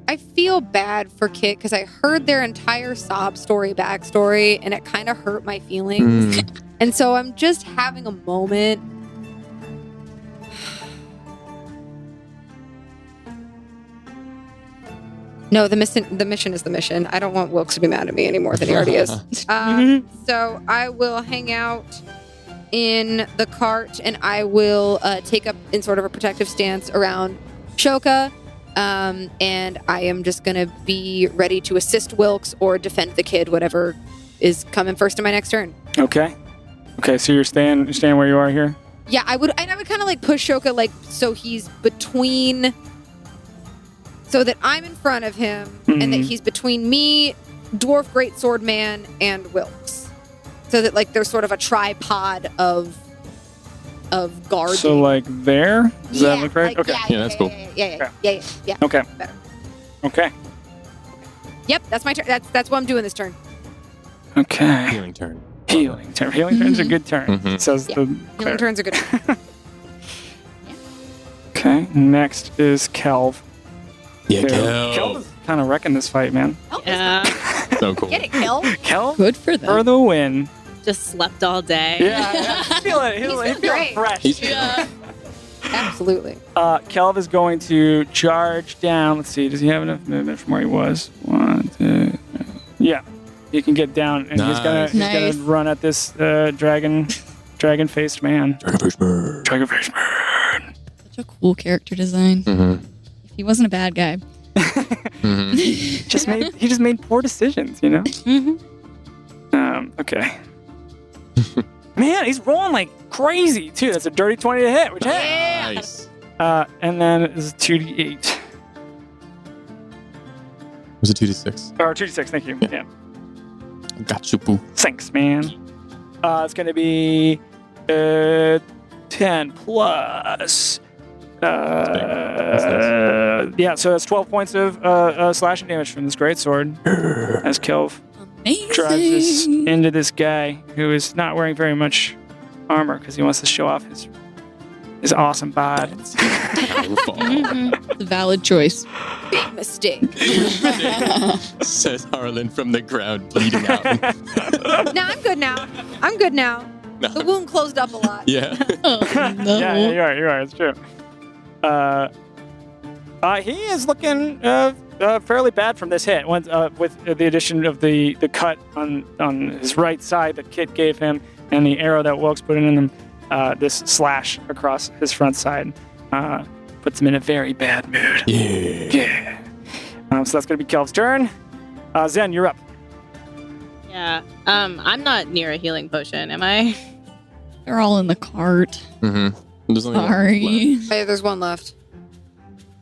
I feel bad for Kit because I heard their entire sob story backstory and it kind of hurt my feelings. And so I'm just having a moment. No, the mission is the mission. I don't want Wilkes to be mad at me any more than he already is. So I will hang out in the cart and I will take up in sort of a protective stance around Shoka. And I am just going to be ready to assist Wilkes or defend the kid, whatever is coming first in my next turn. Okay. Okay, so you're staying where you are here? Yeah, I would kind of like push Shoka like so he's between, so that I'm in front of him and that he's between me, Dwarf Greatsword Man, and Wilkes. So that like there's sort of a tripod of guard. So like there? Does that look right? like, okay. Yeah, that's cool. Yeah. Okay. Better. Okay. Yep, that's my turn. That's what I'm doing this turn. Okay. Healing turn. Healing turn. Healing turn's a good turn. Mhm. Says Yeah. the Healing cleric. turns are good. Okay. Next is Kelv. Yeah, Kelv Kel. is kind of wrecking this fight, man. Yeah. So cool. Get it, Kill. Kelv Good for for them. the win. Just slept all day. Yeah. He's feeling feeling fresh. He's Yeah. Absolutely. Kelv is going to charge down. Let's see. Does he have enough movement from where he was? 1, 2, 3. Yeah. He can get down, and he's Nice. gonna run at this dragon-faced man. Dragonfish bird. Dragon-faced man. Such a cool character design. Mm-hmm. If he wasn't a bad guy. Mm-hmm. He just made poor decisions, you know. Okay. Man, he's rolling like crazy too. That's a dirty 20 to hit, which Nice. and then it's 2d8 Was it 2d6? or 2d6. Thank you. Yeah. Got you, boo. Thanks, man. It's gonna be 10 plus. Yeah, so that's 12 points of slashing damage from this greatsword as Kelv drives this Amazing. into this guy who is not wearing very much armor because he wants to show off his awesome bod. It's a valid choice. Big mistake. Says Harlan from the ground, bleeding out. No, I'm good now. No. The wound closed up a lot. Yeah. Oh, no. Yeah, you're right. It's true. He is looking fairly bad from this hit. With the addition of the cut on his right side that Kit gave him, and the arrow that Wilkes put in him, this slash across his front side puts him in a very bad mood. Yeah. So that's gonna be Kelv's turn. Zen, you're up. Yeah. I'm not near a healing potion, am I? They're all in the cart. Mm-hmm. There's only one Sorry. Hey, there's one left.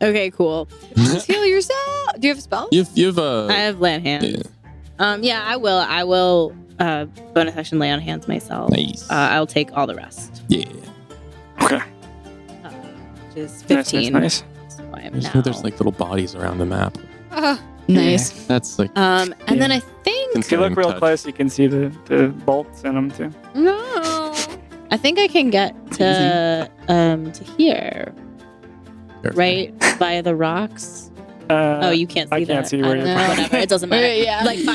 Okay, cool. Just heal yourself. Do you have a spell? You've I have land hands. Yeah, I will bonus action lay on hands myself. Nice. I'll take all the rest. Yeah. Okay. Which is 15. Nice. So I am There's, now. there's like little bodies around the map. Nice. That's like. And then I think If you look real touch. close, you can see the bolts in them too. No. I can get to here. Perfect. Right by the rocks. Oh, you can't see I that. can't see where you're pointing. Whatever, it doesn't matter. Yeah. Like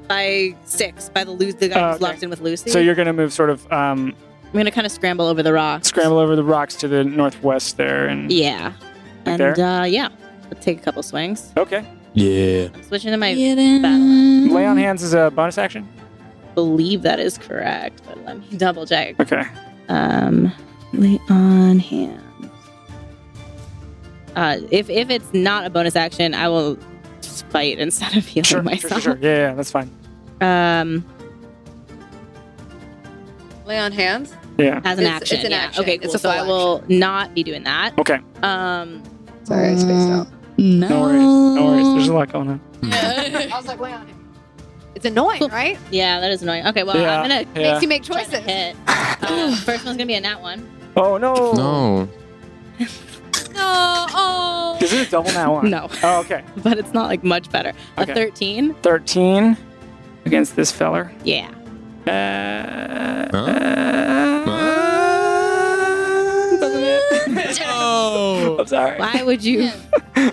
by 6, by the guy who's okay. locked in with Lucy. So you're gonna move sort of I'm gonna kind of scramble over the rocks. scramble over the rocks to the northwest there, and Yeah. And there? yeah, I'll take a couple swings. okay. Yeah. I'm switching to my Get in. Lay on hands is a bonus action. believe that is correct, but let me double check. Okay. Lay on hands. If it's not a bonus action, I will just fight instead of healing myself. Sure. Yeah, that's fine. Lay on hands. Yeah. As an It's action. an Yeah. action. Okay, cool. It's a So I full will not be doing that. Okay. Sorry, I spaced out. No. No worries. There's a lot going on. I was like, lay on him. It's annoying, right? Yeah, that is annoying. Okay, well, Yeah. I'm gonna Yeah. Makes you make try to choices. hit. First one's gonna be a nat 1. Oh no. No. No. Oh. Is it a double now one? No, Oh, okay. but it's not like much better. Okay. A 13. 13 against this feller. Yeah. Doesn't it? Oh. I'm sorry. Why would you?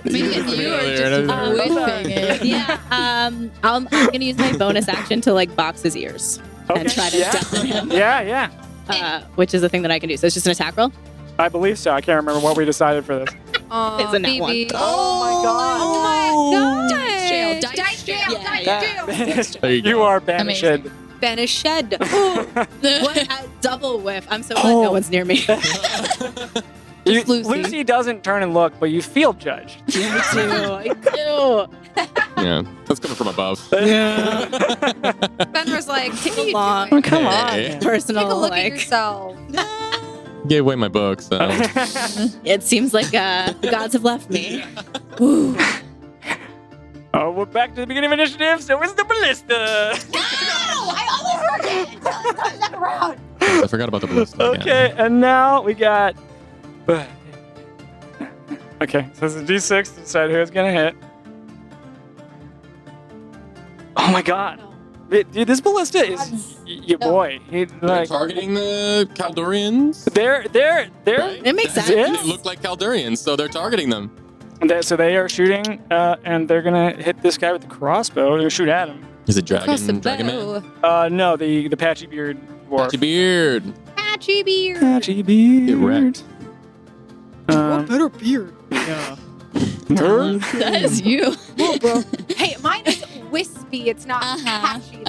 Me and you are just whiffing it. Yeah. I'm gonna use my bonus action to like box his ears and try to Yeah. deafen him. Yeah. Which is the thing that I can do. So it's just an attack roll. I believe so. I can't remember what we decided for this. Oh, It's a nat one. BB. Oh my god. Oh my god. Dice jail, dice Dice jail. jail. Dice Yeah. jail. There you go. You are banished. Amazing. Banish shed. What a double whiff. I'm so glad no one's near me. Lucy. Lucy doesn't turn and look, but you feel judged. I do. Yeah. That's coming from above. Ben was like, "What are you Long. doing? Come on. Hey. Take a Personal, look at like, yourself." Gave away my book, so. it seems like the gods have left me. Oh, we're back to the beginning of initiative. So it's the ballista. I only heard it until it turned back around. I forgot about the ballista again. Okay, and now we got. Okay, so it's a D6 to decide who it's gonna hit. Oh my god, dude, this ballista is your boy. He They're like targeting the Caldurians. they're Right? It makes sense. Yeah. They look like Caldurians, so they're targeting them. so they are shooting, and they're gonna hit this guy with the crossbow. They're gonna shoot at him. Is it Across the Dragon Man? bow. No, the patchy beard dwarf. Patchy beard. Patchy beard. Patchy beard. Get wrecked. better beard. Yeah. That is you. Whoa, bro. Hey, mine is wispy. It's not patchy.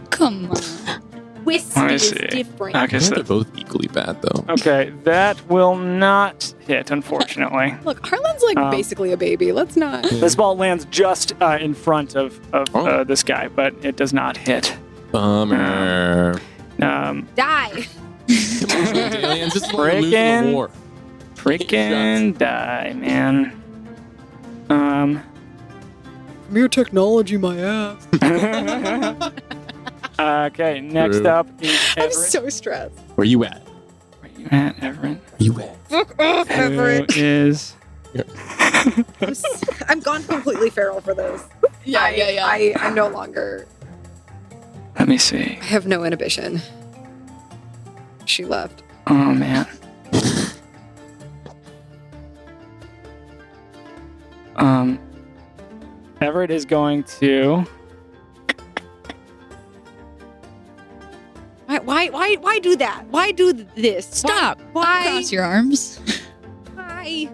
Come on. Wispy I is see. different. Okay, They're so both equally bad, though. okay, that will not hit, unfortunately. Look, Harlan's like basically a baby. Let's not. This ball lands just in front of Oh. this guy, but it does not hit. Bummer. Die. Aliens, this is why we're losing the war. Freaking die, man. Mere technology, my ass. Okay, next True. up is I'm Everett. so stressed. Where you at? Where you at, Everett? Where you at? Fuck off, Who Everett. is... I'm gone completely feral for this. Yeah, I'm no longer. Let me see. I have no inhibition. She left. Oh, man. Everett is going to... Why do that? Why do this? Stop. Why? Cross your arms. Why?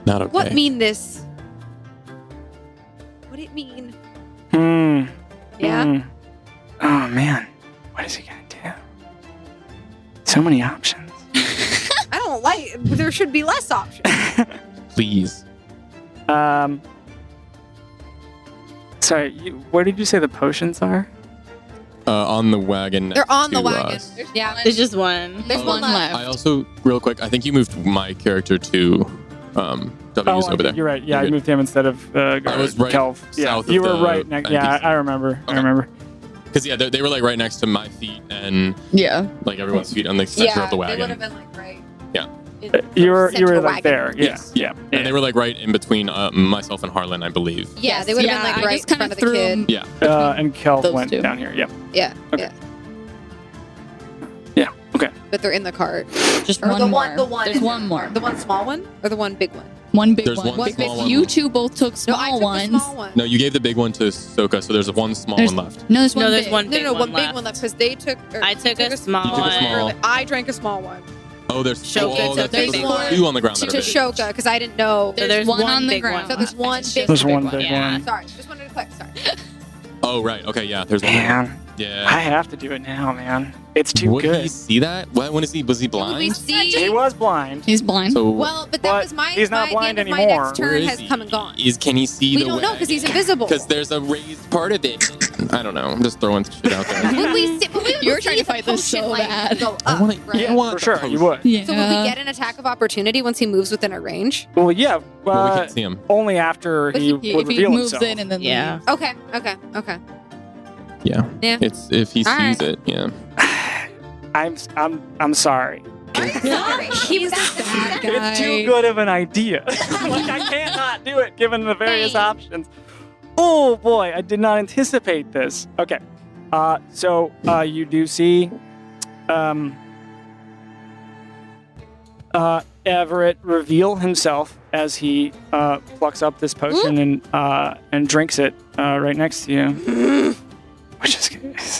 Not okay. What mean this? What it mean? Yeah. Oh, man. What is he going to do? So many options. I don't like. There should be less options. Please. Sorry, where did you say the potions are? On the wagon. They're on the to wagon. us. Yeah. There's just one. There's one left. I also, real quick, I think you moved my character to W's over there. You're right. Yeah, You're I good. moved him instead of I was right Kelv. Yeah, south of you were the right. Yeah, NPC. I remember. I Okay. remember. Because, yeah, they were like right next to my feet and Yeah. like everyone's feet on the center of the They would wagon. have been like right. Yeah. You were Center like wagon. there. Yeah. Yeah. And they were like right in between myself and Harlan, I believe. Yeah, they would have Yeah, been like I right just in kinda front of the threw kid. 'em. Yeah. And Kelv Those went two. down here. Yep. Yeah. Okay. Yeah. Yeah. Okay. But they're in the cart. Just Or one the more. one. The one. There's in one the more. cart. The one small one or the one big one. One big There's one. one small one. You two both took No, small I took ones. the small one. No, you gave the big one to Soka, so there's one small There's- one left. No, there's one. No, there's big. one No, big no, one one big left. one left because they took. I took a small You took a one. small- I drank a small one Oh, there's Shoka oh, took that's the right. big There's one. two on the ground that to are big. Shoka because I didn't know. There's there's one one on the big ground. So there's one It's big. just There's a big one one. big Yeah. one. Sorry, just wanted to clarify. Sorry. Oh, right. Okay, yeah. There's one. Man, Yeah. I have to do it now, man. It's too Would good. he see that? When is he? Was he blind? We see. He was blind. He's blind. So Well, but that But was my. he's not the blind end of my anymore. next where turn is has he? come and gone. Can he see We the don't know because he's invisible. Because there's a raised part of it. I don't know. I'm just throwing shit out there. Would we see, would we You were see trying to the fight this potion, so like, bad. Go I up, want to. right? Yeah, I want For sure, you would. Yeah. So would we get an attack of opportunity once he moves within our range? Well, yeah. Well, we can't see him. Only after But he he- would if he reveal moves himself. in and then Yeah. leaves. Okay. Yeah. Yeah. It's if he All sees right. it. Yeah. I'm sorry. Sorry. He was bad guy. It's too good of an idea. Like I can't not do it given the various Hey. options. Oh boy, I did not anticipate this. Okay. So you do see Everett reveal himself as he plucks up this potion and drinks it right next to you. Which is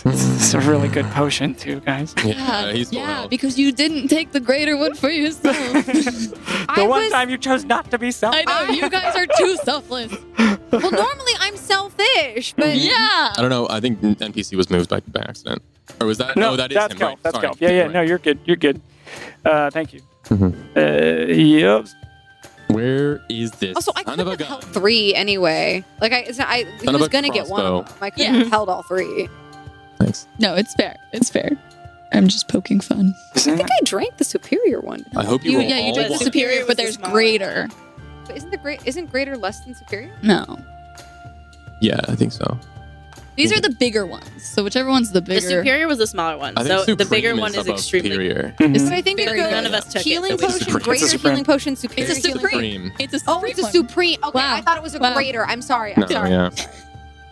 it's a really good potion too, guys. Yeah. He's going Yeah, out. because you didn't take the greater one for yourself. The one time you chose not to be I selfish. know, you guys are too selfless. Well, normally I'm selfish, but Yeah. I don't know. I think NPC was moved by accident. Or was that? No, oh, that is that's him. Kelp. Right. That's Sorry. Kelp. Yeah. Right. No, you're good. You're good. Thank you. Mhm. Yep. Where is this? also I son couldn't of a have gun? held 3 anyway. Like he Son of was a gonna get one of crossbow. them. I couldn't have held all 3. Thanks. No, it's fair. It's fair. I'm just poking fun. I think I drank the superior one. I hope you roll Yeah, you all drank the one. superior, was but the there's smaller. greater. But isn't greater less than superior? No. Yeah, I think so. These are the bigger ones. So whichever one's the The bigger. superior was the smaller one. I think So the bigger Supreme one is above extremely superior. It's But I think very it good. goes None of us took it, healing so we potion, Supreme. greater It's a Supreme. healing potion, superior It's a healing supreme. potion. It's a Oh, supreme it's a one. supreme. Okay, Wow. I thought it was a Wow. greater. I'm sorry. No, I'm sorry. yeah. I'm sorry.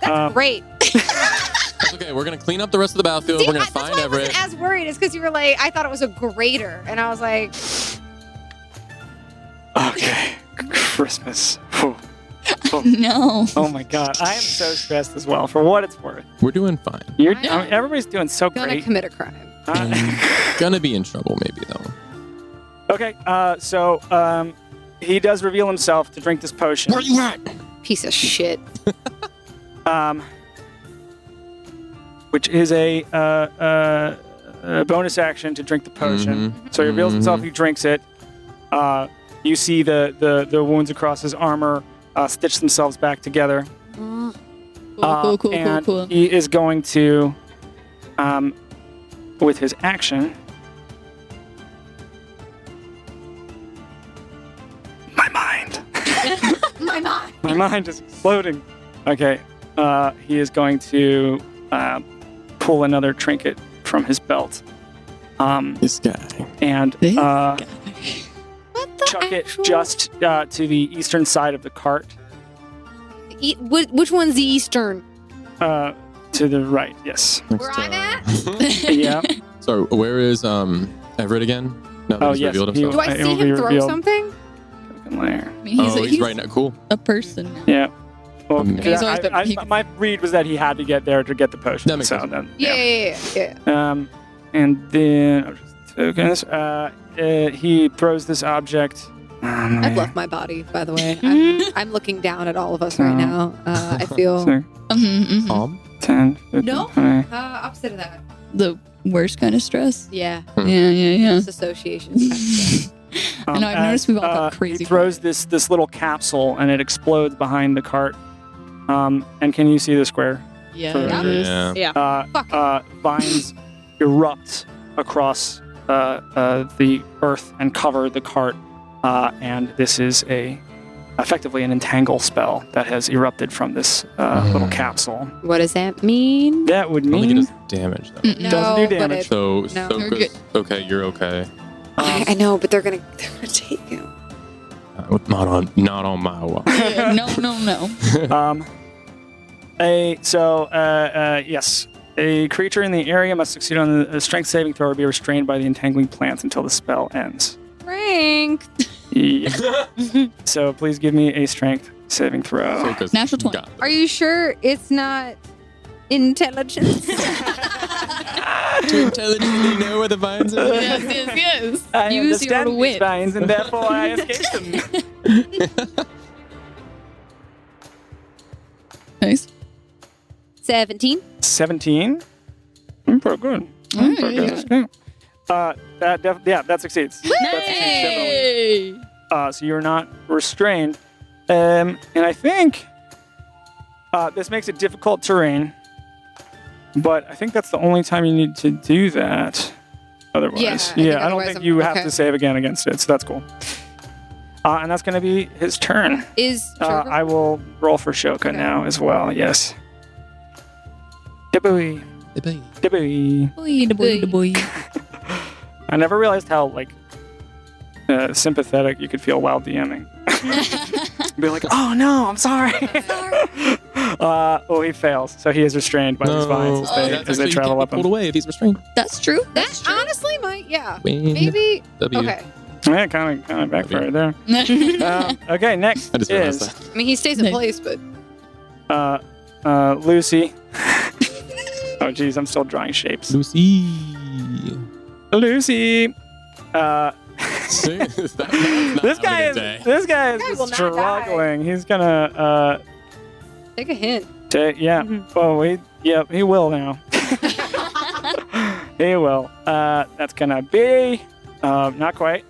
That's great. That's okay. We're gonna clean up the rest of the battlefield. See, We're gonna that's find why I Everett. wasn't as worried. Is because you were like, I thought it was a greater, and I was like, Okay. Christmas. Whew. No. Oh my God. I am so stressed as well. For what it's worth. We're doing fine. You're. I know. I mean, everybody's doing so gonna great. commit a crime. Gonna be in trouble, maybe though. Okay, so he does reveal himself to drink this potion. Where you at? Piece of shit. Which is a bonus action to drink the potion. So he reveals himself, he drinks it. You see the wounds across his armor stitch themselves back together. Cool. He is going to, with his action, my mind. My mind is exploding. Okay, he is going to pull another trinket from his belt. This guy. And This guy. chuck it just to the eastern side of the cart. Which one's the eastern? To the right, yes. Where I'm at? Yeah. So where is Everett again? Now that Oh, he's yes. revealed he- Do himself. I It see will be him throw revealed. something? Layer. I mean, He's right now. Cool. a person. Yeah. Well, And he's always been- my read was that he had to get there to get the potion. That makes so sense. then, Yeah. And then I'll just tokens. He throws this object. I've left my body, by the way. I'm looking down at all of us right now. I feel 10, 15, No. 20. opposite of that. The worst kind of stress. Yeah. Yeah. Disassociation. I know, I've noticed we've all got He crazy throws this little capsule and it explodes behind the cart. And can you see the square? Yeah. Yeah. Vines erupt across the earth and cover the cart. And this is effectively an entangle spell that has erupted from this little capsule. What does that mean? That would I don't think mean it does damage though. No, Doesn't do but damage. So No. so You're good. good. Okay, you're okay. I know, but they're gonna take him. Not on my watch. Yeah, no. Yes. A creature in the area must succeed on a strength saving throw or be restrained by the entangling plants until the spell ends. Frank. Yeah. So please give me a strength saving throw. So, 'cause Natural 20. got this. Are you sure it's not intelligence? To intelligently know where the vines are? yes. I Use your understand these wit. vines and therefore I escaped them. Nice. 17. 17. Pretty good. Alright. Pretty good. That succeeds. That succeeds, definitely. Hey. So you're not restrained. And I think this makes it difficult terrain, but I think that's the only time you need to do that. Otherwise, Yeah, I think I don't otherwise think I'm you have okay. to save again against it, so that's cool. And that's going to be his turn. Is I will roll for Shoka Okay. now as well, yes. Dibboy. Dibboy. Boy. I never realized how, sympathetic you could feel while DMing. Be like, oh no, I'm sorry. He fails, so he is restrained by these vines as they travel up pulled him. away if he's restrained. That's true. that honestly might, yeah. Wind. Maybe. W. Okay. Yeah, kind of backfired there. Okay, next I just realized is that. I mean, he stays in Nice. place, but Lucy. Oh geez, I'm still drawing shapes. Lucy. Lucy. This This guy is This guy will not struggling. He's gonna take a hint. yeah. Oh, he will now. He will. That's gonna be not quite.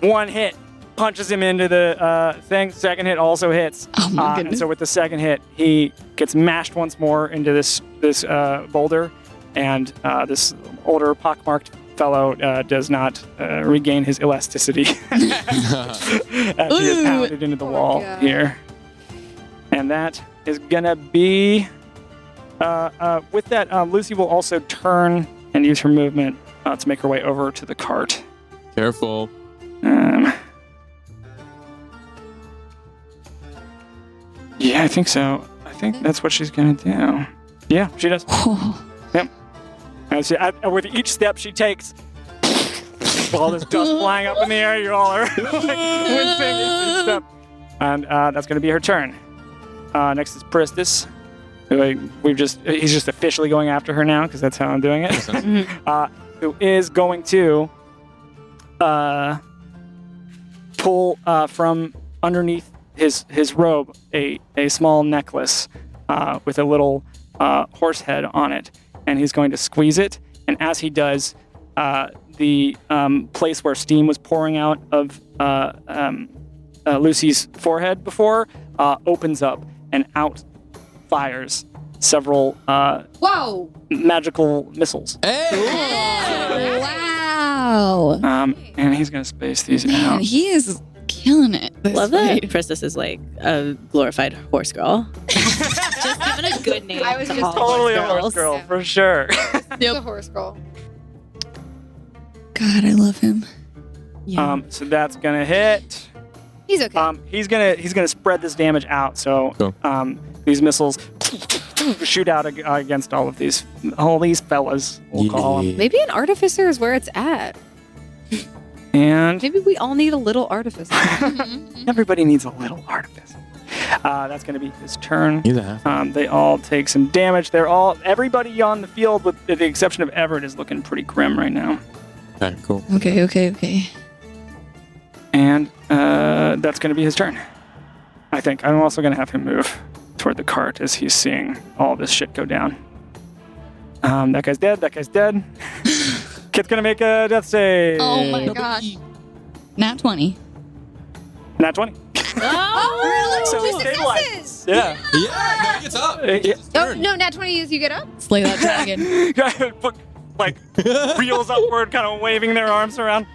One hit punches him into the thing. Second hit also hits. Oh my And goodness. so with the second hit, he gets mashed once more into this boulder, and this older pockmarked fellow does not regain his elasticity as he is Ooh. pounded into the Oh, wall God. here. And that is gonna be with that. Lucy will also turn and use her movement to make her way over to the cart. Careful. Yeah, I think so. I think that's what she's gonna do. Yeah, she does. And with each step she takes, all this dust flying up in the air, you all are wincing each step. And that's going to be her turn. Next is Pristis, who he's just officially going after her now because that's how I'm doing it. Who is going to pull from underneath his robe a small necklace with a little horse head on it, and he's going to squeeze it. And as he does, the place where steam was pouring out of Lucy's forehead before opens up, and out fires several Whoa! magical missiles. Hey! Wow. And he's going to space these Man, out. he is killing it. This Love that fight. Princess is like a glorified horse girl. Just given a good name. I was to just all Totally a girls. horse girl, Yeah. for sure. The horse girl. God, I love him. Yeah. So that's going to hit. He's okay. He's gonna spread this damage out. So Cool. these missiles shoot out against all these fellas. We'll call them. Maybe an artificer is where it's at. And Maybe we all need a little artificer. everybody needs a little artifice. That's gonna be his turn. He's a half. They all take some damage. Everybody on the field, with the exception of Everett, is looking pretty grim right now. Okay, cool. Okay. And that's going to be his turn. I think. I'm also going to have him move toward the cart as he's seeing all this shit go down. That guy's dead. Kit's going to make a death save. Oh my god. Nat 20. Nat 20. Oh, So he Two stabilizes. successes! Yeah. Yeah, no, he gets up. Yeah. It's his Oh, turn. no, nat 20 is you get up? Slay that dragon. Like, reels upward, kind of waving their arms around,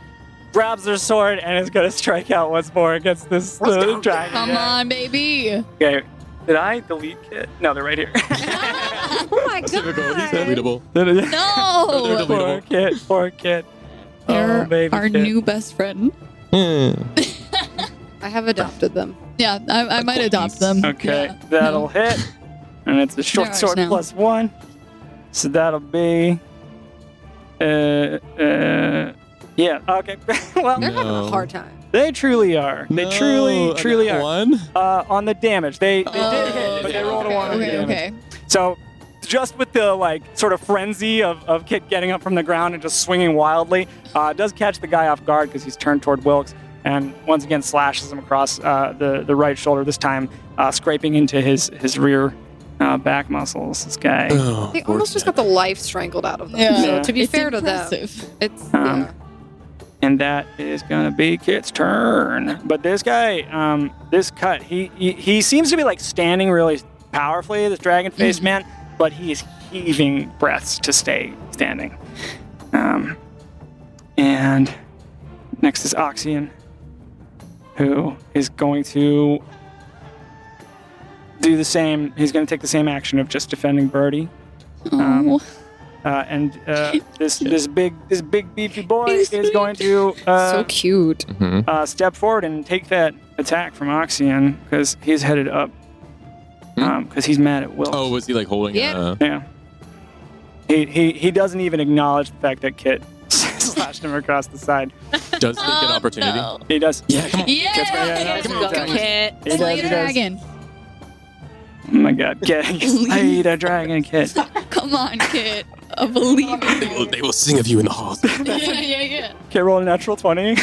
grabs their sword, and is going to strike out once more against this dragon. Come on, baby. Okay. Did I delete Kit? No, they're right here. Oh my Typical. He's god. unbeatable. No. They're deletable. Poor Kit. They're baby our Kit. new best friend. Hmm. I have adopted them. Yeah, I might adopt them. Okay, Yeah. that'll hit. And it's a short They're ours sword now. +1. So that'll be... yeah, okay. Well, They're having No. a hard time. they truly are. They truly are. One. On the damage, they did Oh, hit, but they rolled a 1 on the Okay, damage. okay. So just with the like sort of frenzy of Kit getting up from the ground and just swinging wildly, does catch the guy off guard because he's turned toward Wilkes, and once again slashes him across the right shoulder, this time scraping into his rear back muscles. This guy. Oh, They poor almost just kid. got the life strangled out of them. Yeah. So to be It's fair to impressive. them, it's Um, And that is gonna be Kit's turn. But this guy, this cut, he seems to be like standing really powerfully, this dragon faced man, but he is heaving breaths to stay standing. And next is Oxian, who is going to do the same. He's going to take the same action of just defending Birdie. Oh. This big beefy boy He's is going to so cute. Mhm. step forward and take that attack from Oxian because he's headed up. Because he's mad at Will. Oh, was he like holding? Yeah. Yeah. He doesn't even acknowledge the fact that Kit slashed him across the side. Does he get opportunity? No. He does. Yeah, come on. Yeah. Come Go, on. Kit. He does, Slay he the does. dragon. Oh my god. Slay the dragon, Kit. Come on, kid. I believe in They you. will, they will sing of you in the halls. Yeah. Kit, roll a natural 20. They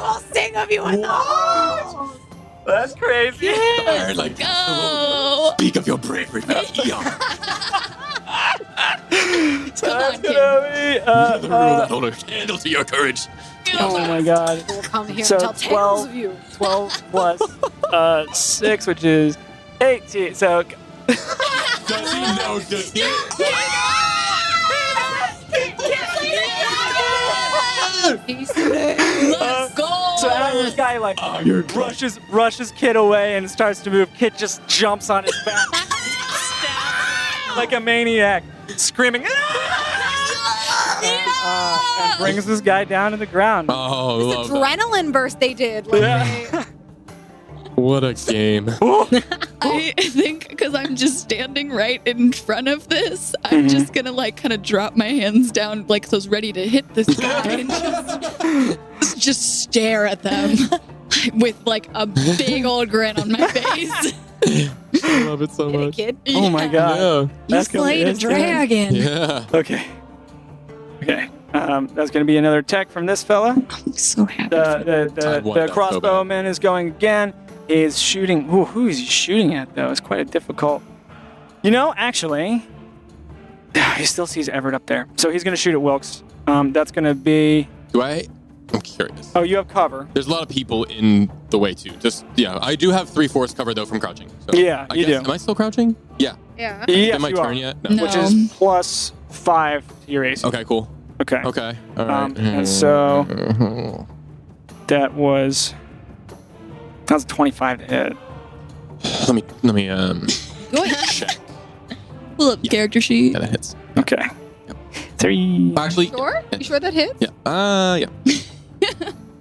will sing of you in the halls. That's crazy. Iron like Go. speak of your bravery. Yeah. So Come that's on, gonna be The rule that hold a candle to your courage. oh my god. We'll come here So and tell tales 12 of you. 12 plus 6, which is 18. So Does he know? Does he? Let's go. so as this guy like Oh, you're rushes Kit away and starts to move, Kit just jumps on his back like a maniac, screaming, and brings this guy down to the ground. Oh, love that. Adrenaline burst they did. Like Yeah. What a game. I think because I'm just standing right in front of this, I'm just gonna like kind of drop my hands down like so I was ready to hit this guy and just stare at them with like a big old grin on my face. I love it so Get it, much. kid. Oh my god. Yeah. You That's gonna be slayed a his turn. dragon. Yeah. Okay. That's going to be another attack from this fella. I'm so happy. The crossbowman is going again. Is shooting. Ooh, who is he shooting at, though? It's quite difficult. Actually, he still sees Everett up there. So he's going to shoot at Wilkes. That's going to be... I'm curious. Oh, you have cover. There's a lot of people in the way, too. I do have 3/4 cover, though, from crouching. So Yeah, you do. Am I still crouching? Yeah. Yeah. Yes, Am I you are. turn yet? No. Which is +5 to your AC. Okay, cool. Okay. Okay. All right. And so that was a 25 to hit. Let me Go ahead. check. Pull up character sheet. Yeah, that hits. Okay. 3. Actually, Sure? You sure that hits? yeah. Yeah.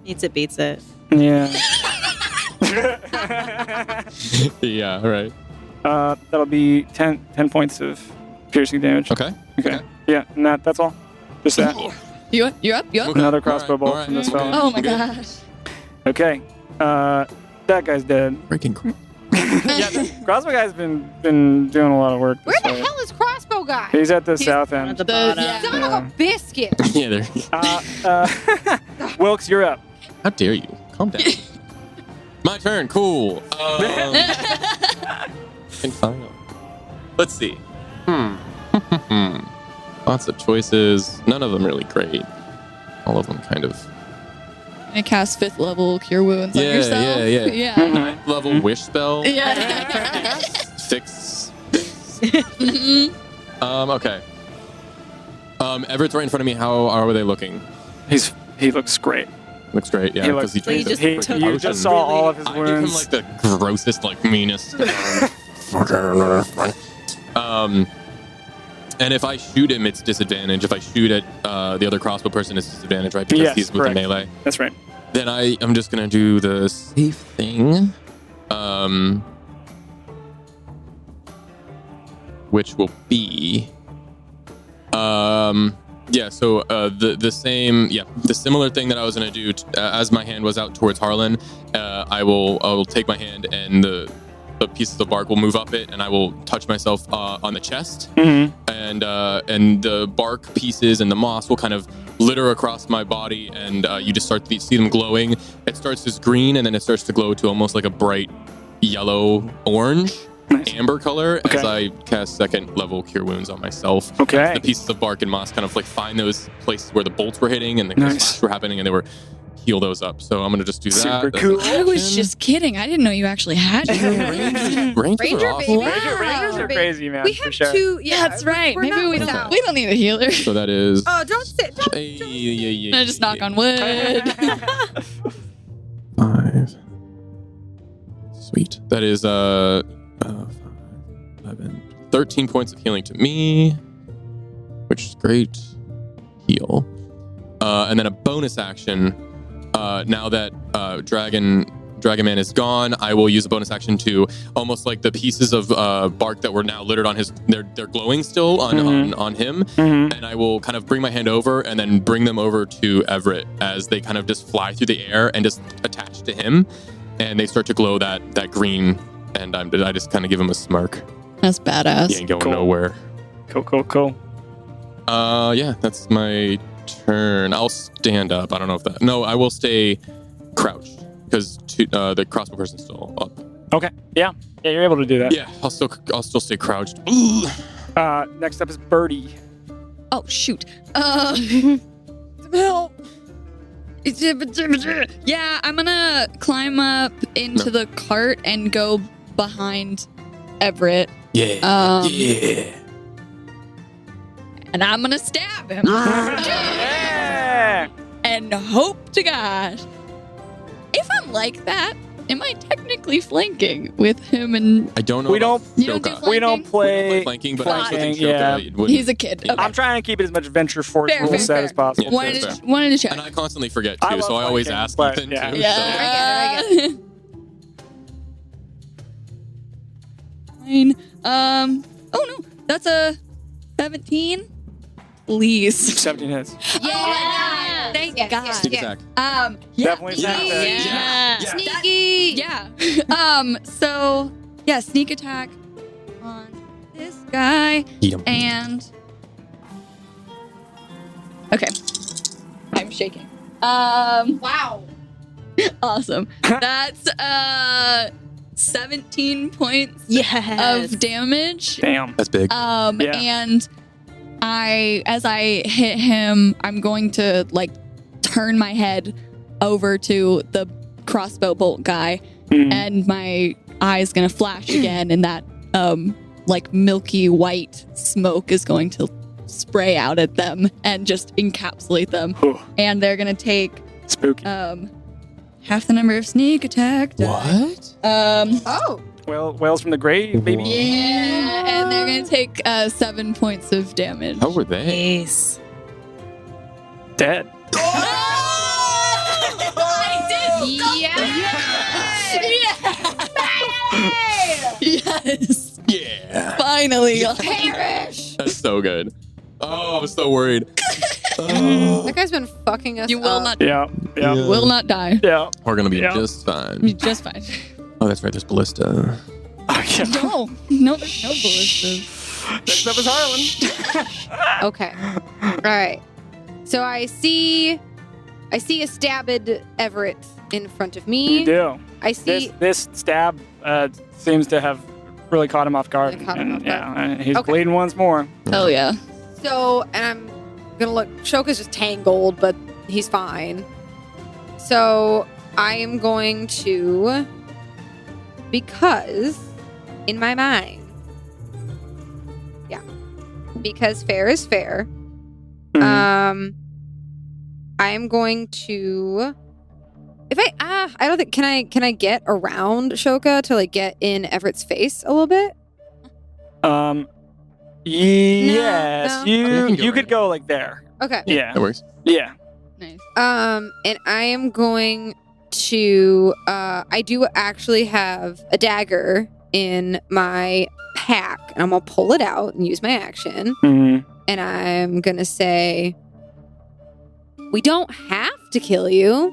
Beats it, beats it. Yeah. Yeah. All right. That'll be 10 points of piercing damage. Okay. Okay. Yeah, and that's all. Just that. You up? Okay. Another crossbow All bolt right, from this okay. fella. Oh my Okay. gosh. Okay. That guy's dead. Freaking crap. Yeah, the crossbow guy's been doing a lot of work. Where this the way. hell is Crossbow Guy? He's at the south At end. the bottom. yeah. Son of a biscuit. Yeah. There. Wilkes, you're up. How dare you? Calm down. My turn. Cool. And final. Let's see. Lots of choices. None of them really great. All of them kind of. Gonna cast 5th level Cure Wounds on Yeah, yourself. yeah. Yeah. 9th level wish spell. Yeah. Fix. Mhm. Okay. Everett's right in front of me. How are they looking? He looks great. Looks great. Yeah, He because he looks- drinks just a took- You potion. just saw all of his I give him wounds. like the grossest, like meanest. And if I shoot him, it's disadvantage. If I shoot at the other crossbow person, it's disadvantage, right? Because Yes, he's with correct. the melee. That's right. Then I'm just gonna do the safe thing, which will be, yeah. So the similar thing that I was gonna do as my hand was out towards Harlan. I will take my hand and the pieces of bark will move up it, and I will touch myself on the chest, Mm-hmm. and the bark pieces and the moss will kind of litter across my body, and you just start to see them glowing. It starts as green, and then it starts to glow to almost like a bright yellow orange. Nice. Amber color Okay. as I cast 2nd level Cure Wounds on myself. Okay. As the pieces of bark and moss kind of like find those places where the bolts were hitting and the Nice. crystals were happening, and they were heal those up. So I'm gonna just do that. Super That's cool. an I was action. just kidding. I didn't know you actually had it. Rangers Ranger, are awesome. baby. Rangers are Baby. crazy, man. We for have sure. 2. Yeah, That's right. We're Maybe not we without. don't need a healer. So that is. Oh, don't sit. Don't. Yeah. I just knock on wood. 5. Sweet. That is 5, 11, 13 points of healing to me, which is great. Heal. And then a bonus action. Now that Dragon Man is gone, I will use a bonus action to almost like the pieces of bark that were now littered on his. They're glowing still on him, Mm-hmm. and I will kind of bring my hand over and then bring them over to Everett as they kind of just fly through the air and just attach to him, and they start to glow that green, and I just kind of give him a smirk. That's badass. He ain't going Cool. nowhere. Cool. Yeah, that's my turn. I'll stand up. I don't know if that. No, I will stay crouched because the crossbow person's still up. Okay. Yeah, you're able to do that. Yeah, I'll still stay crouched. Next up is Birdie. Oh shoot. Help. Yeah, I'm gonna climb up into the cart and go behind Everett. Yeah. Yeah. And I'm gonna stab him. Yeah. And hope to gosh. If I'm like that, am I technically flanking with him and I don't know. We about You don't do Shoka. We don't play. flanking, but flanking, I also think yeah. Shoka would. he's a kid. Yeah. Okay. I'm trying to keep it as much Venture Force Fair, rule fair, set fair. as possible. Yeah. wanted to check. And I constantly forget I too, love so I always flanking, ask but Ethan yeah. too. Yeah. I get it. Fine. Oh no, that's a 17. Please. 17 hits. Yeah. Thank Yes, God. yes, Sneak yes. attack. Yeah. Definitely Yeah. sneak attack. Yeah. Sneaky. Yeah. So yeah, sneak attack on this guy Eat 'em. and okay. shaking. Wow. Awesome. That's 17 points Yes. of damage. Damn. That's big. Yeah. And as I hit him, I'm going to like turn my head over to the crossbow bolt guy, and my eye's gonna flash again, and that like milky white smoke is going to spray out at them and just encapsulate them. Whew. And they're gonna take Spooky. half the number of sneak attack. What? Oh. Well, Whales from the grave, baby. Yeah, and they're gonna take 7 points of damage. How were they? Nice. Dead. Yes. Yeah. Finally. Perish. That's so good. Oh, I was so worried. Oh. That guy's been fucking us You will up. not Yeah. Yeah. Yeah. will not die. We're gonna be Yeah. just fine. You're just fine. Oh, that's right. There's ballista. Oh, yeah. No, there's no ballistas. Next up is Harlan. Okay. All right. So I see a stabbed Everett in front of me. You do. I see. This stab seems to have really caught him off guard. It caught him off guard. And he's Okay. bleeding once more. Oh yeah. So, and I'm gonna look. Shoka's just tangled, but he's fine. So I am going to, because in my mind, because fair is fair. Mhm. I am going to. If I don't think can I get around Shoka to like get in Everett's face a little bit? Yes. no. You could go like there. Okay. That Yeah. works. Yeah. Nice. And I am going to. I do actually have a dagger in my pack, and I'm gonna pull it out and use my action, Mhm. and I'm gonna say, "We don't have to kill you,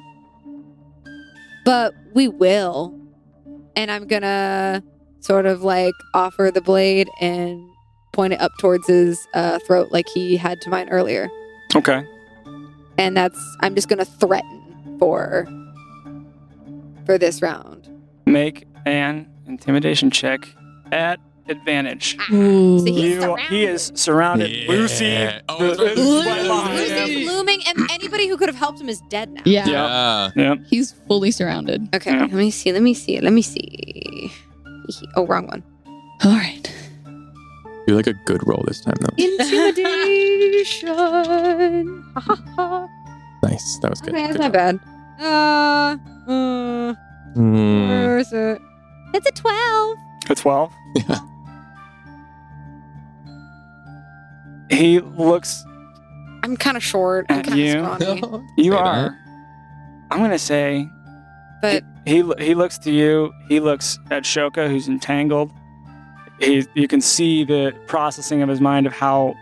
but we will." And I'm gonna sort of like offer the blade and point it up towards his throat, like he had to mine earlier. Okay. And I'm just gonna threaten for this round. Make an intimidation check at advantage. Ooh. So he's He is surrounded. Yeah. Lucy. Oh, that's right. is right behind him. Lucy's looming, and anybody who could have helped him is dead now. Yeah. Yeah. Yeah. He's fully surrounded. Okay, Yeah. let me see. Oh, wrong one. All right. Do like a good roll this time, though. Intimidation. Ha, ha, ha. Nice. That was good. Okay, that's Good not job. bad. Mm. Where's it? It's a 12. A 12. Yeah. He looks. I'm kind of short. I'm At kind of you? scrawny. You Say are. that. I'm gonna say. But He looks to you. He looks at Shoka, who's entangled. You can see the processing of his mind of how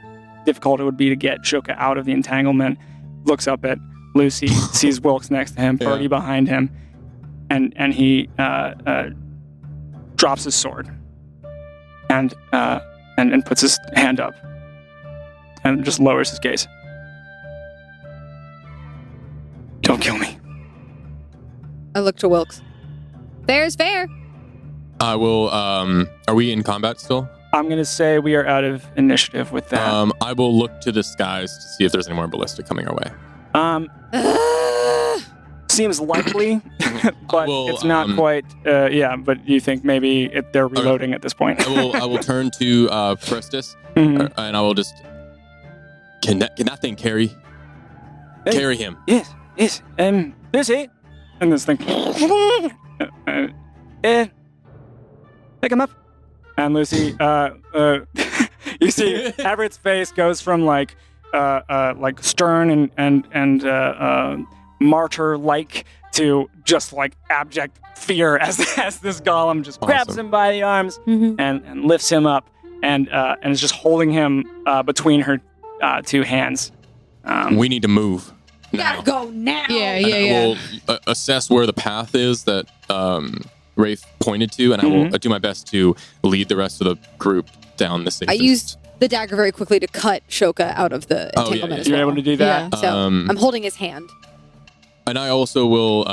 difficult it would be to get Shoka out of the entanglement. Looks up at Lucy, sees Wilkes next to him, Yeah. Purdy behind him, and he drops his sword and puts his hand up and just lowers his gaze. Don't kill me. I look to Wilkes. Fair is fair. I will. Are we in combat still? I'm gonna say we are out of initiative with that. I will look to the skies to see if there's any more ballista coming our way. Seems likely, but will, it's not quite. Yeah, but you think maybe they're reloading at this point. I will turn to Prestus, Mhm. and I will just. Can that thing carry? Hey. Carry him. Yes. Lucy, and this thing. Pick him up. And Lucy, you see Everett's face goes from like stern and martyr-like to just like abject fear as this golem just grabs Awesome. him by the arms and lifts him up and is just holding him between her two hands. We need to move now. Gotta go now. Yeah, And yeah, I yeah. will assess where the path is that Rafe pointed to, and I will do my best to lead the rest of the group down the safest the dagger very quickly to cut Shoka out of the Oh, yeah, entanglement yeah. as You're well. able to do that? So I'm holding his hand. And I also will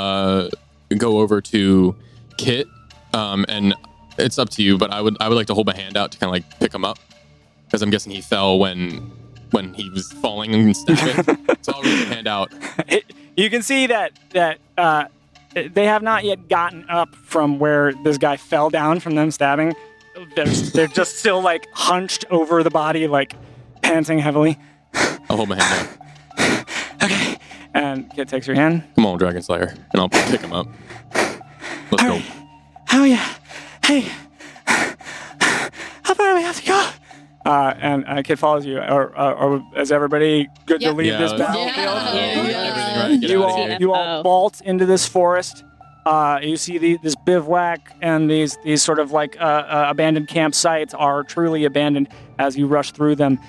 go over to Kit, and it's up to you, but I would like to hold my hand out to kind of like pick him up, because I'm guessing he fell when he was falling and stabbing. So I'll reach my hand out. You can see that they have not yet gotten up from where this guy fell down from them stabbing. They're just still like hunched over the body, like panting heavily. I'll hold my hand out. Okay. And Kit takes your hand. Come on, Dragon Slayer, and I'll pick him up. Let's go. Oh yeah. Hey. How far do we have to go? And Kit follows you. Or is everybody good to leave this battlefield? Everything right? Get You out of all here. you all vault into this forest. You see this bivouac and these sort of like abandoned campsites are truly abandoned as you rush through them.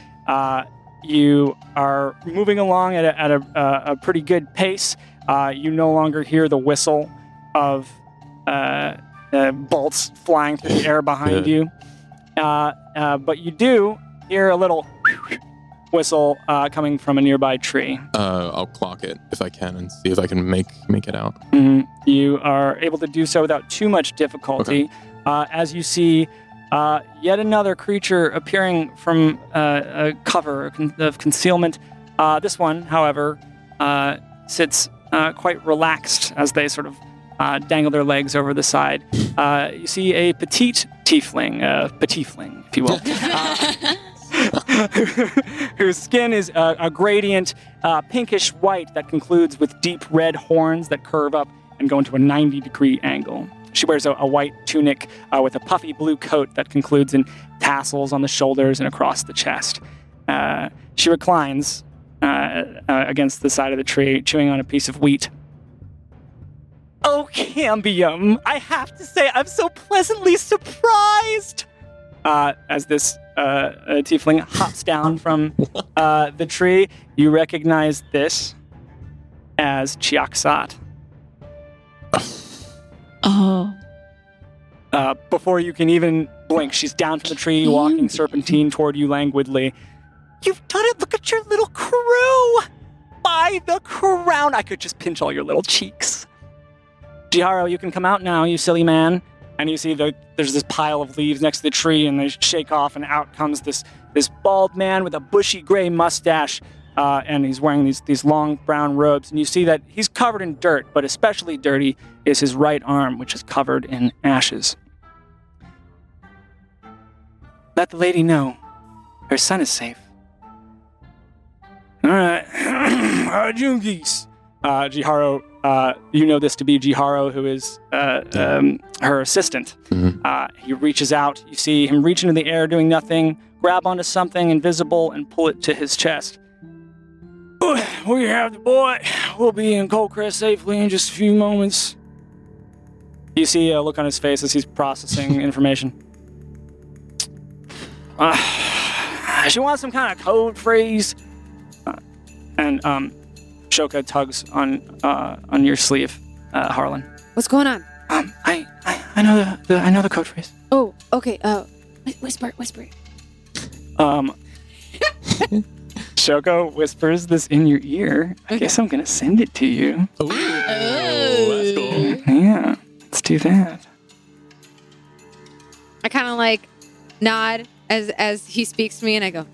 You are moving along at a pretty good pace. You no longer hear the whistle of bolts flying through the air behind you. But you do hear a little whistle coming from a nearby tree. I'll clock it if I can and see if I can make it out. Mm-hmm. You are able to do so without too much difficulty. As you see yet another creature appearing from a cover of concealment. This one, however, sits quite relaxed as they sort of dangle their legs over the side. You see a petite tiefling, if you will, whose skin is a gradient pinkish white that concludes with deep red horns that curve up and go into a 90-degree angle. She wears a white tunic with a puffy blue coat that concludes in tassels on the shoulders and across the chest. She reclines against the side of the tree, chewing on a piece of wheat. Oh, Cambium, I have to say I'm so pleasantly surprised! As this tiefling hops down from the tree, you recognize this as Chiaksat. Oh. Before you can even blink, she's down from the tree, walking serpentine toward you languidly. You've done it! Look at your little crew! By the crown! I could just pinch all your little cheeks. Jiharo, you can come out now, you silly man. And you see there's this pile of leaves next to the tree, and they shake off, and out comes this bald man with a bushy gray mustache, and he's wearing these long brown robes. And you see that he's covered in dirt, but especially dirty is his right arm, which is covered in ashes. Let the lady know her son is safe. All right, Jungies. Jiharo, you know this to be Jiharo, who is her assistant. Mm-hmm. He reaches out. You see him reach into the air, doing nothing, grab onto something invisible, and pull it to his chest. We have the boy. We'll be in Colcrest safely in just a few moments. You see a look on his face as he's processing information. She wants some kind of code phrase. And Shoka tugs on your sleeve, Harlan. What's going on? I know the code phrase. Oh, okay. Whisper. Shoko whispers this in your ear. I guess I'm gonna send it to you. Ooh, that's cool. Yeah, let's do that. I kind of like nod as he speaks to me, and I go,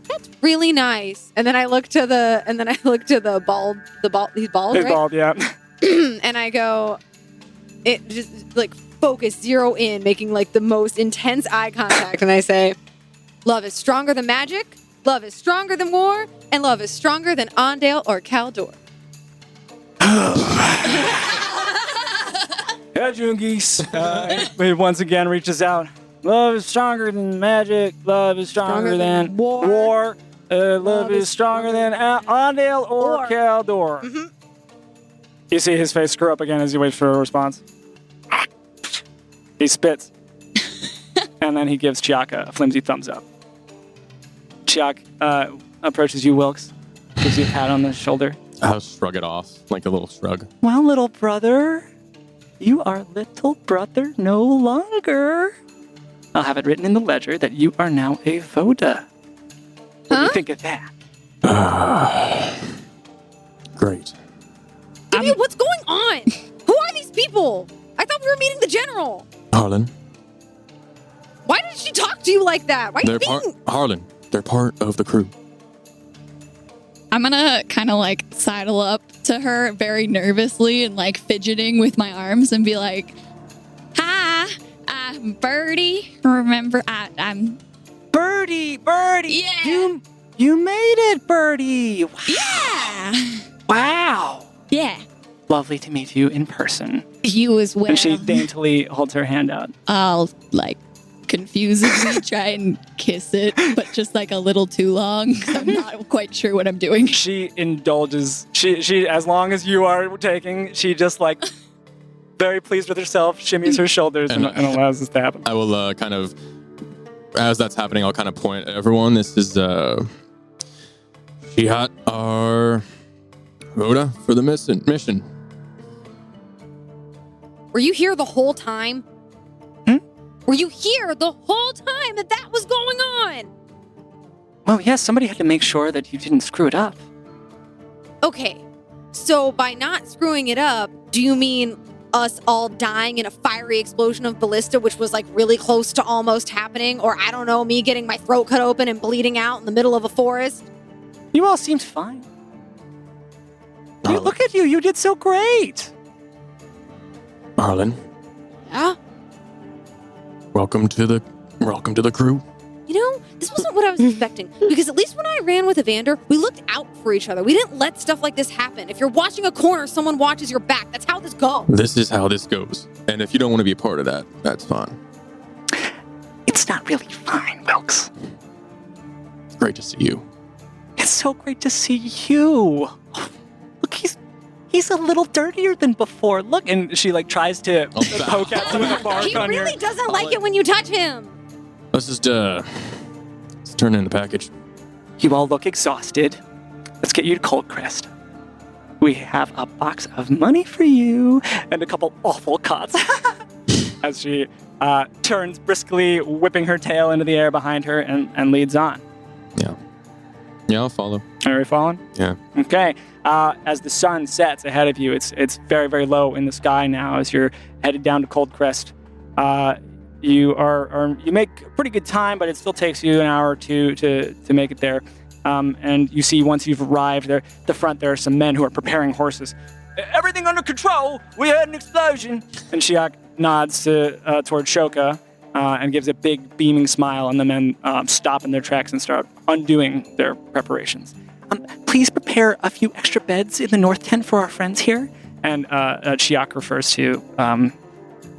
"That's really nice." And then I look to the bald. He's bald, It's right? bald, yeah. And I go, it just like focus, zero in, making like the most intense eye contact, and I say, "Love is stronger than magic. Love is stronger than war, and love is stronger than Ondale or Caldor." Yeah, Jungies. He once again reaches out. Love is stronger than magic. Love is stronger than war. Love is stronger than Ondale or Caldor. Mm-hmm. You see his face screw up again as he waits for a response. He spits. And then he gives Chiaka a flimsy thumbs up. Chiak approaches you, Wilkes. Gives you a pat on the shoulder. I'll shrug it off, like a little shrug. Well, little brother, you are little brother no longer. I'll have it written in the ledger that you are now a Voda. What do you think of that? Great. Gideon, what's going on? Who are these people? I thought we were meeting the general. Harlan. Why did she talk to you like that? Why are you being... Harlan, they're part of the crew. I'm gonna kind of like sidle up to her very nervously and like fidgeting with my arms and be like, "Hi, I'm Birdie. Remember, I'm Birdie! Yeah. You made it, Birdie! Wow. yeah, Wow! yeah. Lovely to meet you in person." You as well." And she daintily holds her hand out. I'll like confusedly try and kiss it, but just like a little too long. I'm not quite sure what I'm doing. She indulges. She as long as you are taking, she just like very pleased with herself, shimmies her shoulders and allows this to happen. I will kind of, as that's happening, I'll kind of point at everyone. This is Shihat, our Voda for the mission. Were you here the whole time? Were you here the whole time that was going on? Well, yes, somebody had to make sure that you didn't screw it up. Okay, so by not screwing it up, do you mean us all dying in a fiery explosion of ballista, which was like really close to almost happening? Or I don't know, me getting my throat cut open and bleeding out in the middle of a forest? You all seemed fine. Look at you, you did so great. Harlan, Yeah? welcome to the crew. You know, this wasn't what I was expecting. Because at least when I ran with Evander, we looked out for each other. We didn't let stuff like this happen. If you're watching a corner, someone watches your back. That's how this goes. This is how this goes. And if you don't want to be a part of that, that's fine. It's not really fine, Wilkes. It's great to see you. It's so great to see you. Look, he's a little dirtier than before. Look, and she like tries to poke at some of the bark He on really your... doesn't like it when you touch him. Let's just let's turn in the package. You all look exhausted. Let's get you to Cold Crest. We have a box of money for you and a couple awful cuts. As she turns briskly, whipping her tail into the air behind her and leads on. Yeah, I'll follow. Are we following? Yeah. Okay. As the sun sets ahead of you, it's very, very low in the sky now as you're headed down to Cold Crest. You make pretty good time, but it still takes you an hour or two to make it there. And you see once you've arrived there, at the front there are some men who are preparing horses. Everything under control. We had an explosion. And Shiak nods toward Shoka and gives a big beaming smile, and the men stop in their tracks and start undoing their preparations. Please prepare a few extra beds in the north tent for our friends here. And Shiak refers to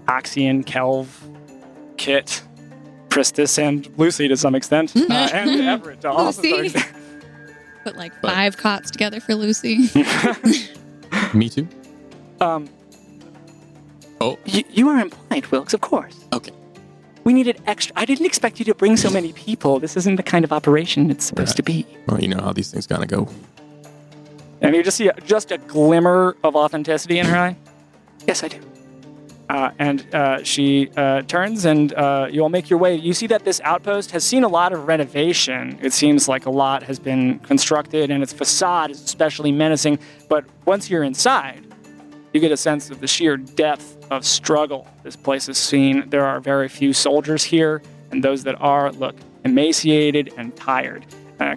Oxian, Kelv, Kit, Pristis, and Lucy to some extent, and Everett to also some extent. Put like 5 cots together for Lucy. Me too. You are implied, Wilkes, of course. Okay. We needed extra. I didn't expect you to bring so many people. This isn't the kind of operation it's supposed to be. Well, you know how these things gotta go. And you just see just a glimmer of authenticity in her eye. Yes, I do. And she turns, and you all make your way. You see that this outpost has seen a lot of renovation. It seems like a lot has been constructed, and its facade is especially menacing. But once you're inside, you get a sense of the sheer depth of struggle this place has seen. There are very few soldiers here, and those that are look emaciated and tired.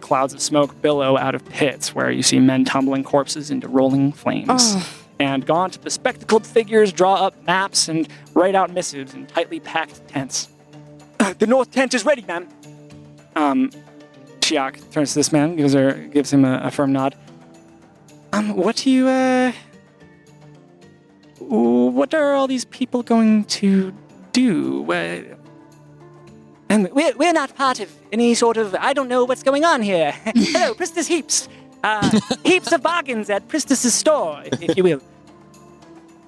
Clouds of smoke billow out of pits where you see men tumbling corpses into rolling flames. And gaunt, bespectacled figures draw up maps and write out missives in tightly packed tents. The north tent is ready, ma'am. Shiak turns to this man, gives him a firm nod. What do you, what are all these people going to do? We're not part of any sort of, I don't know what's going on here. Hello, Pristis Heaps. Heaps of bargains at Pristis' store, if you will.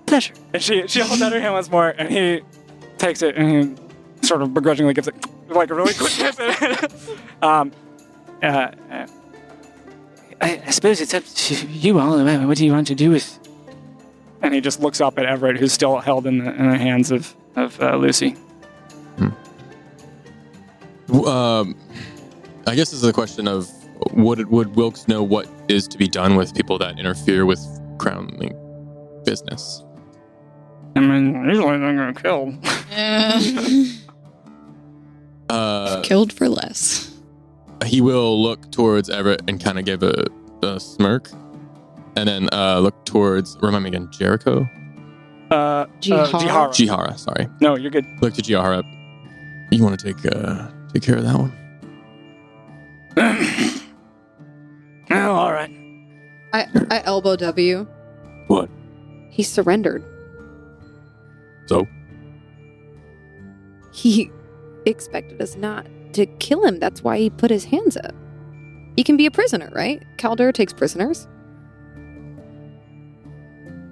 Pleasure. And she holds out her hand once more, and he takes it, and he sort of begrudgingly gives it like a really quick kiss. I suppose it's up to you all. What do you want to do with? And he just looks up at Everett, who's still held in the hands of Lucy. I guess this is a question of would Wilkes know what is to be done with people that interfere with Crown Link business? I mean, usually they're going to kill. Killed for less. He will look towards Everett and kind of give a smirk, and then look towards. Remind me again, Jericho. Jihara. Jihara. Sorry. No, you're good. Look to Jihara. You want to take care of that one? Oh, all right. I elbow W. What? He surrendered. So? He expected us not to kill him. That's why he put his hands up. He can be a prisoner, right? Calder takes prisoners.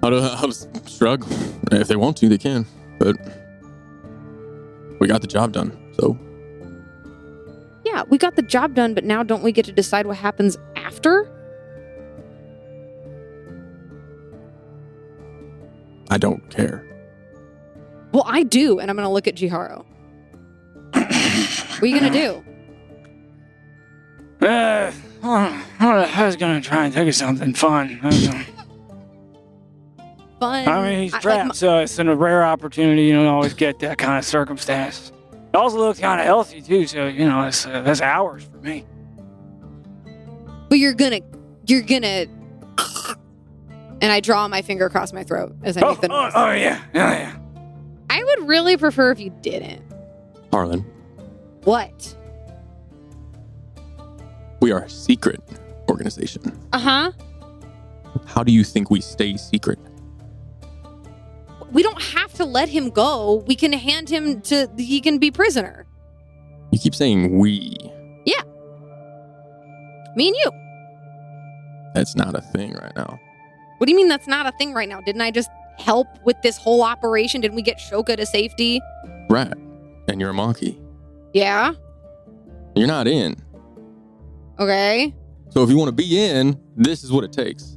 I'll shrug. If they want to, they can. But we got the job done, so. Yeah, we got the job done, but now don't we get to decide what happens after? I don't care. Well, I do, and I'm going to look at Jiharo. What are you going to do? I was going to try and think of something fun. Fun. I mean, he's trapped, so it's a rare opportunity. You don't always get that kind of circumstance. It also looks kind of healthy, too, so, that's hours for me. But you're gonna, and I draw my finger across my throat as I make the noise. Oh, yeah. I would really prefer if you didn't. Harlan, What? we are a secret organization. Uh-huh. How do you think we stay secret? We don't have to let him go. We can hand him he can be prisoner. You keep saying we. Yeah. Me and you. That's not a thing right now. What do you mean that's not a thing right now? Didn't I just help with this whole operation? Didn't we get Shoka to safety? Right. And you're a monkey. Yeah. You're not in. Okay. So if you want to be in, this is what it takes.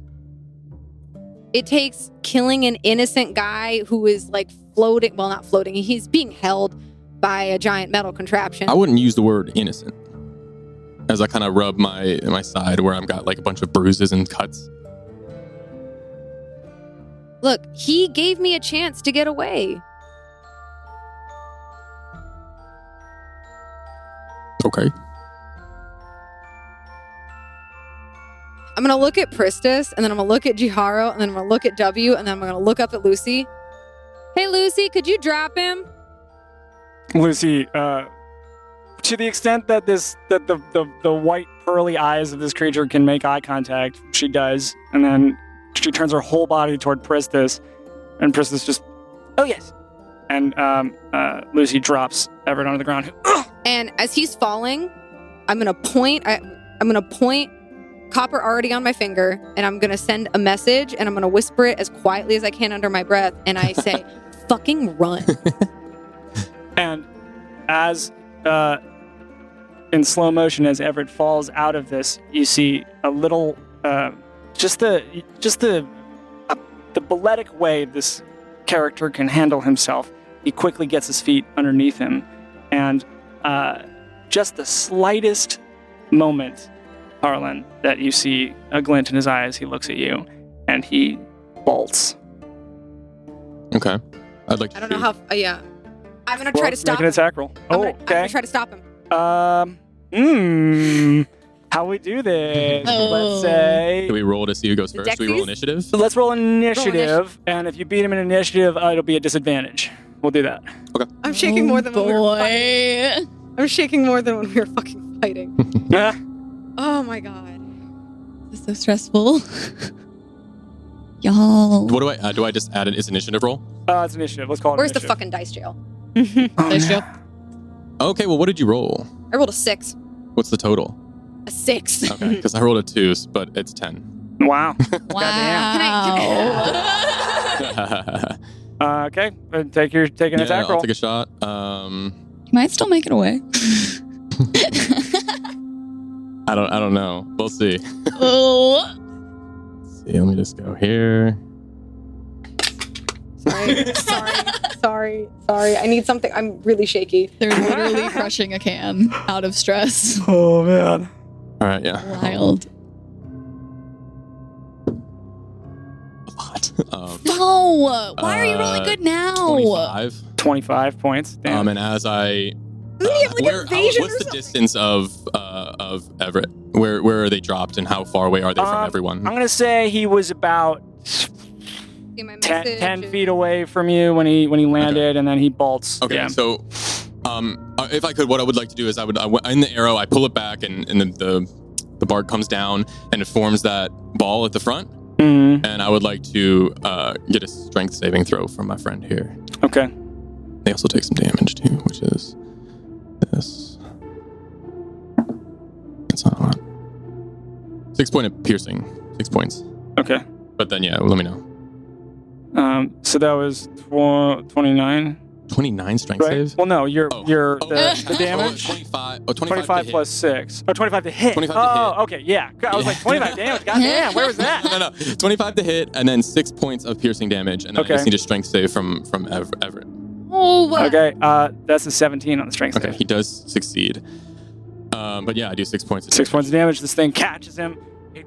It takes killing an innocent guy who is like floating. Well, not floating. He's being held by a giant metal contraption. I wouldn't use the word innocent. As I kind of rub my side where I've got like a bunch of bruises and cuts. Look, he gave me a chance to get away. Okay. I'm going to look at Pristis, and then I'm going to look at Jiharo, and then I'm going to look at W, and then I'm going to look up at Lucy. Hey, Lucy, could you drop him? Lucy, to the extent that the white pearly eyes of this creature can make eye contact, she does, and then she turns her whole body toward Pristis, and Pristis just, oh yes, and Lucy drops Everett onto the ground. And as he's falling, I'm gonna point copper already on my finger, and I'm gonna send a message, and I'm gonna whisper it as quietly as I can under my breath, and I say, "Fucking run!" And as in slow motion, as Everett falls out of this, you see a little, just the balletic way this character can handle himself. He quickly gets his feet underneath him, and just the slightest moment, Harlan, that you see a glint in his eye as he looks at you, and he bolts. Okay. I'd like to I don't know how. Yeah, I'm gonna try to stop Make an him. attack roll. I'm Okay. gonna try to stop him. How we do this? Oh. Let's say. Do we roll to see who goes first? Do we roll Dexies? initiative? So let's roll initiative, and if you beat him in initiative, it'll be a disadvantage. We'll do that. I'm shaking more than when we were boy. fighting. I'm shaking more than when we were fucking fighting. Oh my god. This is so stressful. Y'all. What do I just add his initiative roll? It's initiative. Let's call it Where's the initiative. fucking dice jail? Nice job. Okay, well, what did you roll? I rolled a 6. What's the total? A 6. Okay, because I rolled a 2, but it's 10. Wow. Wow. Okay. Take an attack I'll roll. take a shot. You might still make it away. I don't know. We'll see. Oh. Let's see, let me just go here. Sorry, sorry. I need something. I'm really shaky. They're literally crushing a can out of stress. Oh man. All right, yeah. Wild. A lot. No! Why are you rolling good now? 25. 25 points. Damn. And as I Does he have like evasion what's or the something? distance of Everett? Where are they dropped, and how far away are they from everyone? I'm gonna say he was about See my 10, message 10 is- feet away from you when he landed, and then he bolts. Okay, Yeah. so if I could, what I would like to do is in the arrow, I pull it back, and the bark comes down, and it forms that ball at the front. Mhm. And I would like to get a strength saving throw from my friend here. Okay. They also take some damage too, which is this. That's not a lot. 6 point of piercing. 6 points. Okay. But then, yeah, let me know. So that was 29, 29 strength right? save? Well, no, the Oh, damage. 25 25 to plus 6. Oh, 25 to hit. 25 to oh, hit. okay, yeah. I was like, 25 damage. God damn, where was that? No. 25 to hit, and then 6 points of piercing damage, and then I just Okay. need a strength save from Everett. Oh, Okay, that's a 17 on the strength Okay, save. he does succeed. But yeah, I do 6 points of 6 damage. points of damage. This thing catches him.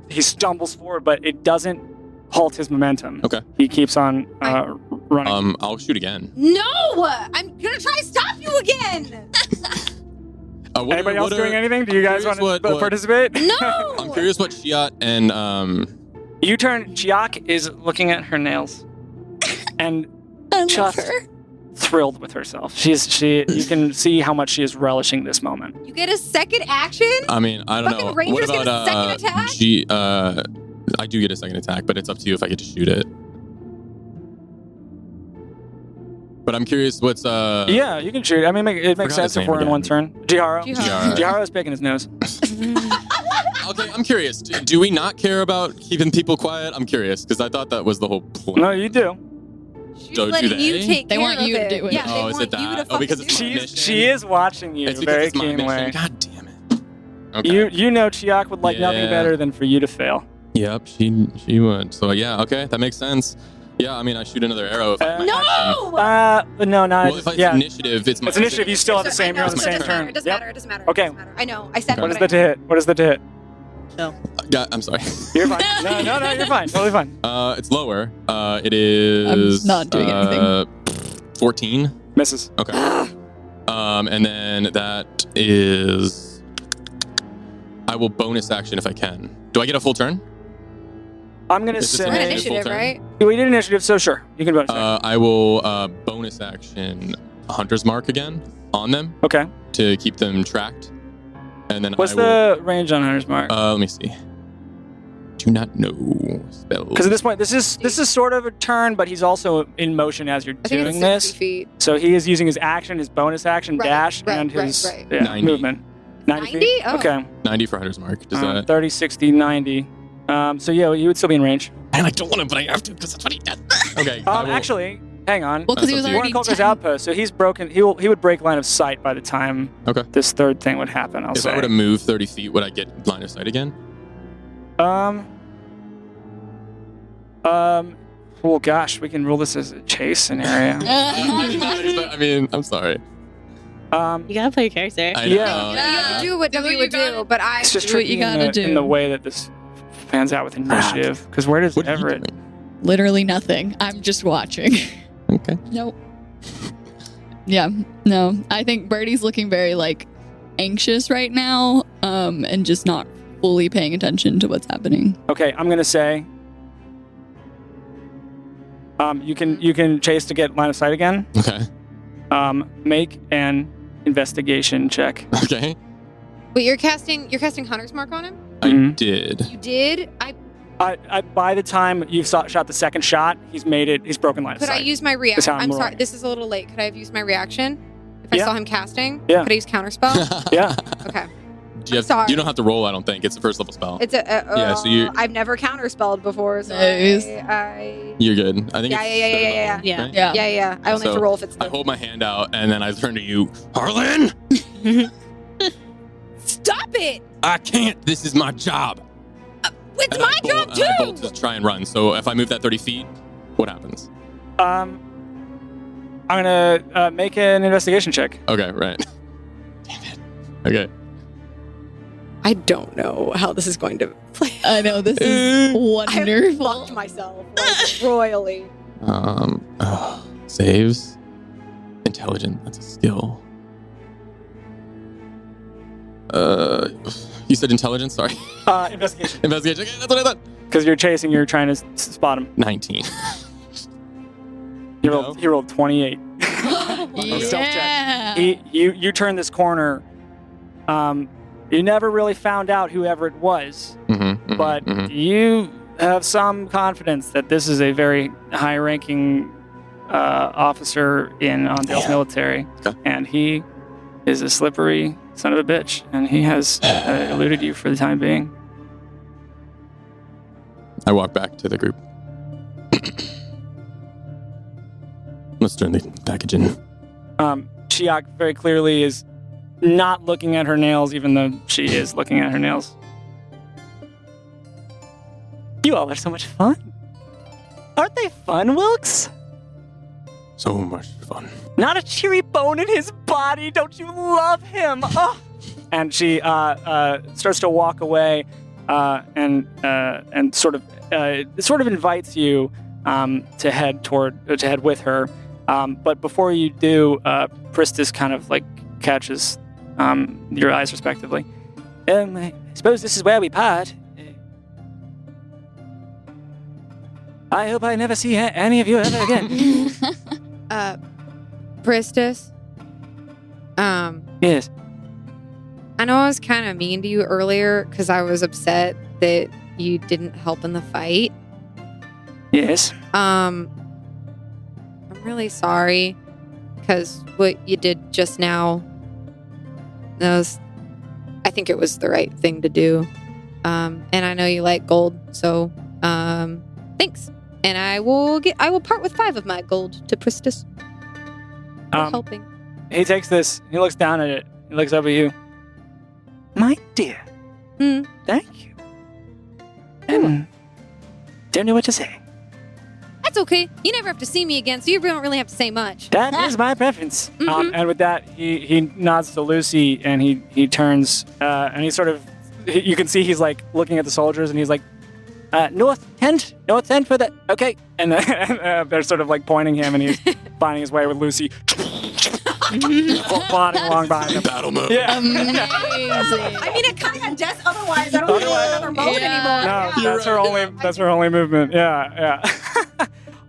He stumbles forward, but it doesn't halt his momentum. Okay. He keeps on running. I'll shoot again. No! I'm gonna try to stop you again! Anybody else doing anything? Do you guys want to participate? No! I'm curious what Shiat and You turn. Chiak is looking at her nails, and I love just her. thrilled with herself. You can see how much she is relishing this moment. You get a second action? I mean, I don't Fucking know. Rangers What get a about second attack? I do get a second attack, but it's up to you if I get to shoot it. But I'm curious what's Yeah, you can shoot. I mean, it makes Forgot sense his if name we're in again. one turn. Jiharo. Jiharo. Jiharo's picking his nose. Okay, I'm curious. Do we not care about keeping people quiet? I'm curious because I thought that was the whole point. No, you do. She's Do letting you they? take They care want of you to it. do it. Yeah, Oh, they is want it you to that? Oh, fucking because it's do my it. mission. She is watching you It's because very it's my keenly. mission. God damn it. Okay. You know Chiak would like nothing Yeah. better than for you to fail. Yep, she would. So yeah, okay, that makes sense. Yeah, I mean, I shoot another arrow. If I have my action. No! No, not Well, if it's yeah. initiative, it's my It's initiative. You still have the I same. know, You're on the so same it doesn't matter. turn. It doesn't Yep. matter. It doesn't matter. Okay. It doesn't matter. I know. I said What is what the to hit? What is the to hit? I'm sorry. You're fine. No, you're fine. Totally fine. It's lower. It is. I'm not doing anything. 14. Misses. Okay. And then that is. I will bonus action if I can. Do I get a full turn? I'm gonna Is this We're in Full say initiative, turn? right? we did initiative, so sure, you can bonus. action. I will bonus action Hunter's Mark again on them Okay. to keep them tracked, and then What's I will. the range on Hunter's Mark? Let me see. Do not know spells. Because at this point, this is sort of a turn, but he's also in motion as you're I think it's doing 60 this. feet. So he is using his action, his bonus action, Right, dash, right, and right, his right. Yeah, 90. movement. 90 feet? 90? Oh. Okay. 90 for Hunter's Mark. Does that? 30, 60, 90. So yeah, you would still be in range. And I don't want to, but I have to because that's what he did. Okay. I will- Actually, hang on. Well, because he That's was up to you. already Warren Coulter's 10. outpost, so he's broken. He would break line of sight by the time Okay. this third thing would happen. I'll If say. I were to move 30 feet, would I get line of sight again? Well, gosh, we can rule this as a chase scenario. I mean, I'm sorry. You gotta play your character. I Yeah. know. You have to do what Do what W you would do, gotta- but I. It's just Do what tricky you gotta in do. the way that this pans out with initiative. Because where does What are you Everett? doing? Literally nothing. I'm just watching. Okay. Nope. Yeah, no. I think Birdie's looking very like anxious right now, and just not fully paying attention to what's happening. Okay, I'm gonna say. You can chase to get line of sight again. Okay. Make an investigation check. Okay. But you're casting Hunter's Mark on him? I Mhm. did. You did? By the time you've shot the second shot, he's broken line of Could I sight. use my That's reaction? how I'm I'm sorry, rolling. this is a little late. Could I have used my reaction? If I Yeah. saw him casting? Yeah. Could I use Counterspell? Yeah. Okay. Do you, have, sorry. you don't have to roll, I don't think. It's a first level spell. It's a. Yeah, so you- I've never counterspelled before, so Nice. I You're good. I think Yeah, it's yeah, yeah, third yeah, level, yeah. right? Yeah. yeah. I only have So, to roll if it's I the. hold my hand out and then I turn to you, Harlan. Stop it! I can't. This is my job. It's And my I bolt- job and I bolt too. to try and run. So if I move that 30 feet, what happens? gonna make an investigation check. Okay, right. Damn it. Okay. I don't know how this is going to play. I know this is I wonderful. fucked myself like, royally. Saves. Intelligent. That's a skill. You said intelligence. Sorry. Investigation. Investigation. Okay, that's what I thought. Because you're chasing, you're trying to spot him. 19. He rolled 28. Stealth check. You turn this corner. You never really found out whoever it was, but you have some confidence that this is a very high-ranking officer in Ondale's military, and he is a slippery son of a bitch, and he has eluded you for the time being. I walk back to the group. Let's turn the package in. Chiak very clearly is not looking at her nails, even though she is looking at her nails. You all are so much fun. Aren't they fun, Wilkes? So much fun. Not a cheery bone in his body. Don't you love him? Oh. And she starts to walk away and sort of invites you to head with her. But before you do, Pristis kind of like catches your eyes respectively. I suppose this is where we part. I hope I never see any of you ever again. Pristis? Yes. I know I was kind of mean to you earlier because I was upset that you didn't help in the fight. Yes. I'm really sorry because what you did just now, I think it was the right thing to do. And I know you like gold, so thanks. And I will part with 5 of my gold to Pristis for helping. He takes this, he looks down at it, he looks up at you. My dear. Thank you. And don't know what to say. That's okay. You never have to see me again, so you don't really have to say much. That is my preference. And with that, he nods to Lucy, and he turns, and he sort of, you can see he's like looking at the soldiers, and he's like, north tent for the, okay. And they're sort of like pointing him, and he's finding his way with Lucy. Plodding along behind him. Battle mode. Yeah. Amazing. I mean, it kind of had death otherwise. I don't need another mode anymore. No, that's her only movement. Yeah.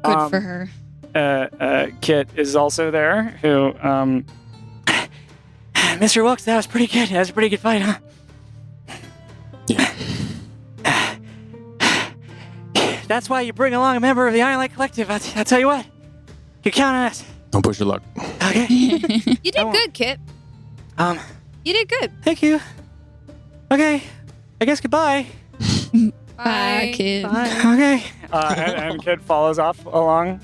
Good for her. Kit is also there, who, Mr. Wilkes, that was pretty good. That was a pretty good fight, huh? Yeah. That's why you bring along a member of the Iron Light Collective. I'll tell you what. You count on us. Don't push your luck. Okay. You did good, Kit. You did good. Thank you. Okay. I guess goodbye. Bye, kid. Okay. And Kid follows off along.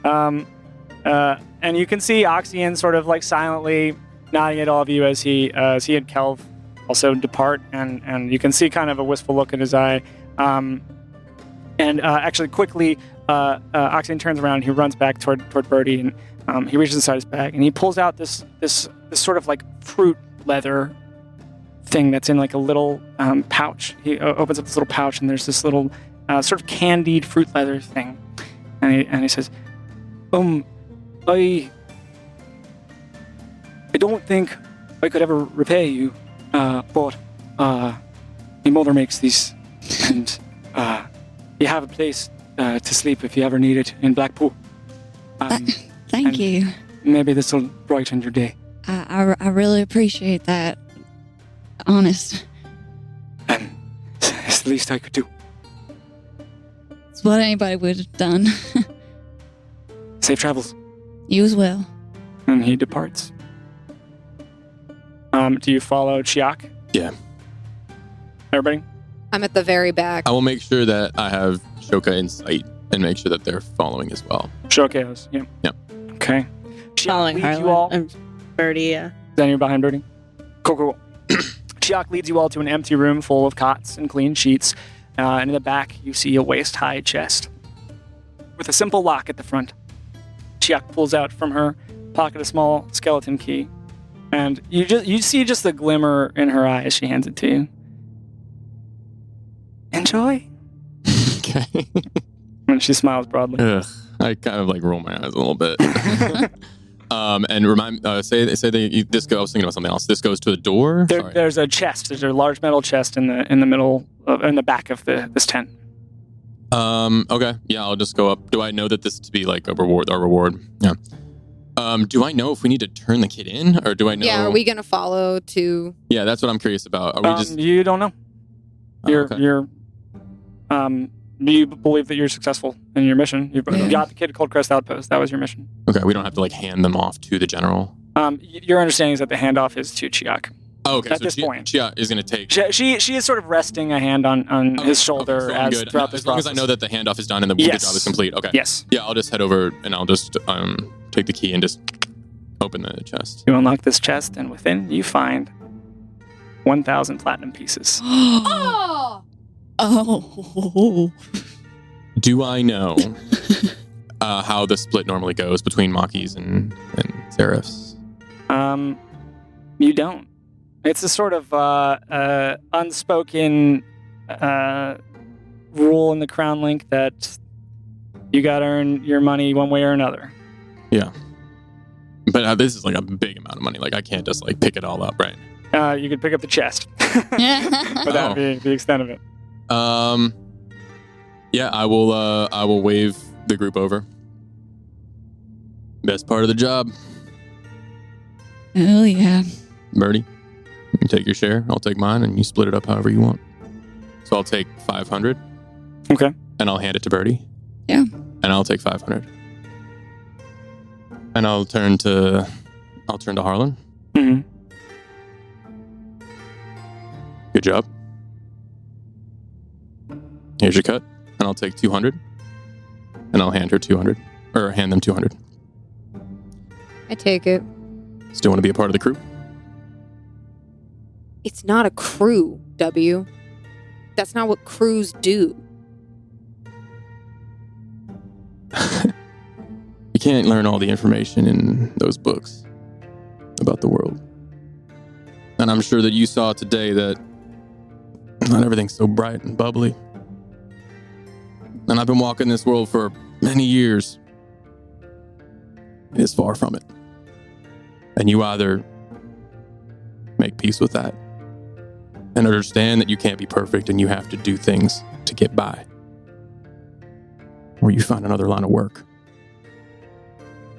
And you can see Oxian sort of like silently nodding at all of you as he and Kelv also depart. And you can see kind of a wistful look in his eye. And actually quickly, Oxian turns around and he runs back toward Birdie, and he reaches inside his bag and he pulls out this sort of like fruit leather thing that's in like a little pouch. He opens up this little pouch and there's this little sort of candied fruit leather thing, and he says, I don't think I could ever repay you, but my mother makes these, and you have a place to sleep if you ever need it in Blackpool. Thank you. Maybe this will brighten your day. I really appreciate that. Honest. And it's the least I could do. It's what anybody would have done. Safe travels. You as well. And he departs. Do you follow Chiak? Yeah. Everybody? I'm at the very back. I will make sure that I have Shoka in sight and make sure that they're following as well. Showcase, yeah. Yep. Okay. Chiak Following leads you all. Harlan and Birdie, yeah. Then you're behind Birdie. Cool. Chiak leads you all to an empty room full of cots and clean sheets. And in the back, you see a waist-high chest with a simple lock at the front. Chiak pulls out from her pocket a small skeleton key. And you see just the glimmer in her eye as she hands it to you. Enjoy. Okay. And she smiles broadly. Ugh, I kind of like roll my eyes a little bit. And say that this goes. I was thinking about something else. This goes to the door. There's a chest. There's a large metal chest in the middle in the back of this tent. Okay. Yeah, I'll just go up. Do I know that this to be like a reward? Our reward. Yeah. Do I know if we need to turn the kid in, or do I know? Yeah, are we gonna follow to? Yeah, that's what I'm curious about. Are we just? You don't know. Okay. You believe that you're successful in your mission. You got the kid at Coldcrest Outpost. That was your mission. Okay, we don't have to like hand them off to the general. Your understanding is that the handoff is to Chiak. Oh, okay. At So this point, Chia is going to take. She is sort of resting a hand on his shoulder so I'm as good. throughout this as long process. as I know that the handoff is done and the Yes. job is complete. Okay. Yes. Yeah, I'll just head over and I'll just take the key and just open the chest. You unlock this chest, and within you find 1,000 platinum pieces. Oh, Oh. Do I know how the split normally goes between Maquis and Serifs? You don't. It's a sort of unspoken rule in the Crown Link that you gotta earn your money one way or another. Yeah. But this is like a big amount of money. Like I can't just like pick it all up, right? You could pick up the chest, but that would be the extent of it. Yeah, I will wave the group over. Best part of the job. Hell yeah. Birdie, you take your share, I'll take mine, and you split it up however you want. So I'll take 500. Okay. And I'll hand it to Birdie. Yeah. And I'll take 500. And I'll turn to Harlan. Mm-hmm. Good job. Here's your cut. And I'll take 200. And I'll hand her 200. Or hand them 200. I take it. Still want to be a part of the crew? It's not a crew, W. That's not what crews do. You can't learn all the information in those books about the world. And I'm sure that you saw today that not everything's so bright and bubbly. And I've been walking this world for many years. It is far from it. And you either make peace with that and understand that you can't be perfect and you have to do things to get by, or you find another line of work.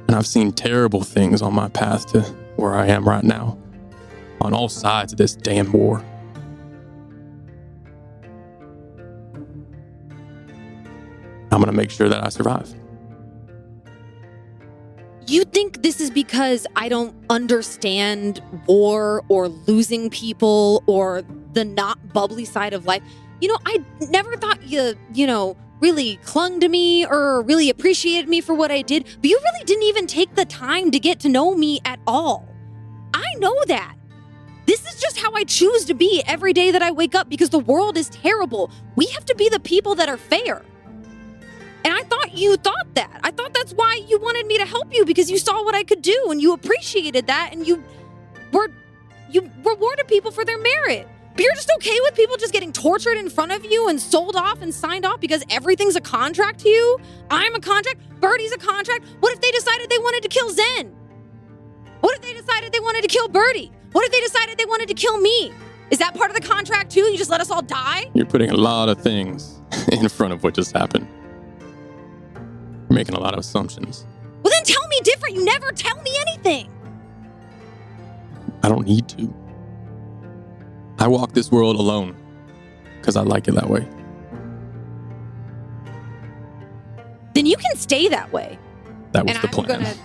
And I've seen terrible things on my path to where I am right now, on all sides of this damn war. I'm going to make sure that I survive. You think this is because I don't understand war or losing people or the not bubbly side of life? You know, I never thought you really clung to me or really appreciated me for what I did, but you really didn't even take the time to get to know me at all. I know that. This is just how I choose to be every day that I wake up because the world is terrible. We have to be the people that are fair. And I thought you thought that. I thought that's why you wanted me to help you, because you saw what I could do and you appreciated that and you rewarded people for their merit. But you're just okay with people just getting tortured in front of you and sold off and signed off because everything's a contract to you? I'm a contract. Birdie's a contract. What if they decided they wanted to kill Zen? What if they decided they wanted to kill Birdie? What if they decided they wanted to kill me? Is that part of the contract too? You just let us all die? You're putting a lot of things in front of what just happened. You're making a lot of assumptions. Well, then tell me different. You never tell me anything. I don't need to. I walk this world alone because I like it that way. Then you can stay that way. That was And the plan.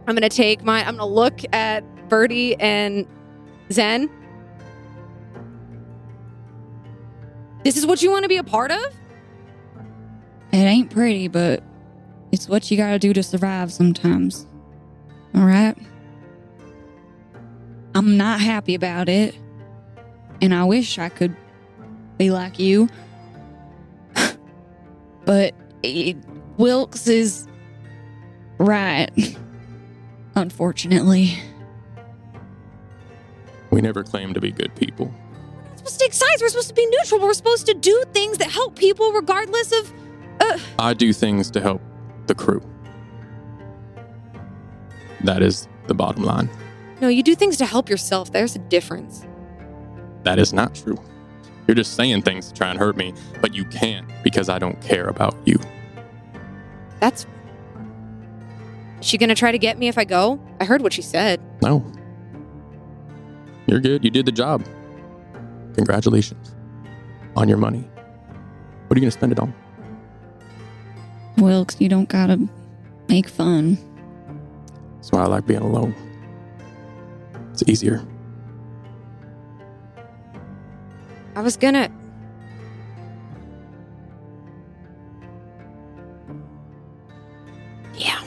I'm gonna look at Birdie and Zen. This is what you want to be a part of? It ain't pretty, but it's what you gotta do to survive sometimes. All right? I'm not happy about it. And I wish I could be like you. But Wilkes is Right. Unfortunately. We never claimed to be good people. We're not supposed to take sides. We're supposed to be neutral. We're supposed to do things that help people regardless of... I do things to help the crew. That is the bottom line. No, you do things to help yourself. There's a difference. That is not true. You're just saying things to try and hurt me, but you can't because I don't care about you. That's... Is she gonna try to get me if I go? I heard what she said. No. You're good. You did the job. Congratulations on your money. What are you going to spend it on? Wilkes, you don't gotta make fun. That's why I like being alone. It's easier. I was gonna... Yeah.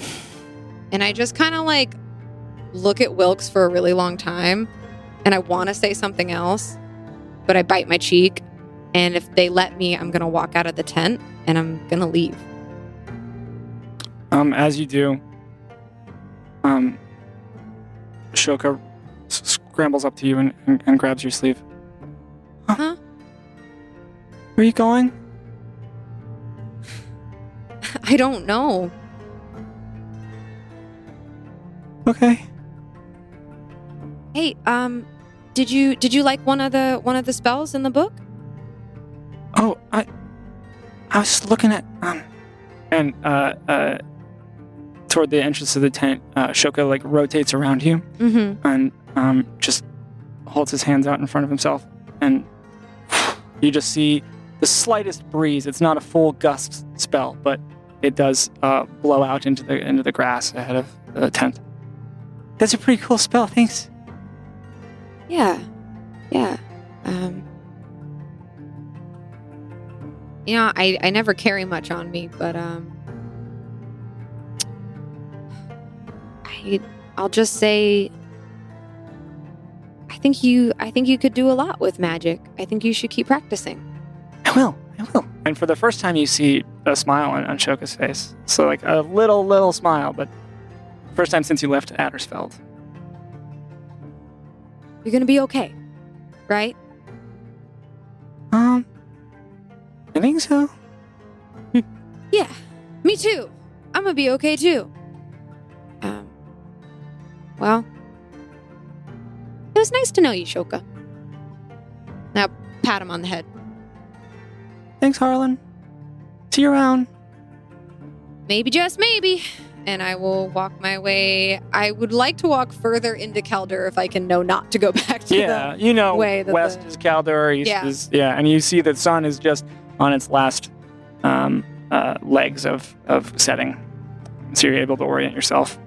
And I just kind of like look at Wilkes for a really long time, and I want to say something else, but I bite my cheek, and if they let me, I'm gonna walk out of the tent and I'm gonna leave. As you do, Shoka scrambles up to you and grabs your sleeve. Huh? Where are you going? I don't know. Okay. Hey, did you like one of the spells in the book? Oh, I was looking at and toward the entrance of the tent, Shoka like rotates around you and just holds his hands out in front of himself, and you just see the slightest breeze. It's not a full gust spell, but it does blow out into the grass ahead of the tent. That's a pretty cool spell. Thanks. Yeah. You know, I never carry much on me, but I'll just say I think you could do a lot with magic. I think you should keep practicing. I will. And for the first time, you see a smile on Shoka's face. So like a little smile, but first time since you left Addersfeld. You're gonna be okay, right? I think so. Yeah, me too. I'm gonna be okay too. Well, it was nice to know you, Shoka. Now, pat him on the head. Thanks, Harlan. See you around. Maybe, just maybe. And I will walk my way. I would like to walk further into Calder if I can know not to go back to the way that west is Calder, east is... Yeah, and you see the sun is just on its last legs of setting. So you're able to orient yourself.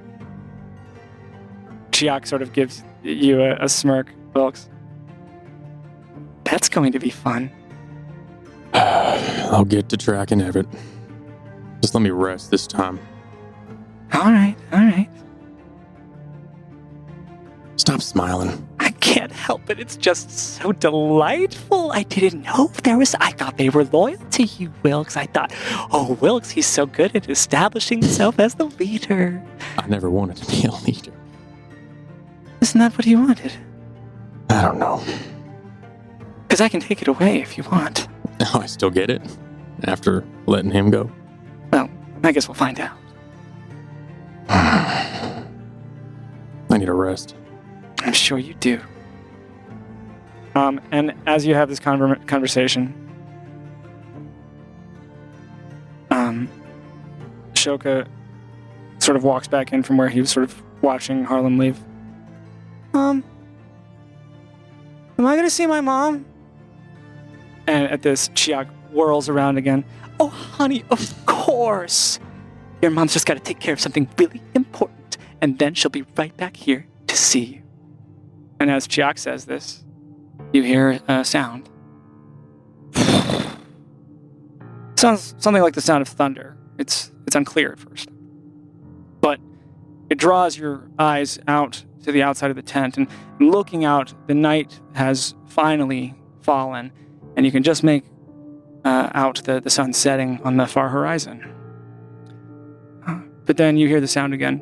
Chiak sort of gives you a smirk, Wilkes. That's going to be fun. I'll get to tracking Everett. Just let me rest this time. All right. Stop smiling. I can't help it. It's just so delightful. I didn't know I thought they were loyal to you, Wilkes. I thought, oh, Wilkes, he's so good at establishing himself as the leader. I never wanted to be a leader. Isn't that what you wanted? I don't know. Because I can take it away if you want. Oh, I still get it after letting him go. Well, I guess we'll find out. I need a rest. I'm sure you do. And as you have this conversation, Shoka sort of walks back in from where he was sort of watching Harlan leave. Am I gonna see my mom? And at this, Chiak whirls around again. Oh, honey, of course. Your mom's just got to take care of something really important, and then she'll be right back here to see you. And as Chiak says this, you hear a sound. Sounds something like the sound of thunder. It's unclear at first. But it draws your eyes out to the outside of the tent, and looking out, the night has finally fallen, and you can just make out the sun setting on the far horizon. But then you hear the sound again.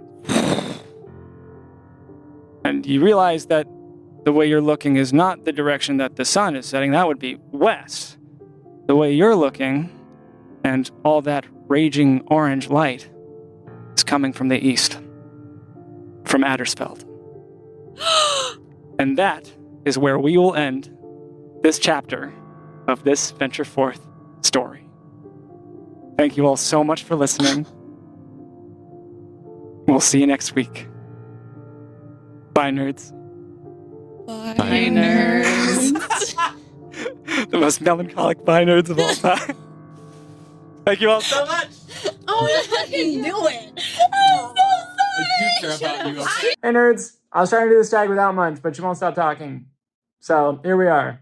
And you realize that the way you're looking is not the direction that the sun is setting. That would be west. The way you're looking, and all that raging orange light, is coming from the east. From Addersfeld. And that is where we will end this chapter of this Venture Forth story. Thank you all so much for listening. We'll see you next week. Bye, nerds. Bye, nerds. The most melancholic bye nerds of all time. Thank you all so much. Oh, I fucking knew it. I do care about you. Okay? Hey nerds, I was trying to do this tag without Munch, but you won't stop talking. So here we are.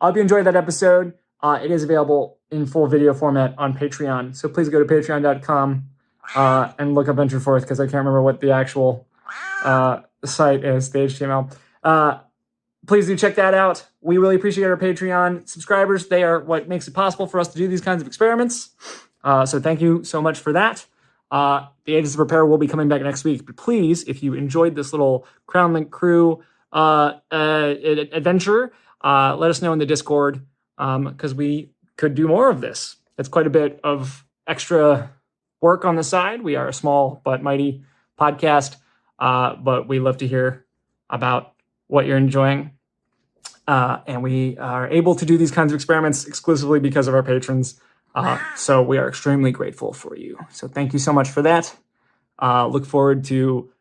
I hope you enjoyed that episode. It is available in full video format on Patreon. So please go to patreon.com and look up Venture Forth, because I can't remember what the actual site is, the HTML. Please do check that out. We really appreciate our Patreon subscribers. They are what makes it possible for us to do these kinds of experiments. So thank you so much for that. The Agents of Repair will be coming back next week. But please, if you enjoyed this little CrownLink crew adventure, let us know in the Discord, because we could do more of this. It's quite a bit of extra work on the side. We are a small but mighty podcast, but we love to hear about what you're enjoying. And we are able to do these kinds of experiments exclusively because of our patrons. So we are extremely grateful for you. So thank you so much for that. Look forward to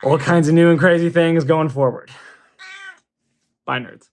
all kinds of new and crazy things going forward. Bye, nerds.